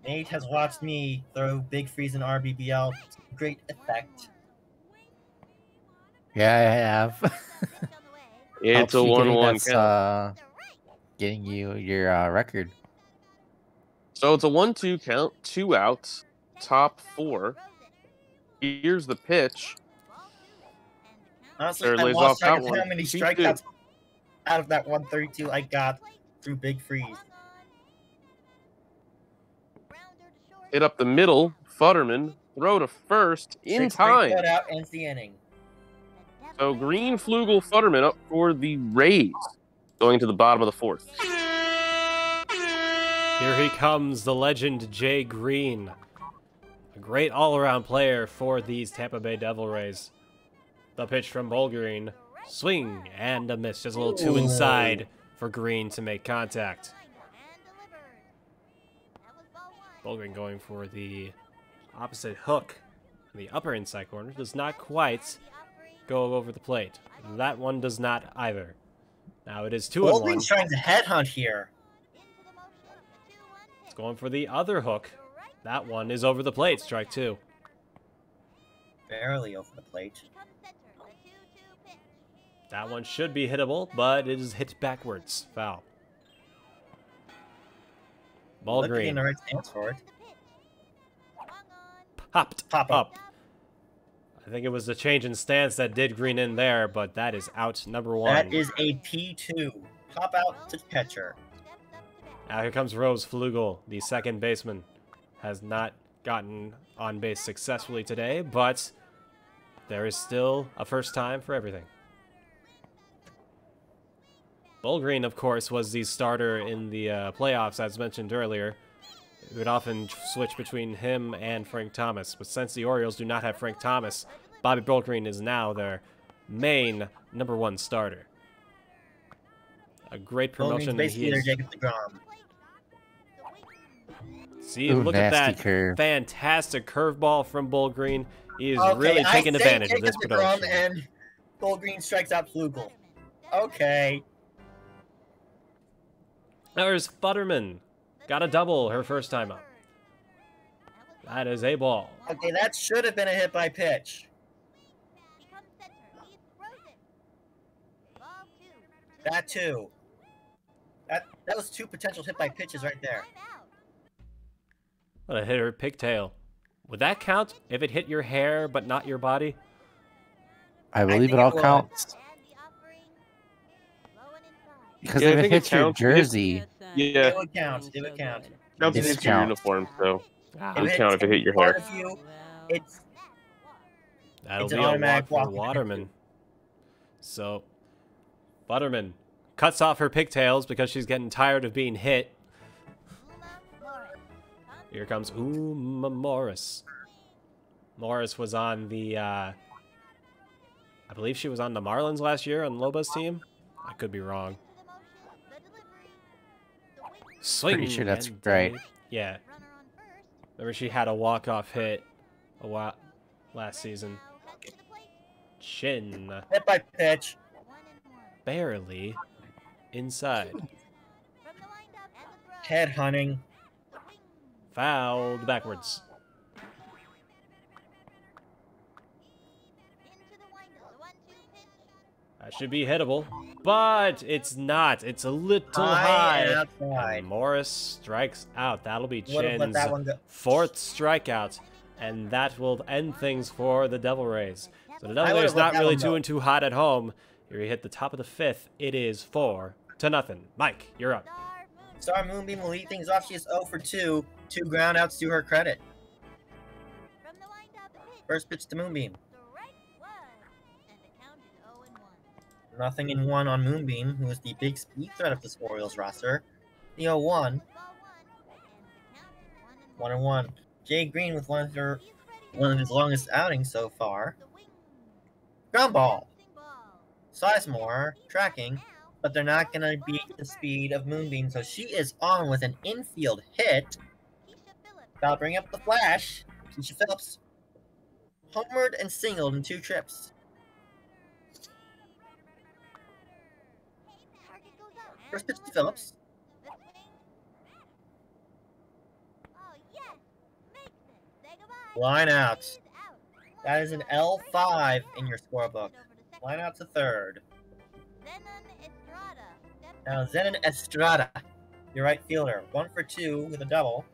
Nate has watched me throw big freeze in rBBL to great effect. Yeah, I have. It's a 1-1 count. Getting you your record. So it's a 1-2 count, 2 outs, top 4. Here's the pitch. Honestly, Third I lays lost off track that of one. how many 2-2. strikeouts out of that 132 I got through big freeze. Hit up the middle. Futterman. Throw to first in 6-3 time. Put out ends the inning. So Green, Flugel, Futterman up for the Rays. Going to the bottom of the fourth. Here he comes, the legend Jay Green. A great all-around player for these Tampa Bay Devil Rays. The pitch from Bullgreen. Swing and a miss. Just a little too inside for green to make contact. Bulgreen going for the opposite hook. The upper inside corner does not quite go over the plate. That one does not either. Now it is 2-1. Bulgreen's trying to headhunt here. It's going for the other hook. That one is over the plate. Strike 2. Barely over the plate. That one should be hittable, but it is hit backwards. Foul. Looking in Bulgreen the right stance for it. popped Pop up. I think it was the change in stance that did green in there, but that is out number 1. That is a P2. Pop out to catcher. Now here comes Rose Flugel, the second baseman. Has not gotten on base successfully today, but there is still a first time for everything. Bulgreen, of course, was the starter in the playoffs, as mentioned earlier. It would often switch between him and Frank Thomas, but since the Orioles do not have Frank Thomas, Bobby Bulgreen is now their main number 1 starter. A great promotion. Basically their Jacob deGrom. See, Ooh, look at that curve. fantastic curveball from Bulgreen. He is really taking advantage of this production. And Bulgreen strikes out Flugel. Okay. There's Futterman. Got a double her first time up. That is a ball. Okay, that should have been a hit by pitch. That too. That was 2 potential hit by pitches right there. What a hitter pigtail. Would that count if it hit your hair but not your body? I believe think it all it would. counts. Because Yeah, I if it think it hits your counts. jersey, Yeah, It would count. It would count. counts It's if it's your count. uniform, so Ah, it would count if it hit your hair. Part of you, it's that'll it's be an a walk automatic for walk. Waterman. So, Butterman cuts off her pigtails because she's getting tired of being hit. Here comes Uma Morris. Morris was on the, I believe she was on the Marlins last year on Loba's team. I could be wrong. Swing. pretty sure that's and right. yeah. Remember she had a walk-off hit last season. Chin. hit by pitch. Barely inside. Head hunting. Fouled backwards. That should be hittable, but it's not. It's a little high. and outside. And Morris strikes out. That'll be Would've let Chin's that one go. 4th strikeout, and that will end things for the Devil Rays. So the Devil I would've Rays let not that really one go. too hot at home. Here he hit the top of the 5th. It is 4-0. Mike, you're up. Star Moonbeam will lead things off. She is 0 for 2. 2 groundouts to her credit. First pitch to Moonbeam. Nothing in 1 on Moonbeam, who is the big speed threat of this Orioles roster. The 0-1. 1-1. Jay Green with one of his longest outings so far. Ground ball. Sizemore tracking, but they're not going to beat the speed of Moonbeam, so she is on with an infield hit. That'll bring up the flash. Keisha Phillips homered and singled in 2 trips. First pitch to Phillips. Line out. That is an L5 in your scorebook. Line out to 3rd. Now Zenon Estrada, your right fielder. 1 for 2 with a double.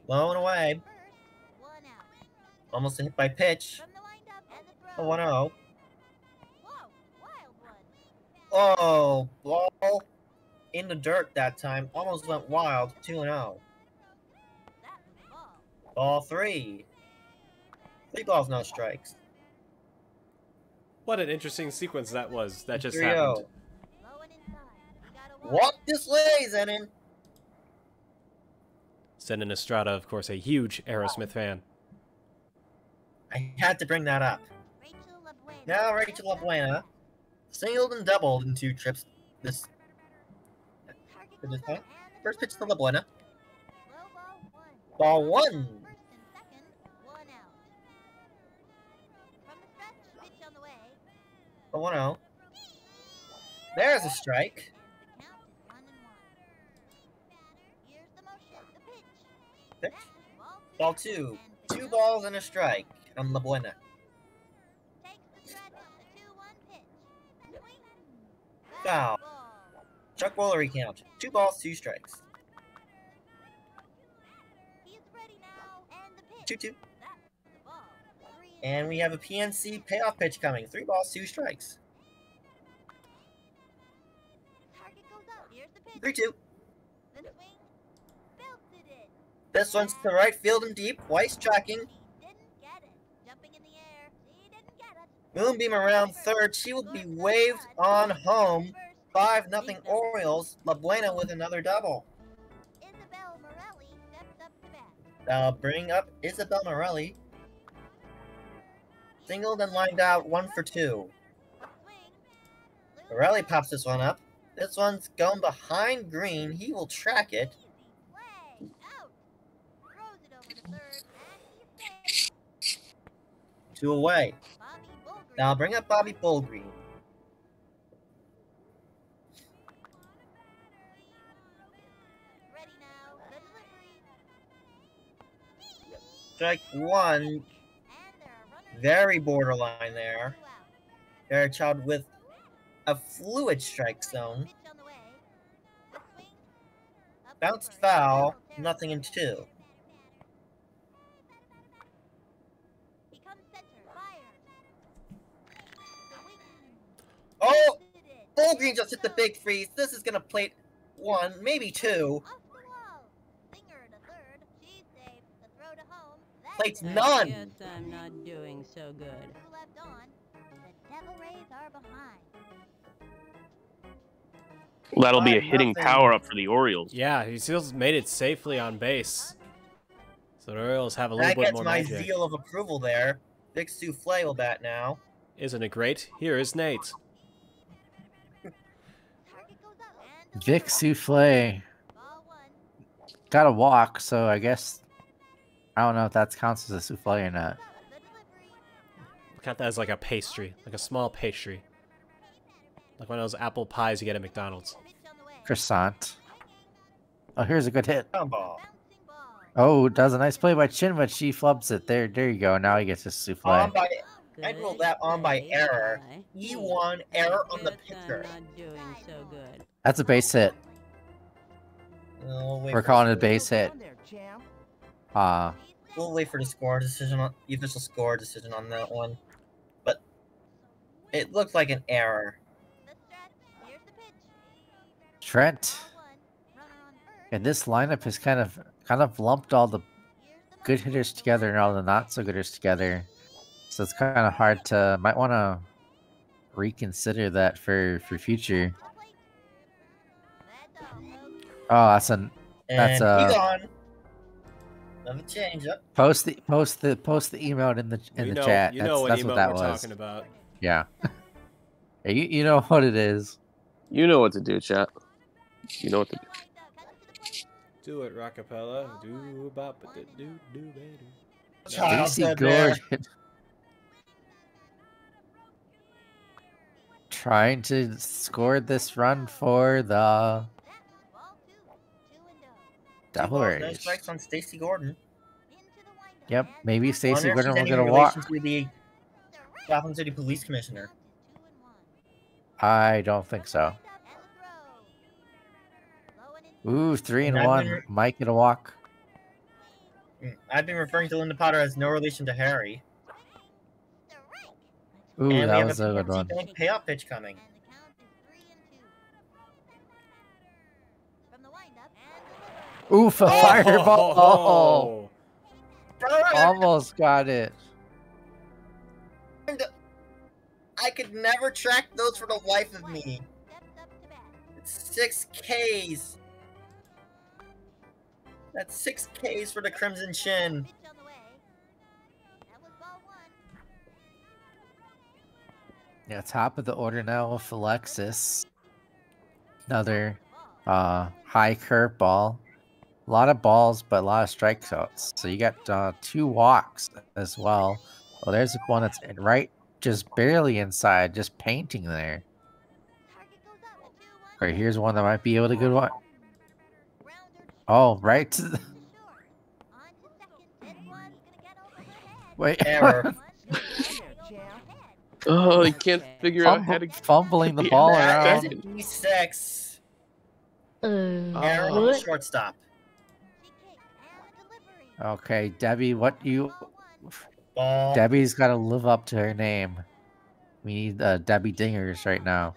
Low and away. Almost a hit by pitch. A 1-0. Oh, ball in the dirt that time. Almost went wild. 2-0. Ball 3. 3 balls, no strikes. What an interesting sequence that was. That just 3-0. happened. Walk this way, Zenon. Zenon Estrada, of course, a huge Aerosmith fan. I had to bring that up. Now ready to La Buena. Singled and doubled in 2 trips. This point. First pitch to La Buena. Ball 1. First and second, 1 out. From the stretch, pitch on the way. The 1-0. There's a strike. And the count is 1-1. Here's the motion, the pitch. Pitch. Ball 2. 2 balls and a strike on La Buena. Takes the stretch, the 2-1 pitch. Swing. Foul. Chuck Woolery count. 2 balls, 2 strikes. He's ready now. And the pitch. 2-2. That's the ball. 3 And we have a PNC payoff pitch coming. 3 balls, 2 strikes. Target goes up. Here's the pitch. 3-2. The swing. Belted it. This one's to right field and deep. Weiss tracking. She didn't get it. Jumping in the air. She didn't get it. Moonbeam around third. She will be waved on home. 5-0 Orioles. La Buena with another double. Isabel Morelli steps up to bat. That'll bring up Isabel Morelli. Singled and lined out 1 for 2. Swing. Morelli pops this one up. This one's going behind green. He will track it. Play. Out. Throws it over to third. And he's safe. 2 away. Bobby Bulger. Now bring up Bobby Bullgreen. Ready now. The delivery. Strike 1. And there are runners. Very borderline there. 2 out. Fairchild with a fluid strike zone. Pitch on the way. The swing. Up Bounced over. foul. Terrible, Nothing in terrible. 2. He comes center. Fires. Swing. Oh! Did it. Bullgreen just hit the big freeze. This is going to plate 1, maybe 2. Off the wall. Singer to third. She's safe. The throw to home. That's Plates it. none. Guess I'm not doing so good. 2 left on. The Devil Rays are behind. That'll be a hitting 5-0. power up for the Orioles. Yeah, he still made it safely on base. So the Orioles have a little That bit gets more my magic. zeal of approval there. Vic Souffle will bat now. Isn't it great? Here is Nate. Target goes up. And Vic Souffle ball 1. got a walk, so I guess I don't know if that counts as a souffle or not. The delivery. Count that as like a pastry, like a small pastry. Like one of those apple pies you get at McDonald's. Pitch on the way. Croissant. Oh, here's a good hit. Ground ball. Bouncing ball. Oh, does a nice play by Chin, but she flubs it. There you go. Now he gets his souffle. On by, I ruled that on by Good error. play. E1 error on the Guess pitcher. I'm not doing so good. That's a base hit. We'll wait We're for calling it a the- base hit. We'll wait for the score decision on the official score decision on that one. But it looked like an error. The stretch. Here's the pitch. Trent. Ball 1. Runner on first. And this lineup has kind of lumped all the Here's the good motion. hitters together and all the not so good hitters together. So it's kind of hard to might want to reconsider that for future. That's all, folks. Oh, that's an And That's, he's on. Another change up. post the email in the chat. You know That's what what that email we're was. talking about. Yeah. Hey, you know what it is. You know what to do, chat. You know what to do. Do it, Rockapella. Do bop it, do baby. Child Stacy said there. Gordon. Trying to score this run for the Ball 2. 2 and 0. Devil No Rays. strikes on Stacy Gordon. Into the windup. Yep, And maybe the Stacy Wonder if Gordon she's will any get a walk. relation to the Gotham City Police Commissioner. count is 2 and 1. I don't think so. And the throw. Low and in. Ooh, 3 and And I've 1. been- Might get a walk. I've been referring to Linda Potter as no relation to Harry. Strike. Ooh, And we that have was a a good PNC one. Bank payoff pitch coming. And the count is 3 and 2. From the windup. And delivery. Oof, a fireball. Oh, Burn! almost got it. I could never track those for the life of me. Steps up to bat. It's 6 Ks. That's 6 Ks for the Crimson Chin. Pitch on the way. That was ball 1. Yeah, top of the order now with Alexis. Another high curveball. A lot of balls, but a lot of strikeouts. So you got 2 walks as well. Oh, there's one that's right, just barely inside, just painting there. All right, here's one that might be able to good one. Oh, right to the... Wait. Error. Oh, he can't figure out how to fumbling the ball That around. is E6. Error on the shortstop. Okay, Debbie, what you... Ball. Debbie's got to live up to her name. We need Debbie Dingers right now.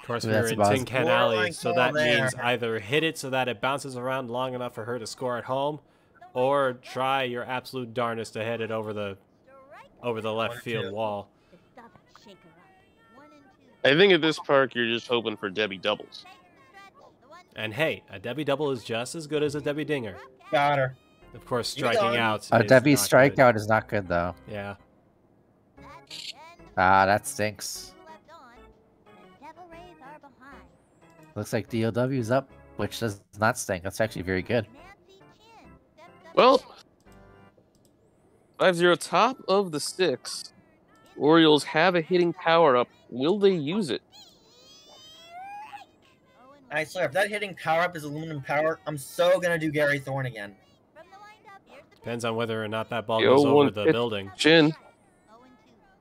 Of course, Ooh, we were that's in about Tin as- Can Alley, Borderline so call that means there. either hit it so that it bounces around long enough for her to score at home, or try your absolute darnest to hit it over the left 1-2. field wall. I think at this park, you're just hoping for Debbie doubles. And hey, a Debbie double is just as good as a Debbie dinger. Got her. Of course, You got striking it. out. is Debbie's not good. strikeout is not good, though. Yeah. That stinks. Looks like DOW's up, which does not stink. That's actually very good. Well, 5-0 top of the 6. Orioles have a hitting power-up. Will they use it? I swear, if that hitting power up is aluminum power, I'm so gonna do Gary Thorne again. Depends on whether or not that ball The goes 0-1 over the pitch. building. Chin.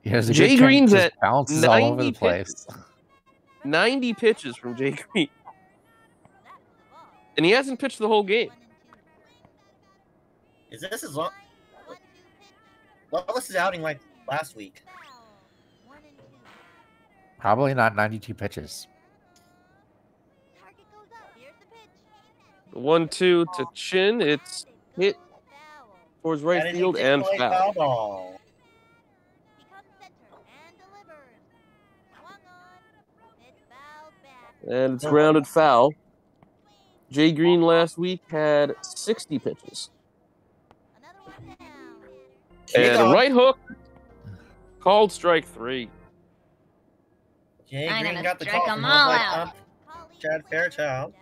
Yeah, there's a Jay good chance Green's just at bounces all over 90 the place. 90 pitches from Jay Green. And he hasn't pitched the whole game. Is this as long? What was his outing like last week? Probably not 92 pitches. 1-2 to Chin. It's hit towards right That is a field and take-away foul. ball. And it's grounded foul. Jay Green last week had 60 pitches. And a right hook. Called strike 3. Jay I'm Green gonna got the strike call 'em from all Mike out. Ump, Chad Fairchild.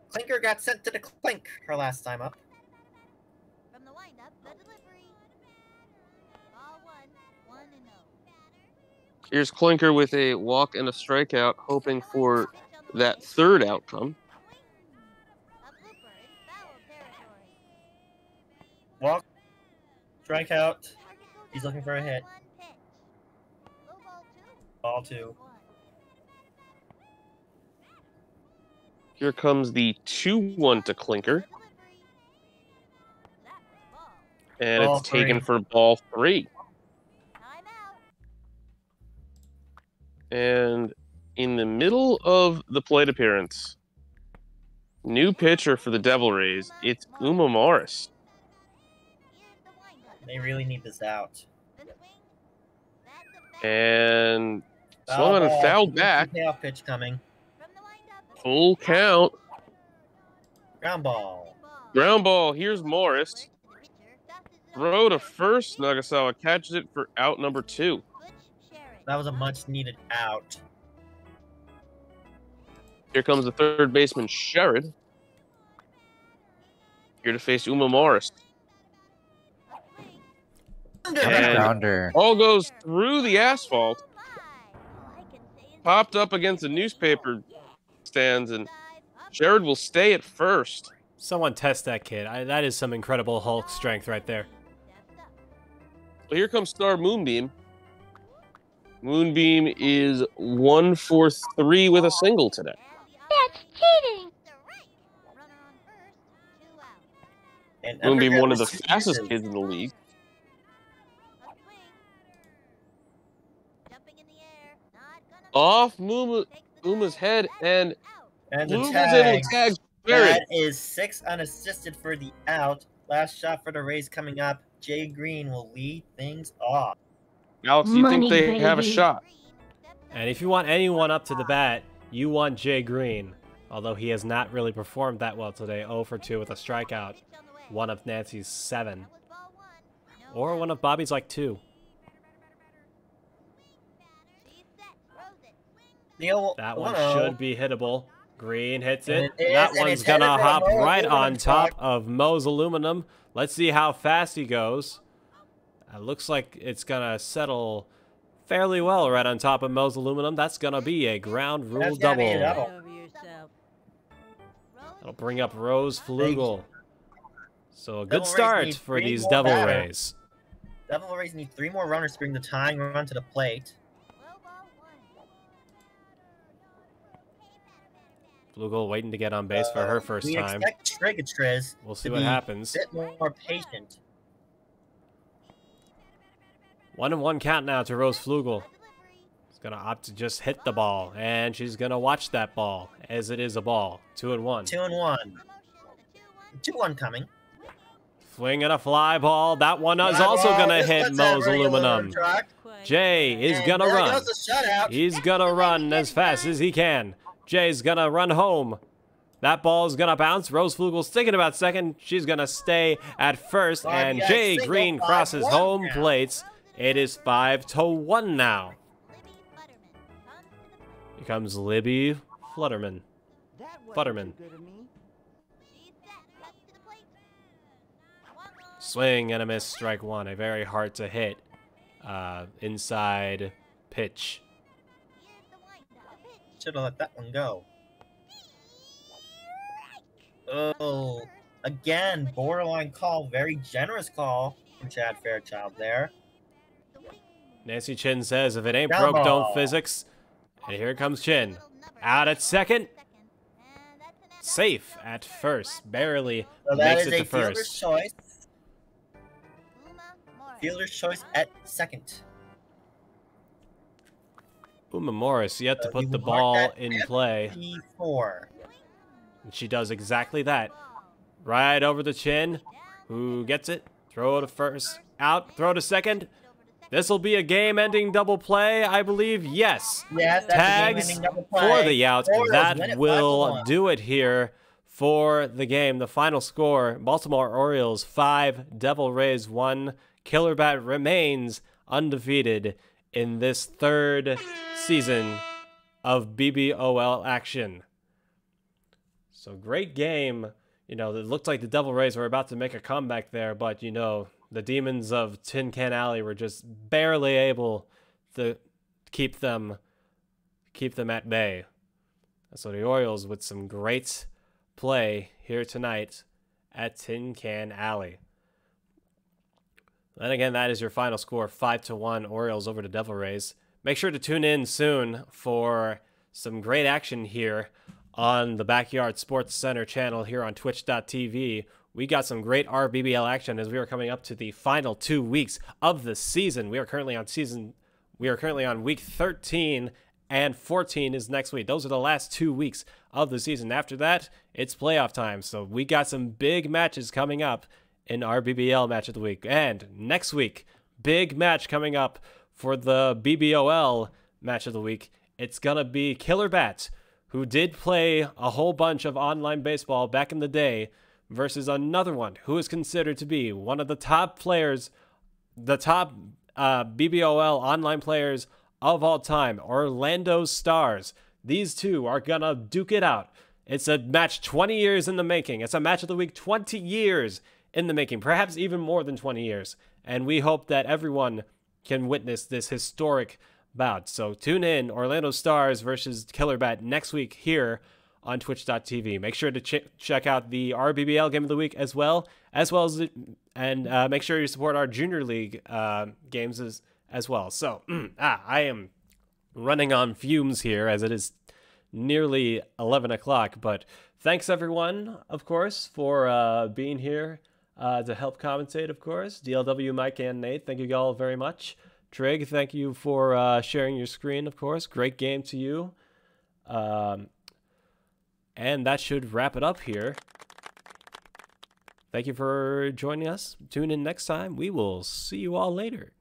Clinker got sent to the clink her last time up. From the windup, the delivery. Ball 1-0. Here's Clinker with a walk and a strikeout, hoping for that third outcome. A blooper in foul territory. Walk. Strikeout. He's looking for a hit. One pitch. Low Ball ball 2. 2. Here comes the 2-1 to Clinker. And Ball it's taken 3. for ball 3. Timeout. And in the middle of the plate appearance, new pitcher for the Devil Rays, it's Uma Morris. Here's the windup. They really need this out. The swing. That's a And swung on and ball. fouled back. Payoff pitch coming. from the windup. Full count. Ground ball. Ground ball. Here's Morris. The pitcher tosses it Throw to first. Nagasawa catches it for out number 2. Butch Sherritt. That was a much needed out. Here comes the third baseman, Sherrod. Here to face Uma Morris. And Grounder. all goes through the asphalt, popped up against the newspaper stands, and Sherrod will stay at first. Someone test that kid. That is some incredible Hulk strength right there. Well, here comes Star Moonbeam. Moonbeam is 1 for 3 with a single today. That's cheating. And Moonbeam, Underground one of the was two fastest pitches. kids in the league. Off Uma's head, and And the Luma's able to tag Sherrod. That is 6 unassisted for the out. Last shot for the Rays coming up. Jay Green will lead things off. Alex, you think Money, they have a baby. shot? And if you want anyone up to the bat, you want Jay Green. Although he has not really performed that well today. 0 for 2 with a strikeout. One of Nancy's 7. Or one of Bobby's like 2. That one should be hittable. Green hits it. That one's going to hop right on top of Mo's aluminum. Let's see how fast he goes. It looks like it's going to settle fairly well right on top of Mo's aluminum. That's going to be a ground rule double. That'll bring up Rose Flugel. So a good start for these Devil Rays. Devil Rays need 3 more runners to bring the tying run to the plate. Flugel waiting to get on base for her first time. We expect Triggatriz. We'll see what happens. A bit more patient. 1-1 count now to Rose Flugel. She's going to opt to just hit the ball, and she's going to watch that ball as it is a ball. 2-1. 2-1. 2-1 coming. Swing and a fly ball. That one is also going to hit Mo's aluminum. Jay is going to run. He's going to run as fast as he can. Jay's going to run home. That ball's going to bounce. Rose Flugel's thinking about second. She's going to stay at first. And Jay Green crosses home plates. It is 5-1 now. Here comes Libby Futterman. Swing and a miss, strike 1. A very hard to hit inside pitch. Should have let that one go. Oh, again, borderline call. Very generous call from Chad Fairchild there. Nancy Chin says, if it ain't broke, don't physics. And here comes Chin. Out at second. Safe at first. Barely makes it to first. Fielder's choice at second. Uma Morris yet to put the ball in play. And she does exactly that. Right over the Chin. Who gets it? Throw to first. Out. Throw to second. This will be a game-ending double play, I believe. Yes. Tags for the out. That will do it here for the game. The final score, Baltimore Orioles 5, Devil Rays 1. Killerbat remains undefeated in this 3rd season of BBOL action. So great game. You know, it looked like the Devil Rays were about to make a comeback there, but, you know, the Demons of Tin Can Alley were just barely able to keep them at bay. So the Orioles with some great play here tonight at Tin Can Alley. And again, that is your final score, 5-1, Orioles over the Devil Rays. Make sure to tune in soon for some great action here on the Backyard Sports Center channel here on twitch.tv. We got some great rBBL action as we are coming up to the final 2 weeks of the season. We are currently on week 13 and 14 is next week. Those are the last 2 weeks of the season. After that, it's playoff time. So we got some big matches coming up in rBBL match of the week. And next week, big match coming up for the BBOL match of the week. It's going to be Killerbat, who did play a whole bunch of online baseball back in the day, versus another one who is considered to be one of the top players, the top BBOL online players of all time, Orlando Stars. These two are going to duke it out. It's a match 20 years in the making. It's a match of the week 20 years in the making, perhaps even more than 20 years. And we hope that everyone can witness this historic bout. So tune in, Orlando Stars versus Killerbat next week here on twitch.tv. Make sure to check out the rBBL game of the week as well as make sure you support our Junior League games as well. So I am running on fumes here as it is nearly 11 o'clock, but thanks everyone, of course, for being here to help commentate, of course. DLW, Mike, and Nate, thank you all very much. Trig, thank you for sharing your screen, of course. Great game to you. And that should wrap it up here. Thank you for joining us. Tune in next time. We will see you all later.